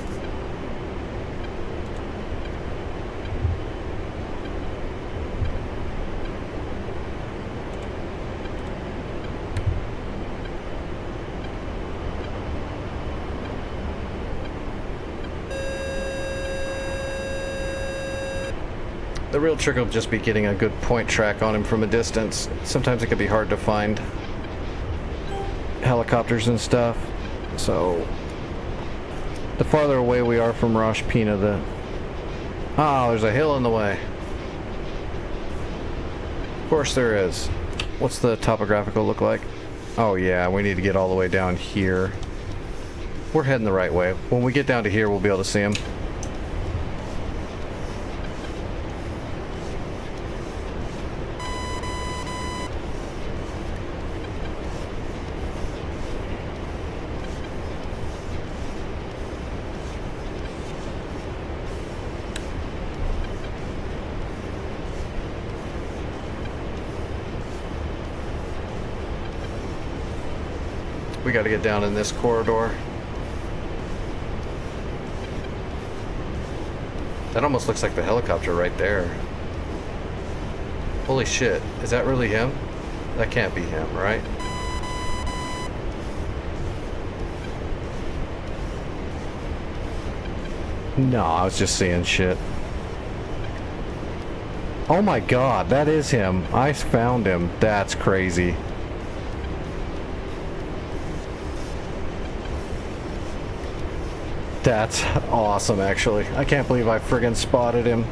The real trick will just be getting a good point track on him from a distance. Sometimes it can be hard to find helicopters and stuff. So the farther away we are from Rosh Pina, the... Oh, there's a hill in the way. Of course there is. What's the topographical look like? Oh yeah, we need to get all the way down here. We're heading the right way. When we get down to here, we'll be able to see him. We got to get down in this corridor. That almost looks like the helicopter right there. Holy shit, is that really him? That can't be him, right? No, I was just seeing shit. Oh my god, that is him. I found him. That's crazy. That's awesome, actually. I can't believe I friggin' spotted him.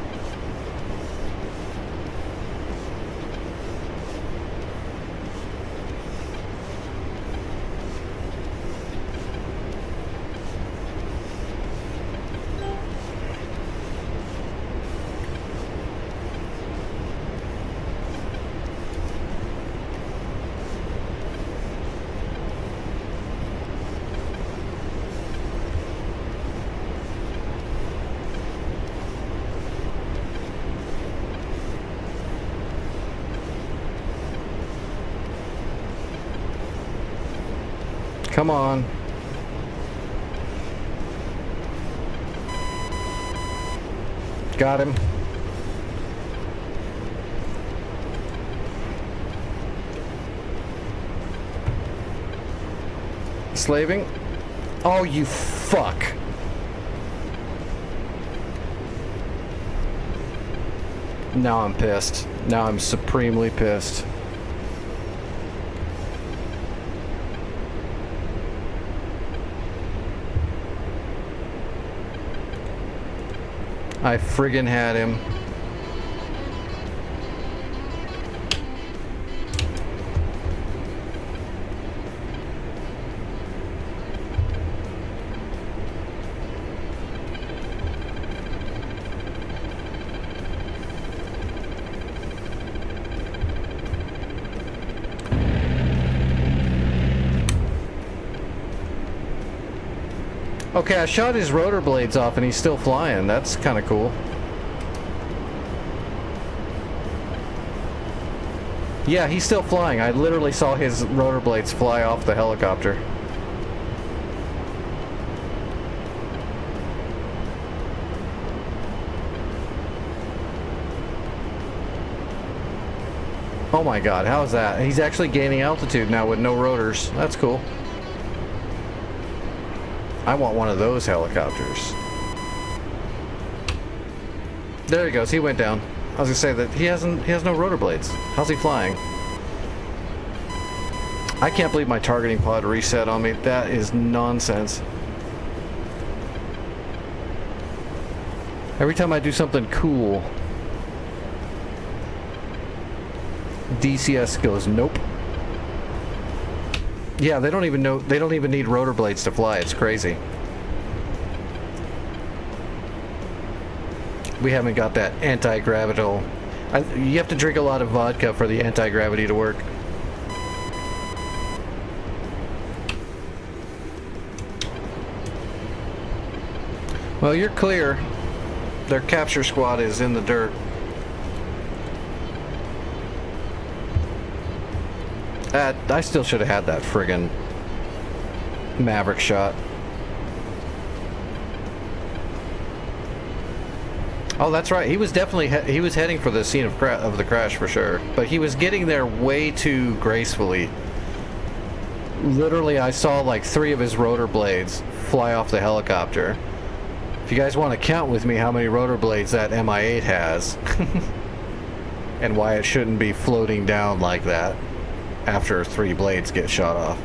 Come on. Got him. Slaving. Oh, you fuck. Now I'm pissed. Now I'm supremely pissed. I friggin' had him. Okay, I shot his rotor blades off and he's still flying. That's kind of cool. Yeah, he's still flying. I literally saw his rotor blades fly off the helicopter. Oh my god, how is that? He's actually gaining altitude now with no rotors. That's cool. I want one of those helicopters. There he goes. He went down. I was gonna say that he has no rotor blades. How's he flying? I can't believe my targeting pod reset on me. That is nonsense. Every time I do something cool, DCS goes nope. Yeah, they don't even know. They don't even need rotor blades to fly. It's crazy. We haven't got that anti-gravital You have to drink a lot of vodka for the anti-gravity to work. Well, you're clear. Their capture squad is in the dirt. I still should have had that friggin' Maverick shot. Oh, that's right. He was definitely he was heading for the scene of the crash for sure, but he was getting there way too gracefully. Literally, I saw like 3 of his rotor blades fly off the helicopter. If you guys want to count with me how many rotor blades that Mi-8 has, and why it shouldn't be floating down like that after 3 blades get shot off.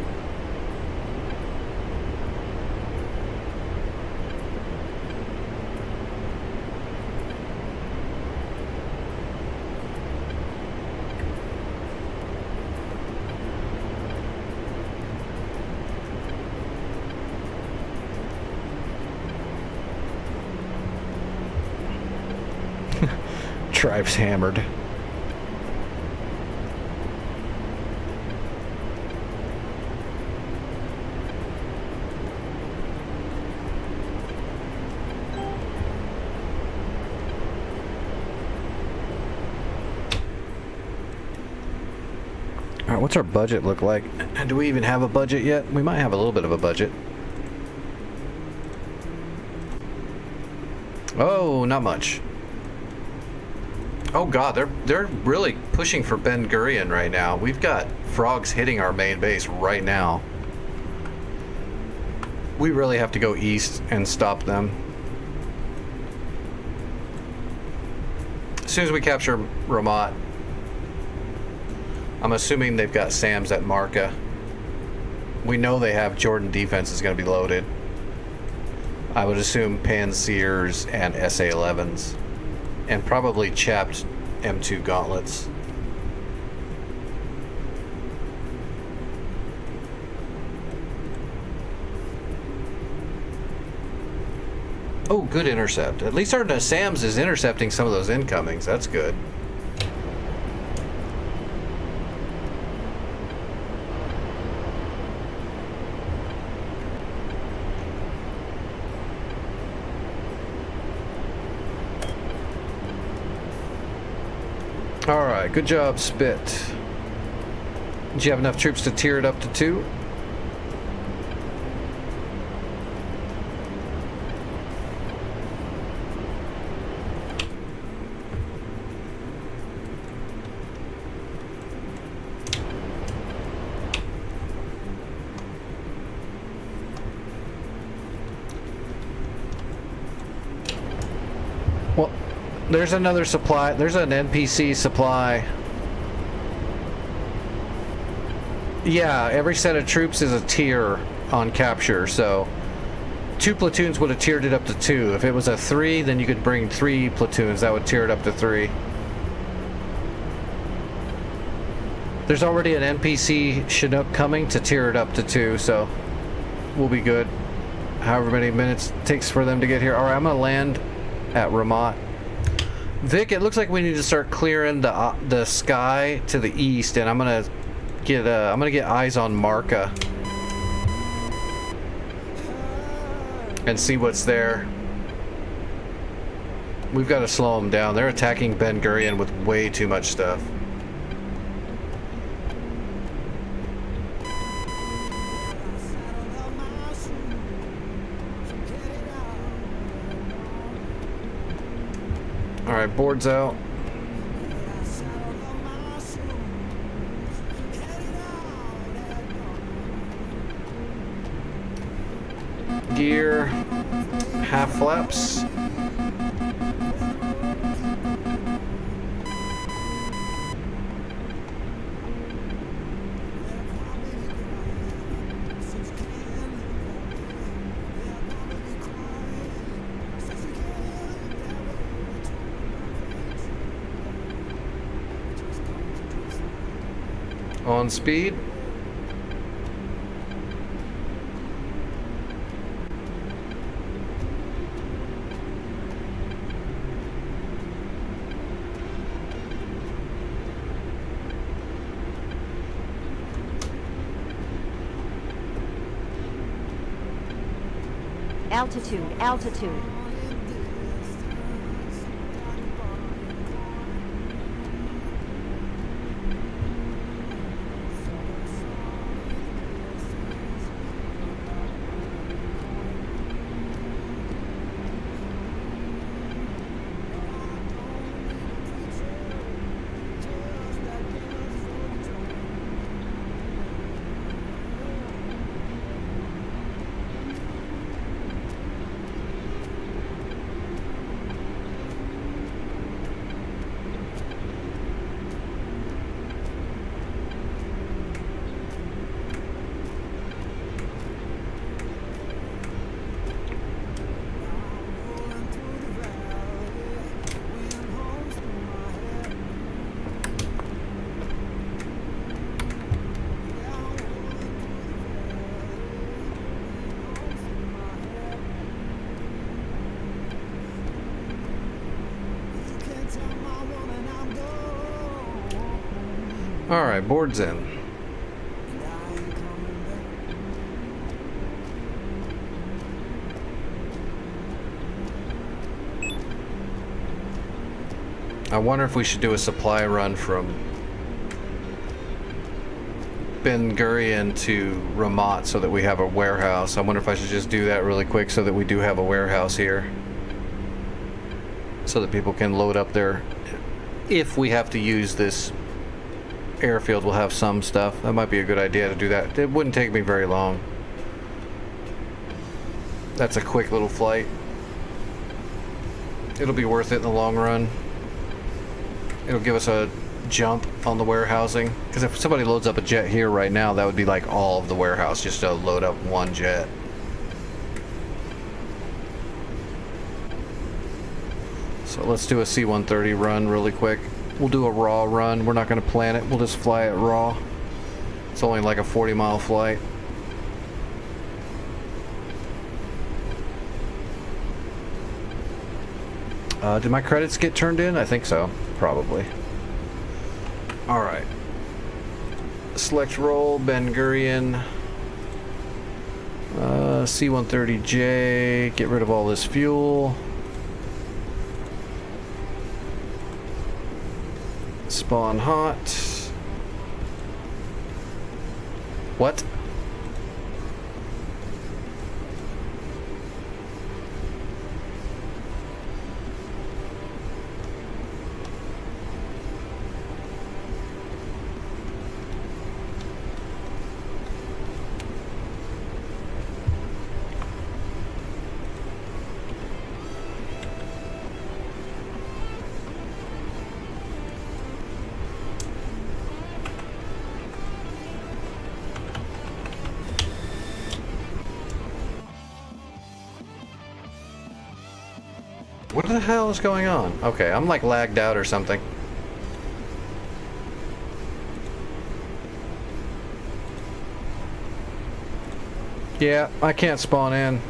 Drives hammered. Alright, what's our budget look like? And do we even have a budget yet? We might have a little bit of a budget. Oh, not much. Oh god, they're really pushing for Ben Gurion right now. We've got frogs hitting our main base right now. We really have to go east and stop them. As soon as we capture Ramat, I'm assuming they've got SAMs at Marca. We know they have Jordan defense is going to be loaded. I would assume Pansiers and SA-11s. And probably chapped M2 gauntlets. Oh, good intercept. At least our SAMs is intercepting some of those incomings. That's good. Alright, good job, Spit. Did you have enough troops to tier it up to 2? Well, there's another supply. There's an NPC supply. Yeah, every set of troops is a tier on capture, so 2 platoons would have tiered it up to 2. If it was a 3, then you could bring 3 platoons. That would tier it up to 3. There's already an NPC Chinook coming to tier it up to 2, so we'll be good. However many minutes it takes for them to get here. Alright, I'm going to land at Ramat. Vic, it looks like we need to start clearing the sky to the east, and I'm gonna get eyes on Marca and see what's there. We've got to slow them down. They're attacking Ben Gurion with way too much stuff. Alright, boards out. Gear, half flaps. On speed. Altitude, altitude. Alright, board's in. I wonder if we should do a supply run from Ben Gurion to Ramat so that we have a warehouse. I wonder if I should just do that really quick so that we do have a warehouse here. So that people can load up their... If we have to use this airfield, we'll have some stuff. That might be a good idea to do that. It wouldn't take me very long. That's a quick little flight. It'll be worth it in the long run. It'll give us a jump on the warehousing. Because if somebody loads up a jet here right now, that would be like all of the warehouse just to load up one jet. So let's do a C-130 run really quick. We'll do a raw run. We're not going to plan it. We'll just fly it raw. It's only like a 40-mile flight. Did my credits get turned in? I think so. Probably. Alright. Select roll, Ben Gurion. C-130J. Get rid of all this fuel. Spawn hot. What? What the hell is going on? Okay, I'm like lagged out or something. Yeah, I can't spawn in.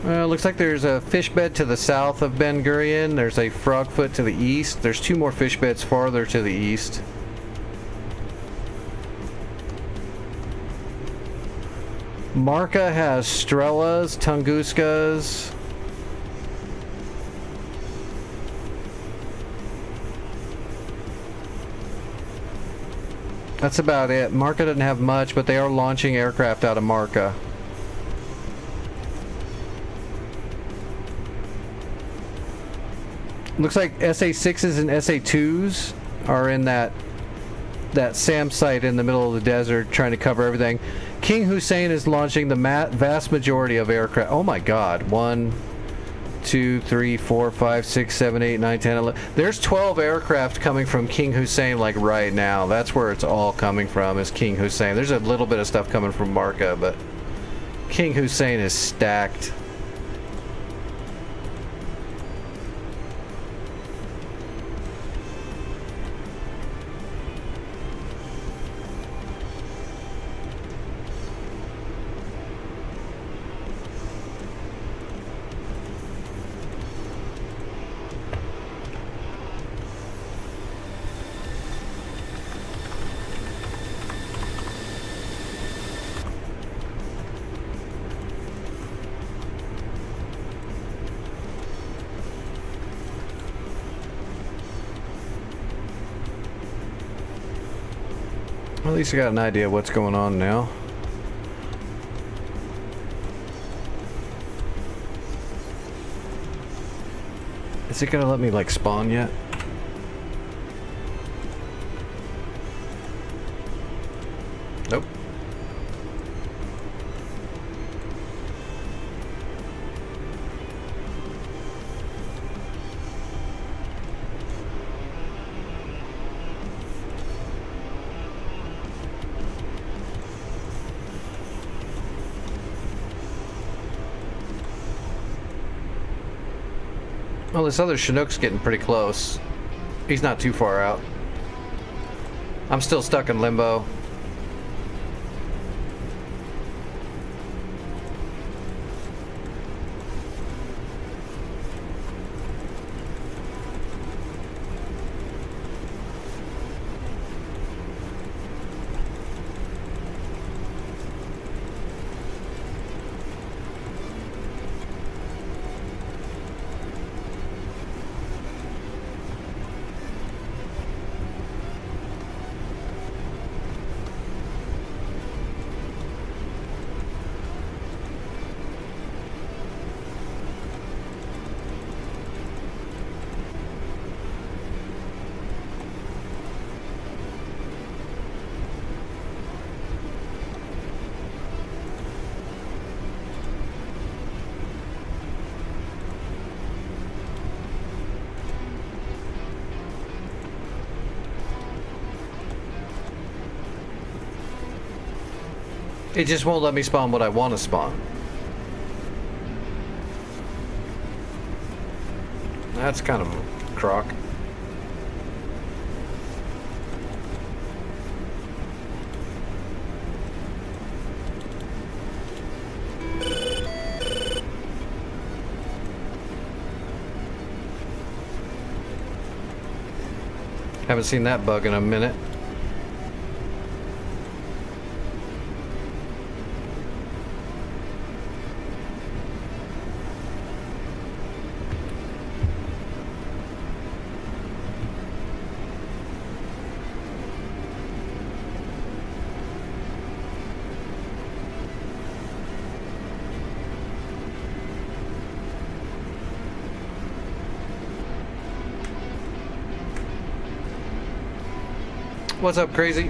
Looks like there's a fish bed to the south of Ben Gurion. There's a frogfoot to the east. There's two more fish beds farther to the east. Marca has Strellas, Tunguskas. That's about it. Marca doesn't have much, but they are launching aircraft out of Marca. Looks like SA-6s and SA-2s are in that SAM site in the middle of the desert trying to cover everything. King Hussein is launching the vast majority of aircraft. Oh my god. 1, 2, 3, 4, 5, 6, 7, 8, 9, 10, 11. There's 12 aircraft coming from King Hussein like right now. That's where it's all coming from, is King Hussein. There's a little bit of stuff coming from Marca, but King Hussein is stacked. Well, at least I got an idea of what's going on now. Is it gonna let me like spawn yet? Nope. Well, this other Chinook's getting pretty close. He's not too far out. I'm still stuck in limbo. It just won't let me spawn what I want to spawn. That's kind of a crock. Haven't seen that bug in a minute. What's up, crazy?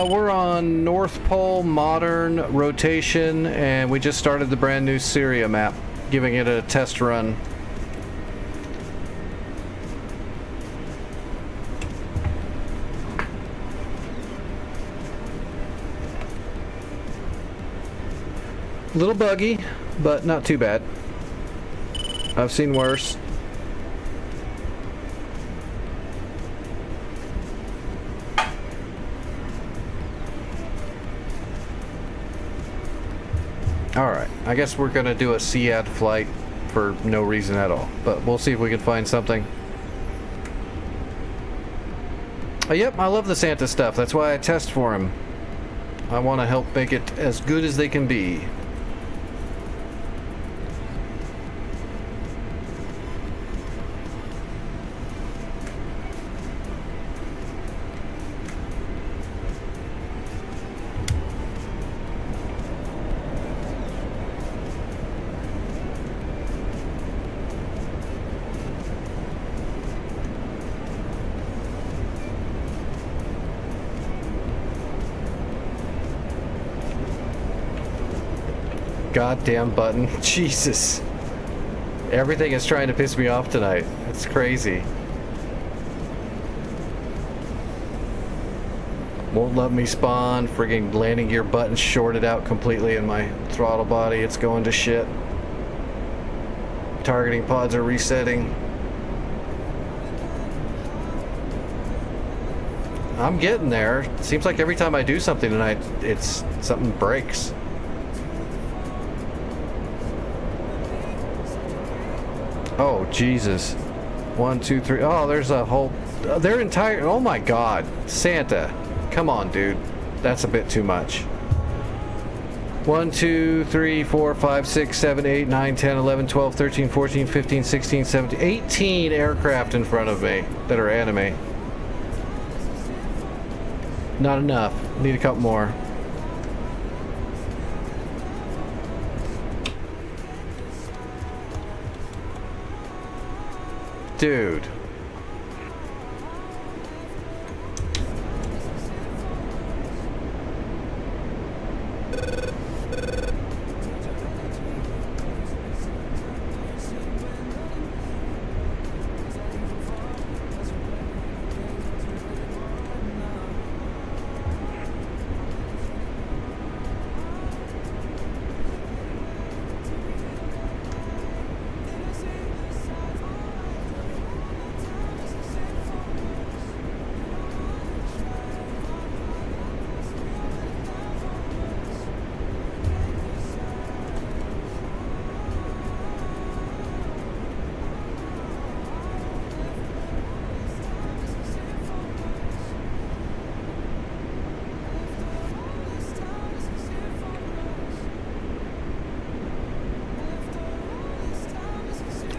We're on North Pole Modern Rotation, and we just started the brand new Syria map, giving it a test run. A little buggy, but not too bad. I've seen worse. Alright, I guess we're gonna do a SEAD flight for no reason at all. But we'll see if we can find something. Oh, yep, I love the Santa stuff. That's why I test for him. I want to help make it as good as they can be. Goddamn button. Jesus. Everything is trying to piss me off tonight. It's crazy. Won't let me spawn. Friggin' landing gear button shorted out completely in my throttle body. It's going to shit. Targeting pods are resetting. I'm getting there. Seems like every time I do something tonight, something breaks. Oh, Jesus. 1, 2, 3. Oh, there's a whole... Their entire... Oh, my God. Santa. Come on, dude. That's a bit too much. 1, 2, 3, 4, 5, 6, 7, 8, 9, 10, 11, 12, 13, 14, 15, 16, 17, 18 aircraft in front of me that are enemy. Not enough. Need a couple more. Dude.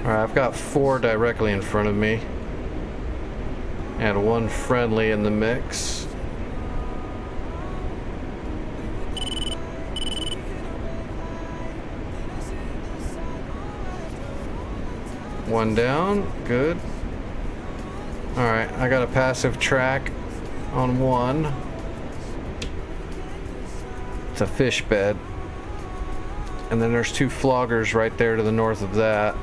Alright, I've got 4 directly in front of me. And 1 friendly in the mix. One down, good. Alright, I got a passive track on 1. It's a fish bed. And then there's 2 floggers right there to the north of that.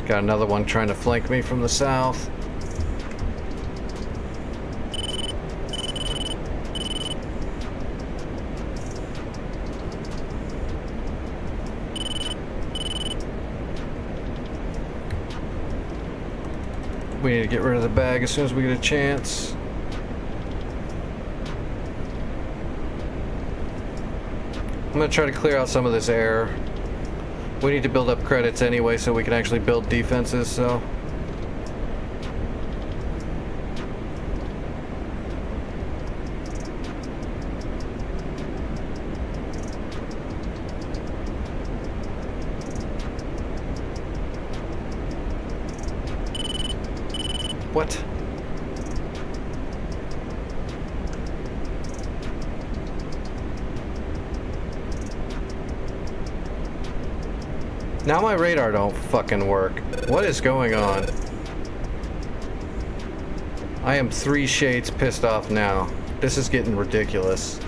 Got another one trying to flank me from the south. We need to get rid of the bag as soon as we get a chance. I'm gonna try to clear out some of this air. We need to build up credits anyway so we can actually build defenses, so... What? Now my radar don't fucking work. What is going on? I am 3 shades pissed off now. This is getting ridiculous.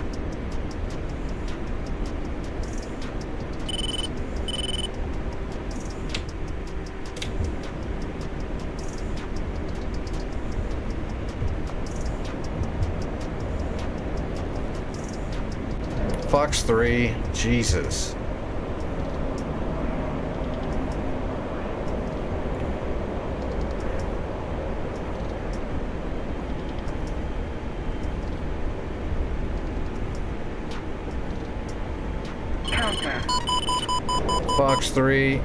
Fox 3, Jesus. Counter. Fox 3.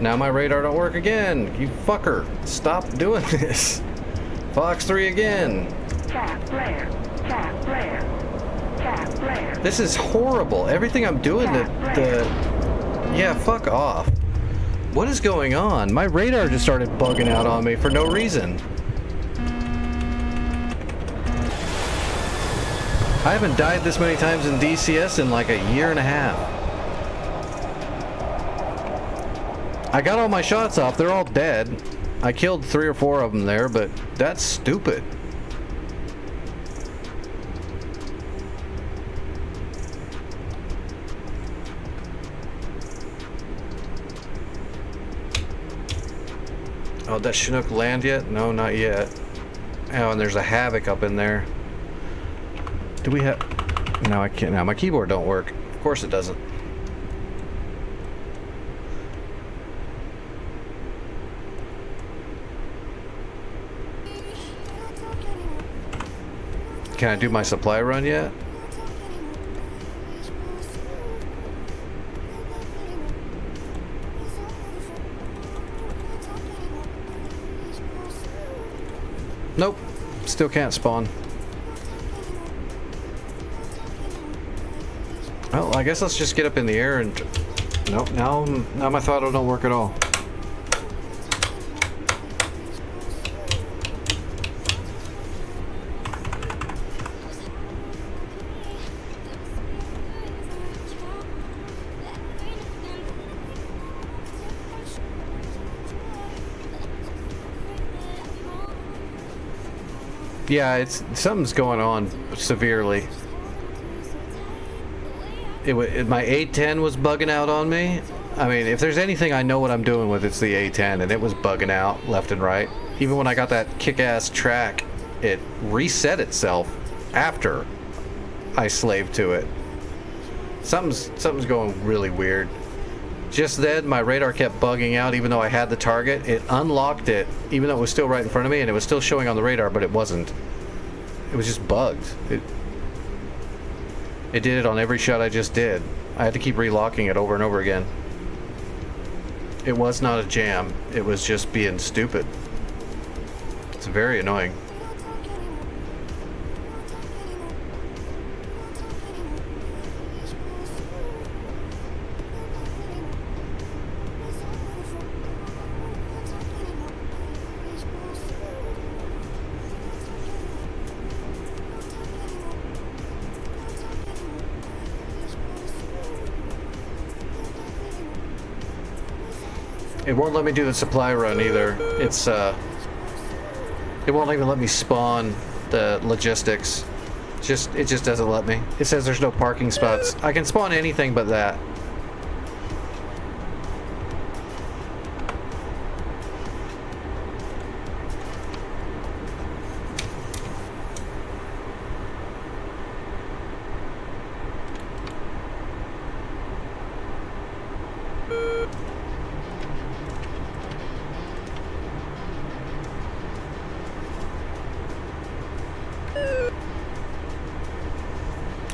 Now my radar don't work again. You fucker. Stop doing this. Fox 3 again. Tap flare. Tap flare. Tap flare. This is horrible. Everything I'm doing yeah, fuck off. What is going on? My radar just started bugging out on me for no reason. I haven't died this many times in DCS in like a year and a half. I got all my shots off. They're all dead. I killed 3 or 4 of them there, but that's stupid. Oh, did Chinook land yet? No, not yet. Oh, and there's a Havoc up in there. Do we have... No, I can't. Now my keyboard don't work. Of course it doesn't. Can I do my supply run yet? Nope. Still can't spawn. Well, I guess let's just get up in the air and... Nope, now my throttle don't work at all. Yeah, something's going on severely. My A10 was bugging out on me. I mean, if there's anything I know what I'm doing with, it's the A10, and it was bugging out left and right. Even when I got that kick-ass track, it reset itself after I slaved to it. Something's going really weird. Just then, my radar kept bugging out even though I had the target. It unlocked it, even though it was still right in front of me, and it was still showing on the radar, but it wasn't. It was just bugged. It did it on every shot I just did. I had to keep relocking it over and over again. It was not a jam. It was just being stupid. It's very annoying. It won't let me do the supply run either. It's it won't even let me spawn the logistics. It just doesn't let me. It says there's no parking spots. I can spawn anything but that.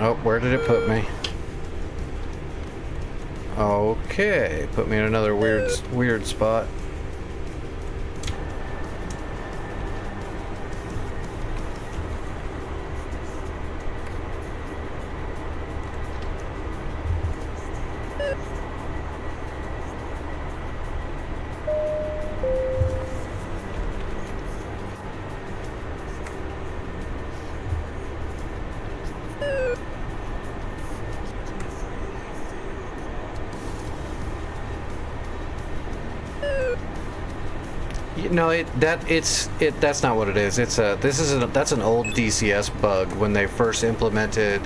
Oh, where did it put me? Okay, put me in another weird spot. No, that's not what it is. That's an old DCS bug when they first implemented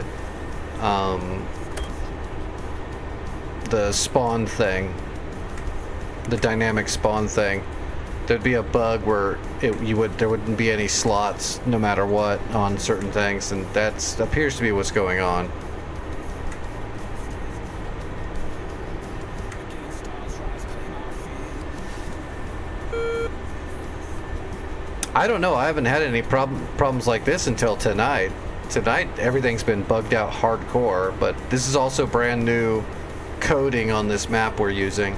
the spawn thing, the dynamic spawn thing. There'd be a bug where there wouldn't be any slots no matter what on certain things, and that appears to be what's going on. I don't know. I haven't had any problems like this until tonight. Tonight, everything's been bugged out hardcore, but this is also brand new coding on this map we're using.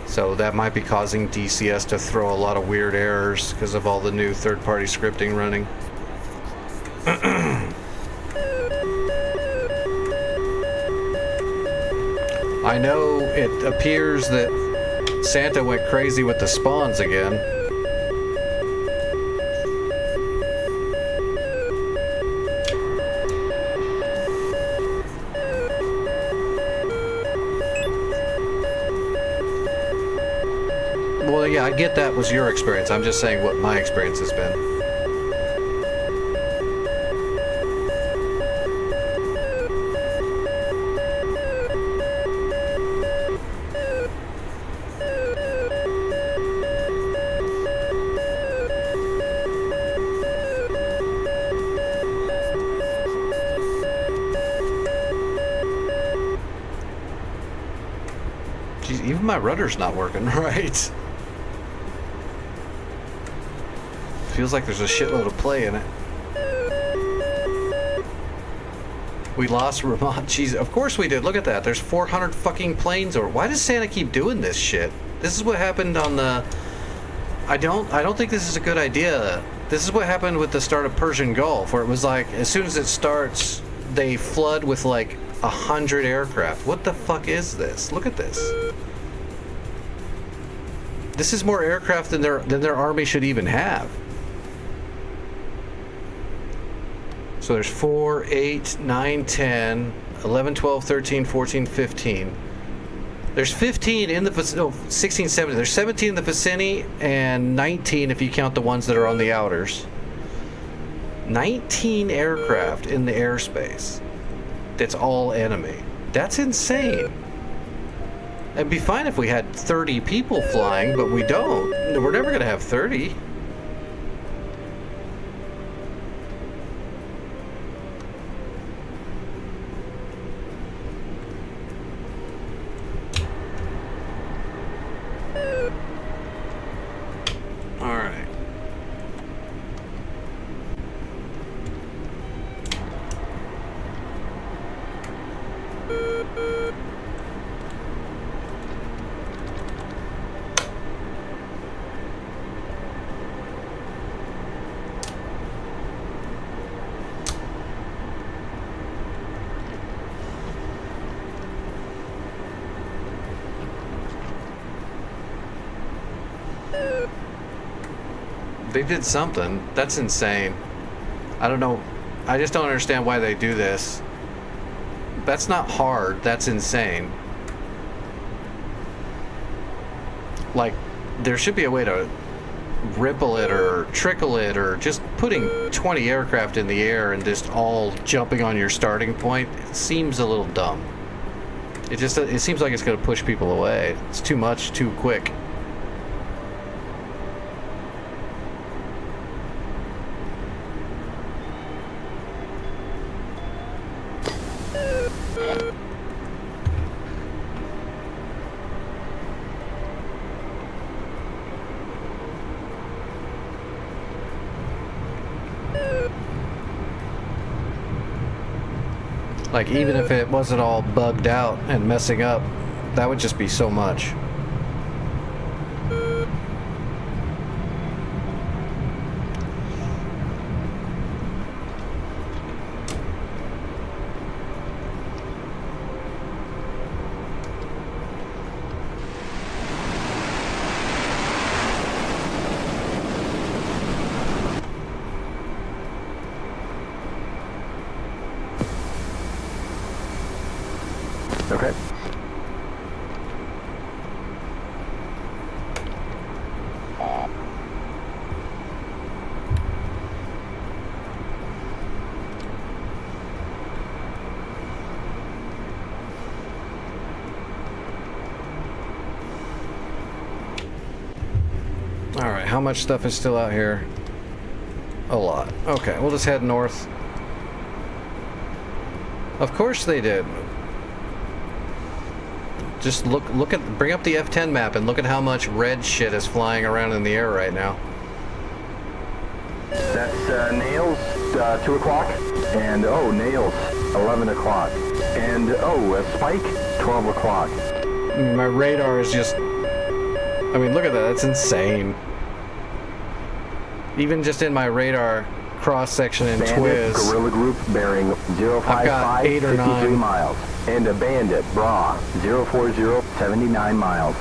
So that might be causing DCS to throw a lot of weird errors because of all the new third-party scripting running. I know it appears that Santa went crazy with the spawns again. Well, yeah, I get that was your experience. I'm just saying what my experience has been. Jeez, even my rudder's not working right. Feels like there's a shitload of play in it. We lost Ramon. Jeez, of course we did. Look at that. There's 400 fucking planes over. Why does Santa keep doing this shit? This is what happened on the... I don't think this is a good idea. This is what happened with the start of Persian Gulf, where it was like, as soon as it starts, they flood with like 100 aircraft. What the fuck is this? Look at this. This is more aircraft than their army should even have. So there's 4, 8, 9, 10, 11, 12, 13, 14, 15. There's 15 in the... 16, 17. There's 17 in the vicinity and 19 if you count the ones that are on the outers. 19 aircraft in the airspace. That's all enemy. That's insane. It'd be fine if we had 30 people flying, but we don't. We're never going to have 30. They did something. That's insane. I don't know. I just don't understand why they do this. That's not hard. That's insane. Like, there should be a way to ripple it or trickle it, or just putting 20 aircraft in the air and just all jumping on your starting point. It seems a little dumb. It seems like it's going to push people away. It's too much, too quick. Like, even if it wasn't all bugged out and messing up, that would just be so much. Okay. how much stuff is still out here? A lot. Okay, we'll just head north. Of course they did. Just bring up the F10 map and look at how much red shit is flying around in the air right now. That's Nails, 2 o'clock. And, Nails, 11 o'clock. And, Spike, 12 o'clock. My radar is just... I mean, look at that. That's insane. Even just in my radar cross-section in Bandit, Twiz. Guerrilla Group bearing 055, I've got 8 or 53 9 miles. And a Bandit, Bra, 040, 79 miles.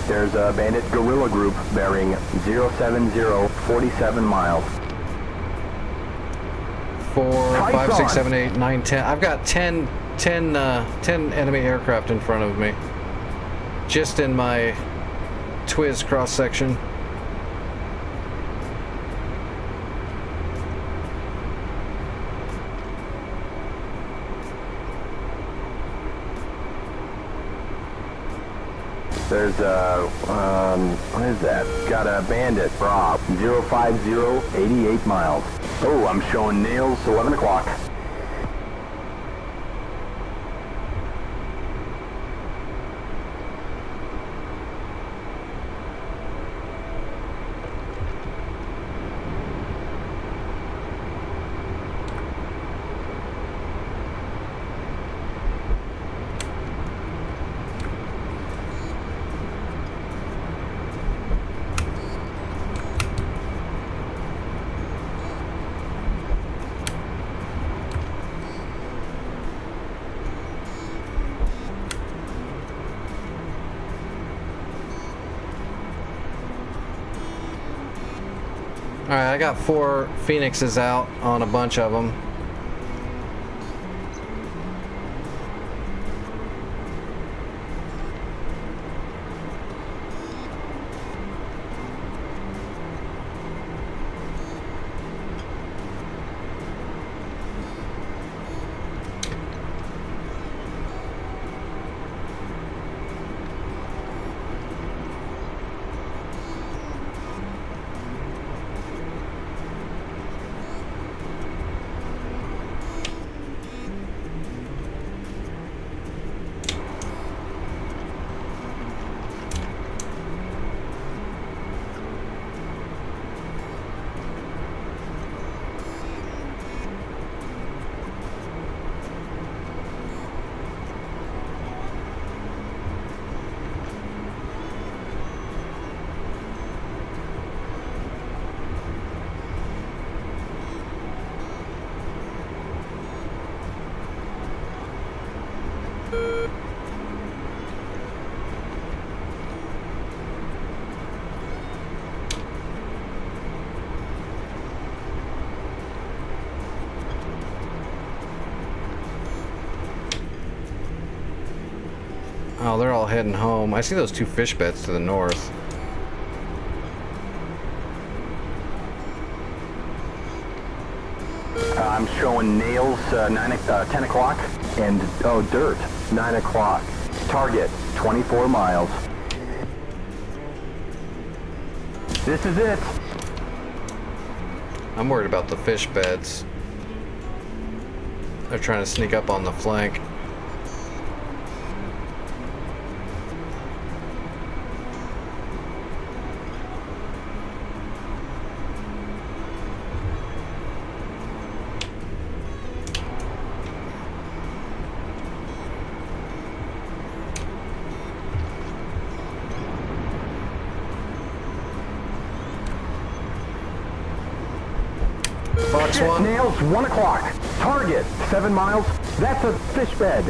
There's a Bandit Guerrilla Group bearing 070, 47 miles. 4, Fight 5, 6, on. 7, 8, 9, 10. I've got 10 enemy aircraft in front of me. Just in my Twiz cross-section. There's what is that? Got a Bandit, Bra, 050, 88 miles. Oh, I'm showing Nails, 11 o'clock. Alright, I got 4 Phoenixes out on a bunch of them. Oh, they're all heading home. I see those 2 fish beds to the north. showing nails 10 o'clock, and dirt 9 o'clock. Target 24 miles. This is it. I'm worried about the fish beds. They're trying to sneak up on the flank. Fox Shit, one. nails 1 o'clock. Target 7 miles. That's a fish bed.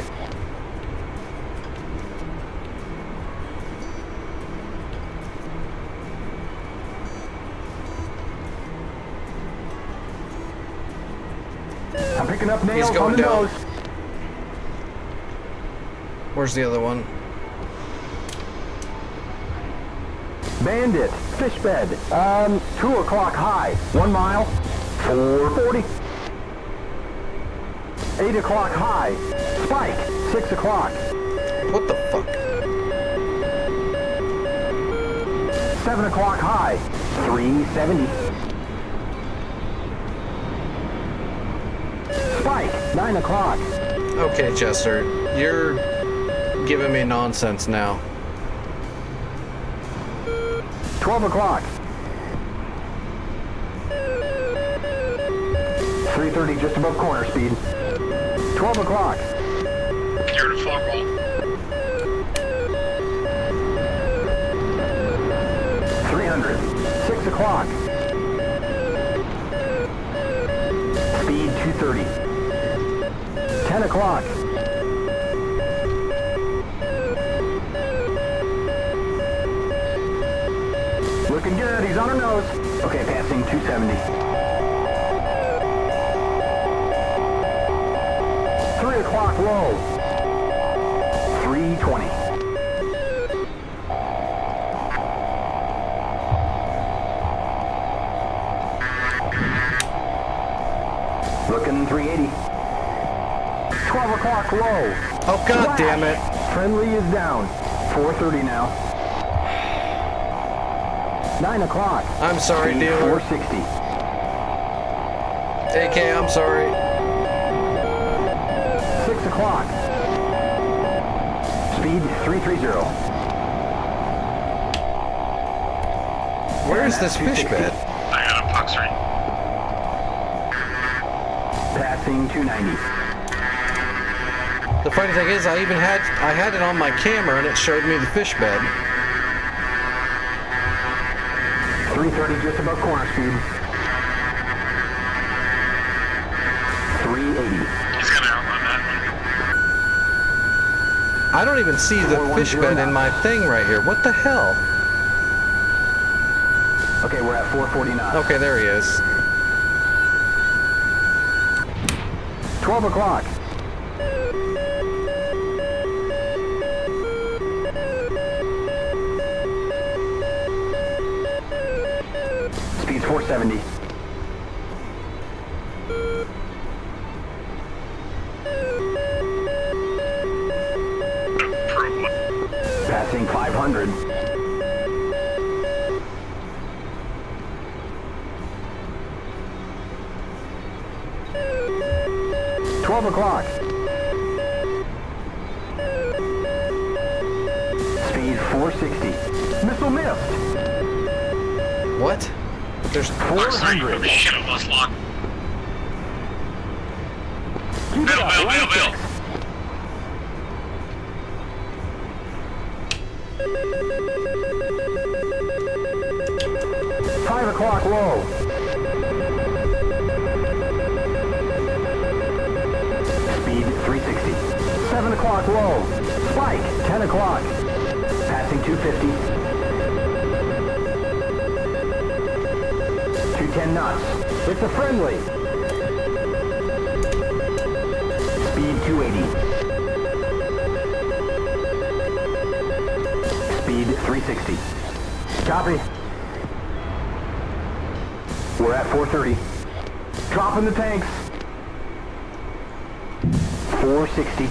I'm picking up nails He's going on the down. nose. Where's the other one? Bandit, fish bed. 2 o'clock high. 1 mile. 440. 8 o'clock high. Spike. 6 o'clock. What the fuck? 7 o'clock high. 370. Spike. 9 o'clock. Okay, Chester, you're giving me nonsense now. 12 o'clock. 330 just above corner speed. 12 o'clock. You're to fog roll. 300. 6 o'clock. Speed 230. 10 o'clock. Looking good. He's on her nose. Okay, passing 270. 3 o'clock low. 320. Looking 380. 12 o'clock low. Oh, god damn it. Friendly is down. 430 now. 9 o'clock. I'm sorry, Speed dealer. 460. AK, I'm sorry. 6 o'clock. Speed 330. Where is this fish bed? I got a puck's ring. Passing 290. The funny thing is, I had it on my camera and it showed me the fish bed. 330 just above corner speed. 380. He's gonna outrun that one. I don't even see the fish bed in my thing right here. What the hell? Okay, we're at 440 knots. Okay, there he is. 12 o'clock. Speed's 470. Passing 500. 12 o'clock. Speed 460. Missile missed. What? There's 400. Shit, I lost lock. Keep it up, Bill. 5 o'clock low. Speed 360. 7 o'clock low. Spike 10 o'clock. Passing 250. 210 knots. It's a friendly. Speed 280. Speed 360. Copy. We're at 430. Dropping the tanks. 460.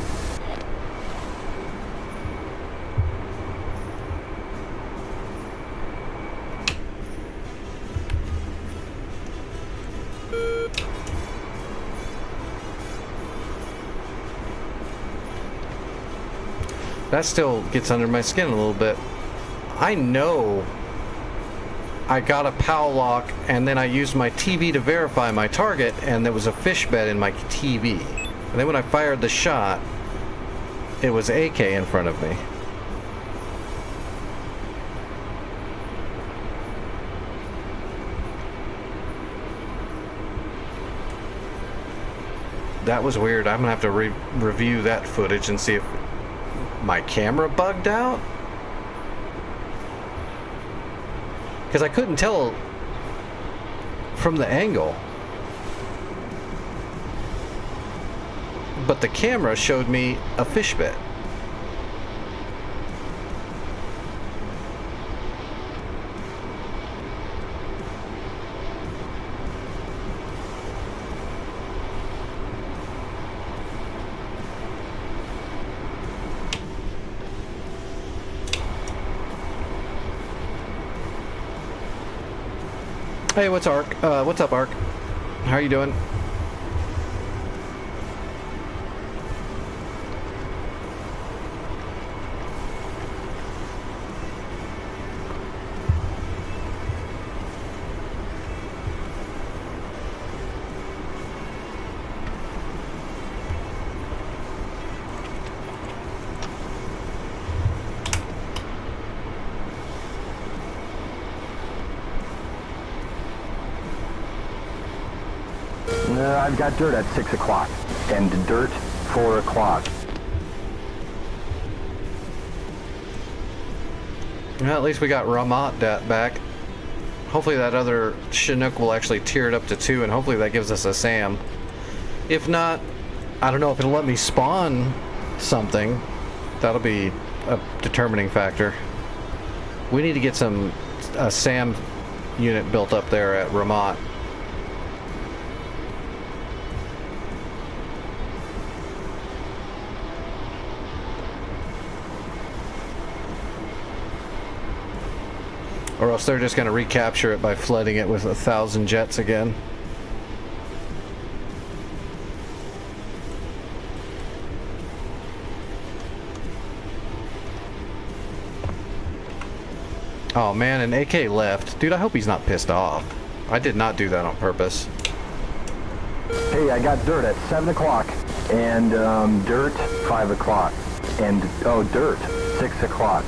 That still gets under my skin a little bit. I know I got a POW lock and then I used my TV to verify my target and there was a fish bed in my TV. And then when I fired the shot, it was AK in front of me. That was weird. I'm gonna have to review that footage and see if my camera bugged out. Because I couldn't tell from the angle. But the camera showed me a fish bed. Hey, what's Ark? What's up, Ark? How are you doing? I've got dirt at 6 o'clock, and dirt 4 o'clock. Well, at least we got Ramat back. Hopefully that other Chinook will actually tier it up to 2, and hopefully that gives us a SAM. If not, I don't know if it'll let me spawn something. That'll be a determining factor. We need to get a SAM unit built up there at Ramat. Or else they're just going to recapture it by flooding it with 1,000 jets again. Oh man, an AK left. Dude, I hope he's not pissed off. I did not do that on purpose. Hey, I got dirt at 7 o'clock, and dirt 5 o'clock, and dirt 6 o'clock.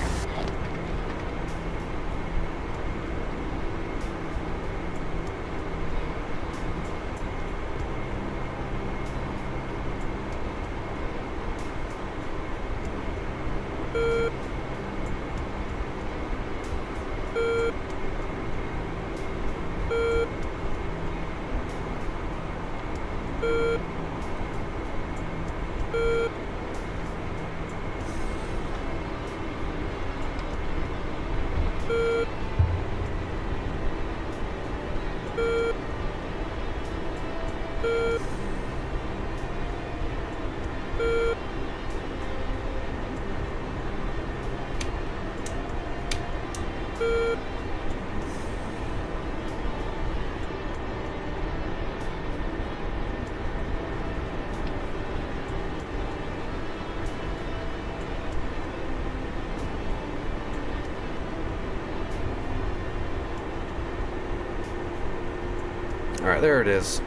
Alright, there it is.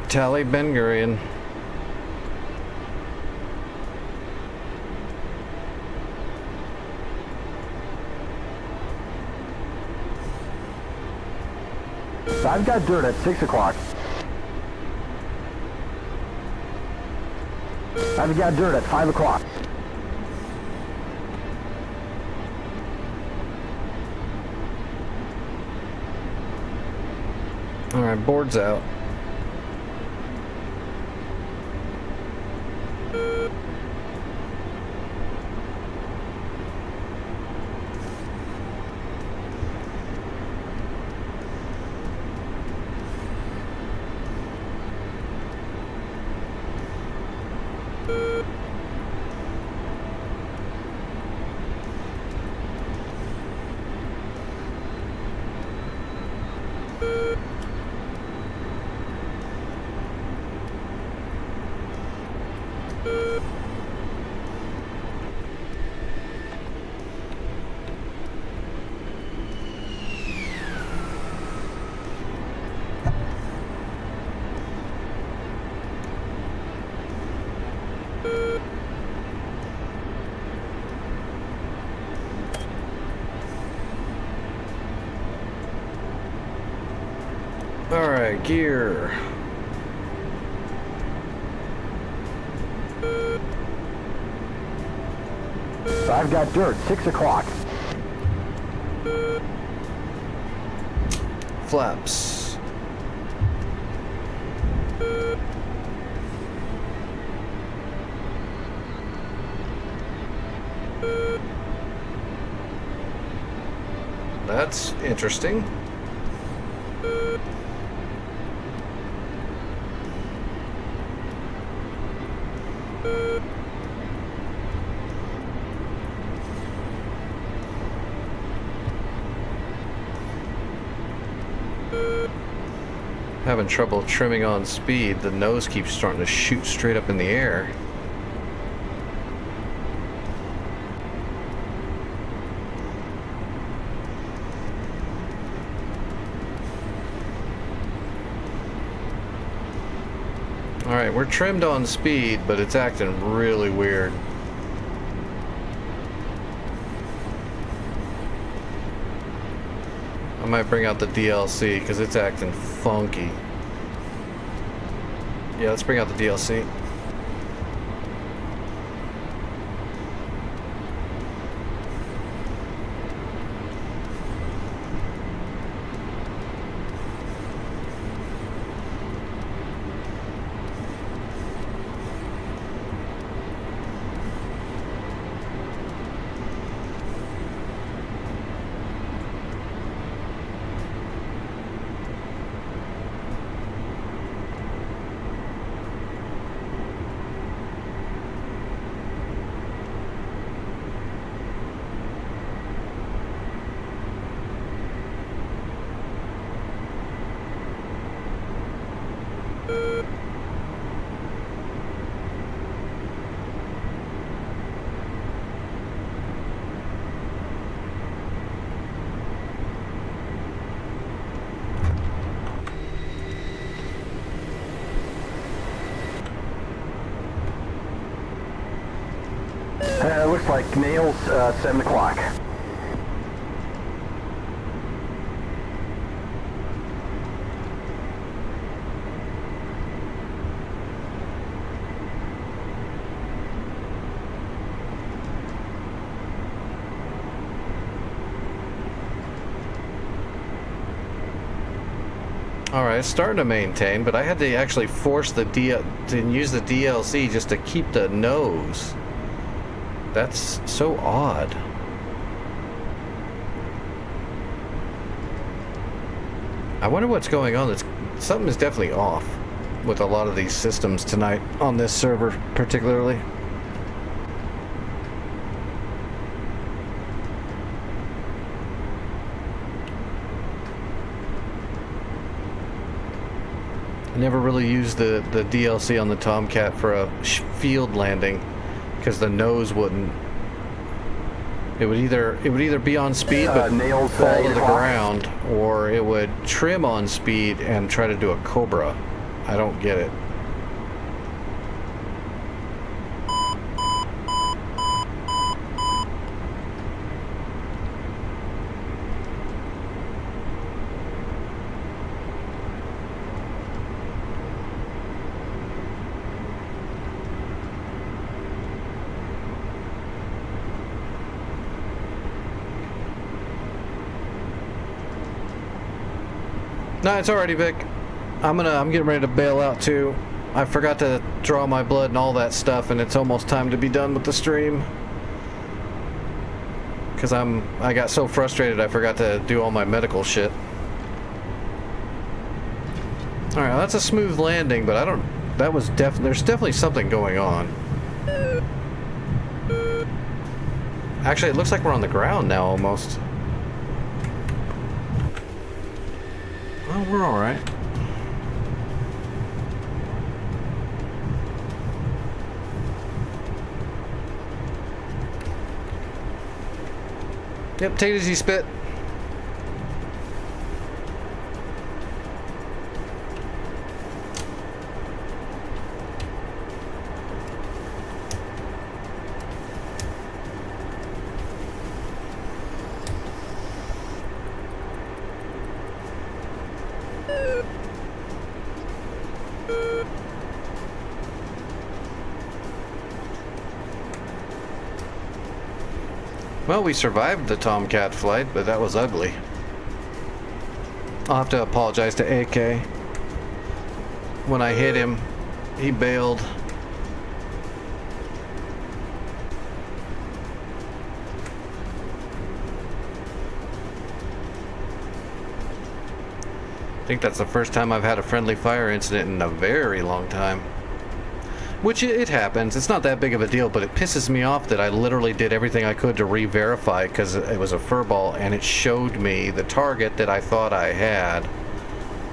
Tally Ben Gurion. I've got dirt at 6 o'clock. I've got dirt at 5 o'clock. Alright, board's out. Alright, gear. I've got dirt, 6 o'clock. Flaps. That's interesting. Having trouble trimming on speed. The nose keeps starting to shoot straight up in the air. Alright, we're trimmed on speed, but it's acting really weird. I might bring out the DLC because it's acting funky. Yeah, let's bring out the DLC. Looks like nails, 7 o'clock. Alright, it's starting to maintain, but I had to actually force the to use the DLC just to keep the nose. That's so odd. I wonder what's going on. Something is definitely off with a lot of these systems tonight on this server particularly. I never really used the DLC on the Tomcat for a field landing because the nose wouldn't. It would either be on speed but nails, fall to the 8 o'clock. ground, or it would trim on speed and try to do a Cobra. I don't get it. No, it's already Vic. I'm getting ready to bail out too. I forgot to draw my blood and all that stuff, and it's almost time to be done with the stream. Cause I got so frustrated I forgot to do all my medical shit. All right, that's a smooth landing, but there's definitely something going on. Actually, it looks like we're on the ground now almost. Well, we're all right. Yep, take it easy, Spit. Well, we survived the Tomcat flight, but that was ugly. I'll have to apologize to AK. When I hit him, he bailed. I think that's the first time I've had a friendly fire incident in a very long time. Which it happens. It's not that big of a deal, but it pisses me off that I literally did everything I could to re-verify because it was a furball and it showed me the target that I thought I had.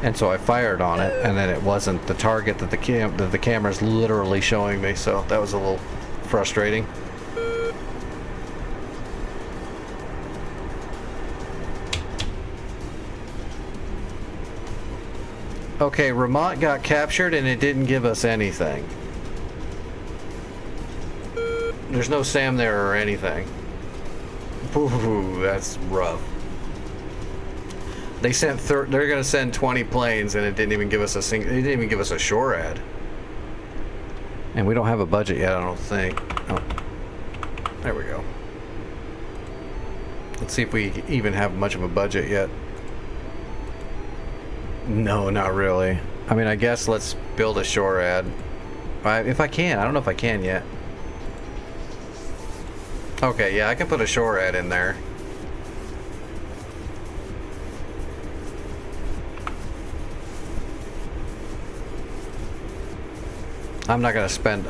And so I fired on it, and then it wasn't the target that the camera's literally showing me, so that was a little frustrating. Okay, Ramat got captured and it didn't give us anything. There's no Sam there or anything. Ooh, that's rough. They sent they're gonna send 20 planes and it didn't even give us a they didn't even give us a shore ad. And we don't have a budget yet, I don't think. Oh. There we go. Let's see if we even have much of a budget yet. No, not really. I mean, I guess let's build a shore ad. If I can. I don't know if I can yet. Okay, yeah, I can put a shore ad in there. I'm not gonna spend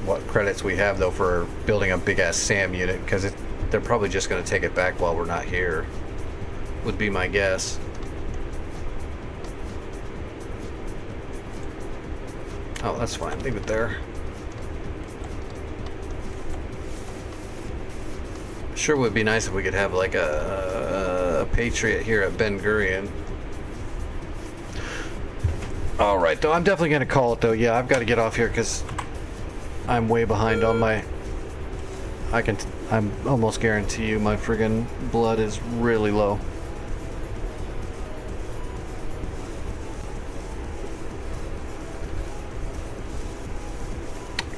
what credits we have though for building a big ass SAM unit, because they're probably just gonna take it back while we're not here. Would be my guess. Oh, that's fine. Leave it there. Sure would be nice if we could have like a Patriot here at Ben Gurion. All right, though, I'm definitely gonna call it though. Yeah, I've got to get off here because I'm way behind on my. I'm almost guarantee you my friggin' blood is really low.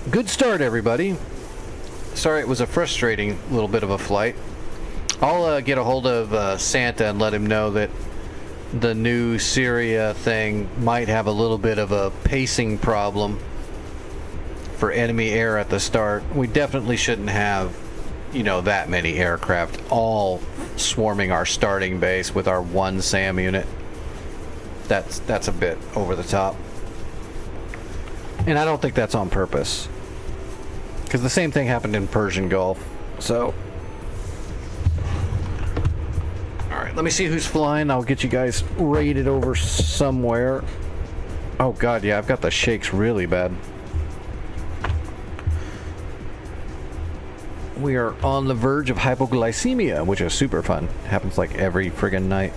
Good start, everybody. Sorry, it was a frustrating little bit of a flight. I'll get a hold of Santa and let him know that the new Syria thing might have a little bit of a pacing problem for enemy air at the start. We definitely shouldn't have, you know, that many aircraft all swarming our starting base with our one SAM unit. That's a bit over the top. And I don't think that's on purpose. Because the same thing happened in Persian Gulf. So, alright, let me see who's flying. I'll get you guys rated over somewhere. Oh god, yeah, I've got the shakes really bad. We are on the verge of hypoglycemia, which is super fun. Happens like every friggin' night.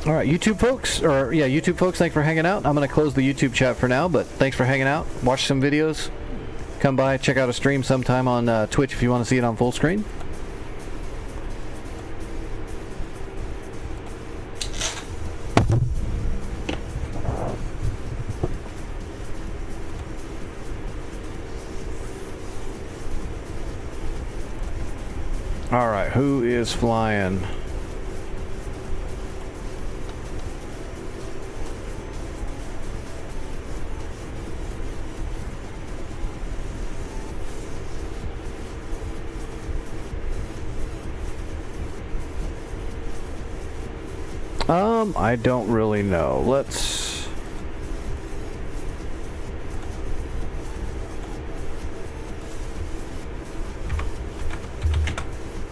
All right, YouTube folks, thanks for hanging out. I'm going to close the YouTube chat for now, but thanks for hanging out. Watch some videos. Come by, check out a stream sometime on Twitch if you want to see it on full screen. All right, who is flying? I don't really know. Let's...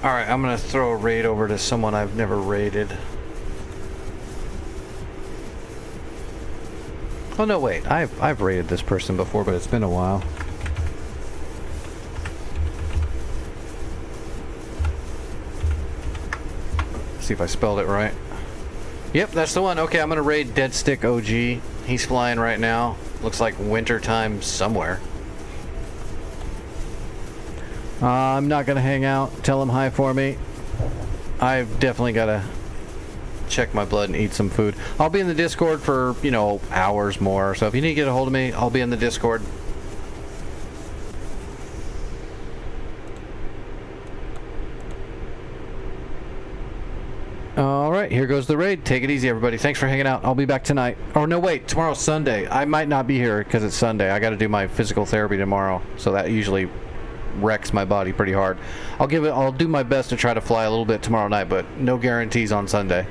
Alright, I'm gonna throw a raid over to someone I've never raided. Oh no, wait. I've raided this person before, but it's been a while. See if I spelled it right. Yep, that's the one. Okay, I'm gonna raid Dead Stick OG. He's flying right now. Looks like winter time somewhere. I'm not gonna hang out. Tell him hi for me. I've definitely gotta check my blood and eat some food. I'll be in the Discord for, you know, hours more. So if you need to get a hold of me, I'll be in the Discord. Alright, here goes the raid. Take it easy, everybody. Thanks for hanging out. I'll be back tonight. Oh, no, wait. Tomorrow's Sunday. I might not be here because it's Sunday. I got to do my physical therapy tomorrow. So that usually wrecks my body pretty hard. I'll do my best to try to fly a little bit tomorrow night, but no guarantees on Sunday.